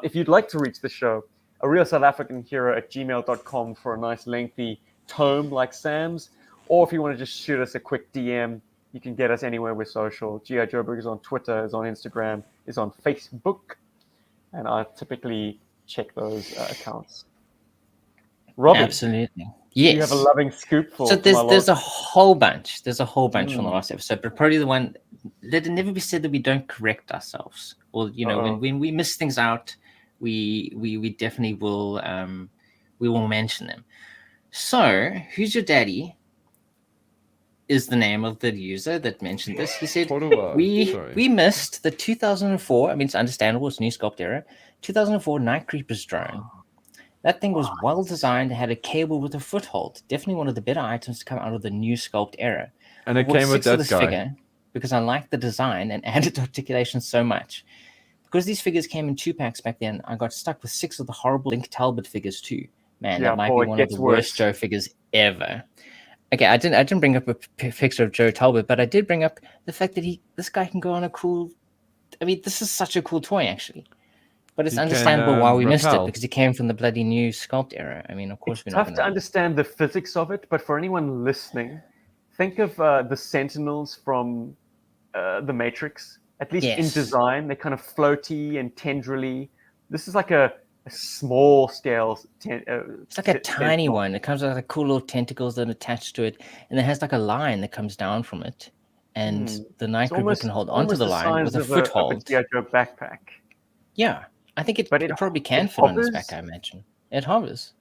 If you'd like to reach the show, a real South African hero at gmail.com for a nice lengthy tome like Sam's, or if you want to just shoot us a quick DM, you can get us anywhere with social. G.I. Joburg is on Twitter, is on Instagram, is on Facebook, and I typically check those accounts. Robbie, Absolutely. Yes. you have a loving scoop for So my there's lord. a whole bunch. There's a whole bunch from the last episode, but probably the one. Let it never be said that we don't correct ourselves, or when we miss things out, we definitely will we will mention them. So, who's your daddy? Is the name of the user that mentioned this. He said Sorry. we missed the 2004. I mean, it's understandable. It's new sculpt era. 2004 Night Creepers drone. That thing was well designed. It had a cable with a foothold. Definitely one of the better items to come out of the new sculpt era. And it I bought came with 6 of that this guy. figure because I liked the design and added articulation so much. Because these figures came in 2 packs back then, I got stuck with 6 of the horrible Link Talbot figures too. Man, Yeah, that might boy, be it one of gets the worst worse. Joe figures ever. Okay, I didn't bring up a picture of Joe Talbot, but I did bring up the fact that this guy can go on a cool. I mean, this is such a cool toy, actually. But it's He can, understandable why we missed it rappel. because it came from the bloody new sculpt era. I mean, of course It's we're not tough going to understand the physics of it, but for anyone listening, think of the Sentinels from the Matrix, at least in Yes. design. They're kind of floaty and tendrily. This is like a small scale. It's like a tiny one. It comes with like cool little tentacles that are attached to it, and it has like a line that comes down from it. And the Night It's Creeper almost, can hold onto the the line with size a of foothold. G.I. Joe backpack. Yeah, I think it, But it it- probably can it fit on its hovers. back, I imagine. It hovers.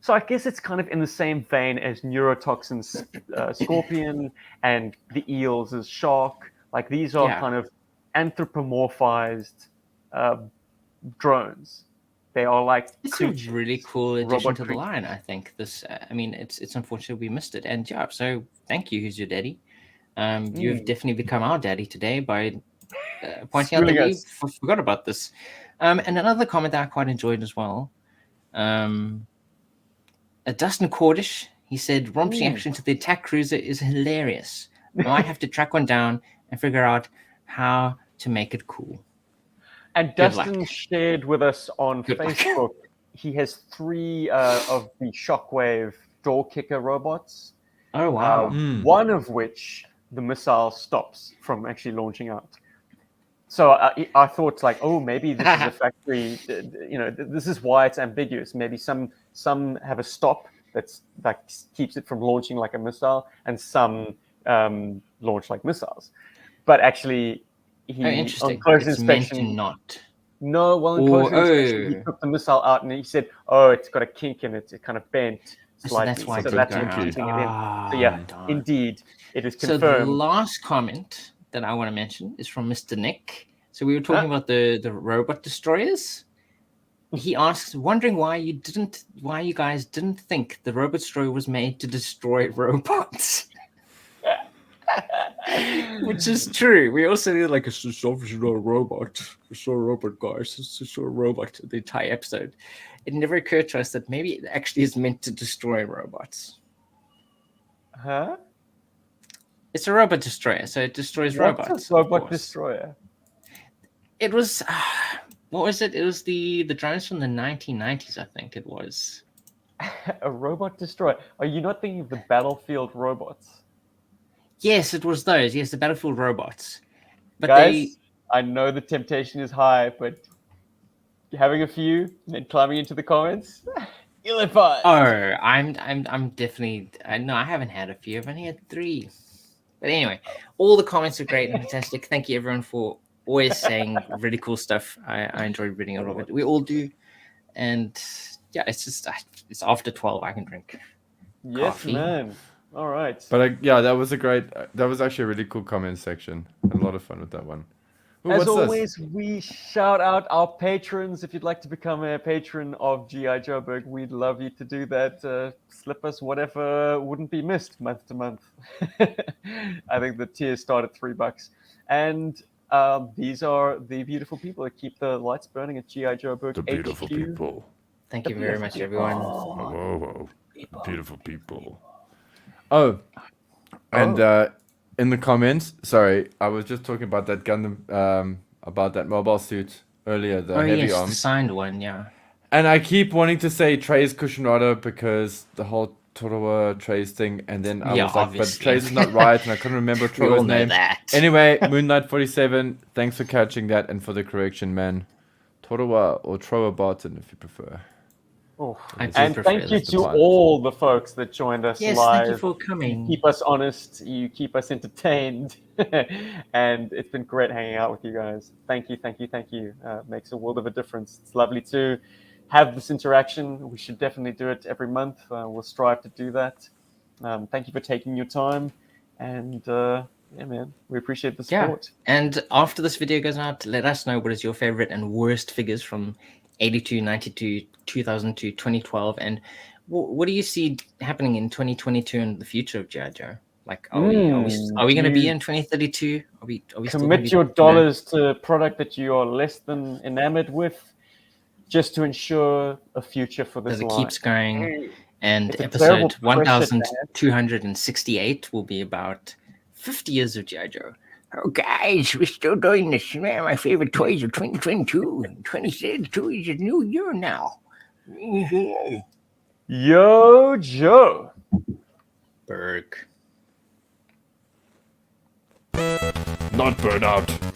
So I guess it's kind of in the same vein as Neurotoxin's Scorpion and the Eels' Shark. Like these are Yeah. kind of anthropomorphized drones. They are like It's creatures, a really cool addition robot to the line, creatures. I think. This, I mean, it's unfortunate we missed it. And yeah, so thank you, Who's Your Daddy? You've definitely become our daddy today by pointing out that Schooling we us. forgot about this. And another comment that I quite enjoyed as well. Dustin Cordish, he said, romping action to the attack cruiser is hilarious. I might have to track one down and figure out how to make it cool. And Good Dustin luck. shared with us on Good luck. Facebook. He has 3 of the Shockwave door kicker robots. Oh, wow. One of which the missile stops from actually launching out. So I thought like, oh, maybe this is a factory. This is why it's ambiguous. Maybe some have a stop that's like keeps it from launching like a missile, and some launch like missiles. But actually, he Oh, interesting. on close It's meant inspection. to not. No, well, in Or- close inspection, he oh. took the missile out and he said, "Oh, it's got a kink in it. It kind of bent So slightly." that's why So it that's didn't what's go keeping out. it in. Ah, So yeah, darn. indeed, it is So the confirmed. last comment that I want to mention is from Mr. Nick. So we were talking about the robot destroyers. He asks, wondering why you guys didn't think the robot destroyer was made to destroy robots. Which is true. We also did like it's obviously not a robot. It's not a robot, guys. It's just a robot. The entire episode. It never occurred to us that maybe it actually is meant to destroy robots. Huh? It's a robot destroyer, so it destroys What's robots. a of robot course. destroyer? It was what was it? It was the drones from the 1990s, I think it was. A robot destroyer? Are you not thinking of the Battlefield robots? Yes, it was those. Yes, the Battlefield robots. But Guys, I know the temptation is high, but having a few and then climbing into the comments, ill-advised. I'm definitely no, I haven't had a few. I've only had 3. But anyway, all the comments are great and fantastic. Thank you everyone for always saying really cool stuff. I enjoy reading a lot of it. We all do. And yeah, it's just it's after 12 I can drink. Yes, coffee. man. All right. But yeah, that was actually a really cool comment section. A lot of fun with that one. Ooh, As what's this? always, we shout out our patrons. If you'd like to become a patron of G.I. Joburg, we'd love you to do that. Slip us whatever wouldn't be missed month to month. I think the tiers start at $3. And these are the beautiful people that keep the lights burning at G.I. Joburg The beautiful HQ. people. Thank you very much, everyone. Whoa. Beautiful people. Oh, and in the comments, sorry, I was just talking about that Gundam, about that mobile suit earlier, the heavy yes, the arms. signed one, yeah. And I keep wanting to say Trey's Cushionado because the whole Torowa Trey's thing, and then I Yeah, was like, obviously. but Trey's is not right, and I couldn't remember We all Torowa's know name. that. Anyway, Moonlight47, thanks for catching that and for the correction, man. Torowa or Trowa Barton, if you prefer. Oh, I do and prefer thank you that. to all the folks that joined us Yes, live. thank you for You coming. keep us honest. You keep us entertained. And it's been great hanging out with you guys. Thank you. Makes a world of a difference. It's lovely to have this interaction. We should definitely do it every month. We'll strive to do that. Thank you for taking your time. And yeah, man, we appreciate the support. And after this video goes out, let us know what is your favorite and worst figures from 82, 92, 2002, 2012, and what do you see happening in 2022 and the future of G.I. Joe? Like, are we going to be in 2032? Are we still gonna Commit be, your dollars to product that you are less than enamored with, just to ensure a future for this that it line. keeps going. And It's a terrible episode pressure to have. 1268 will be about 50 years of G.I. Joe. Oh, guys, we're still doing this. Man, my favorite toys of 2022. 2032 is a new year now. Yo, Joe. Berg. not burn out.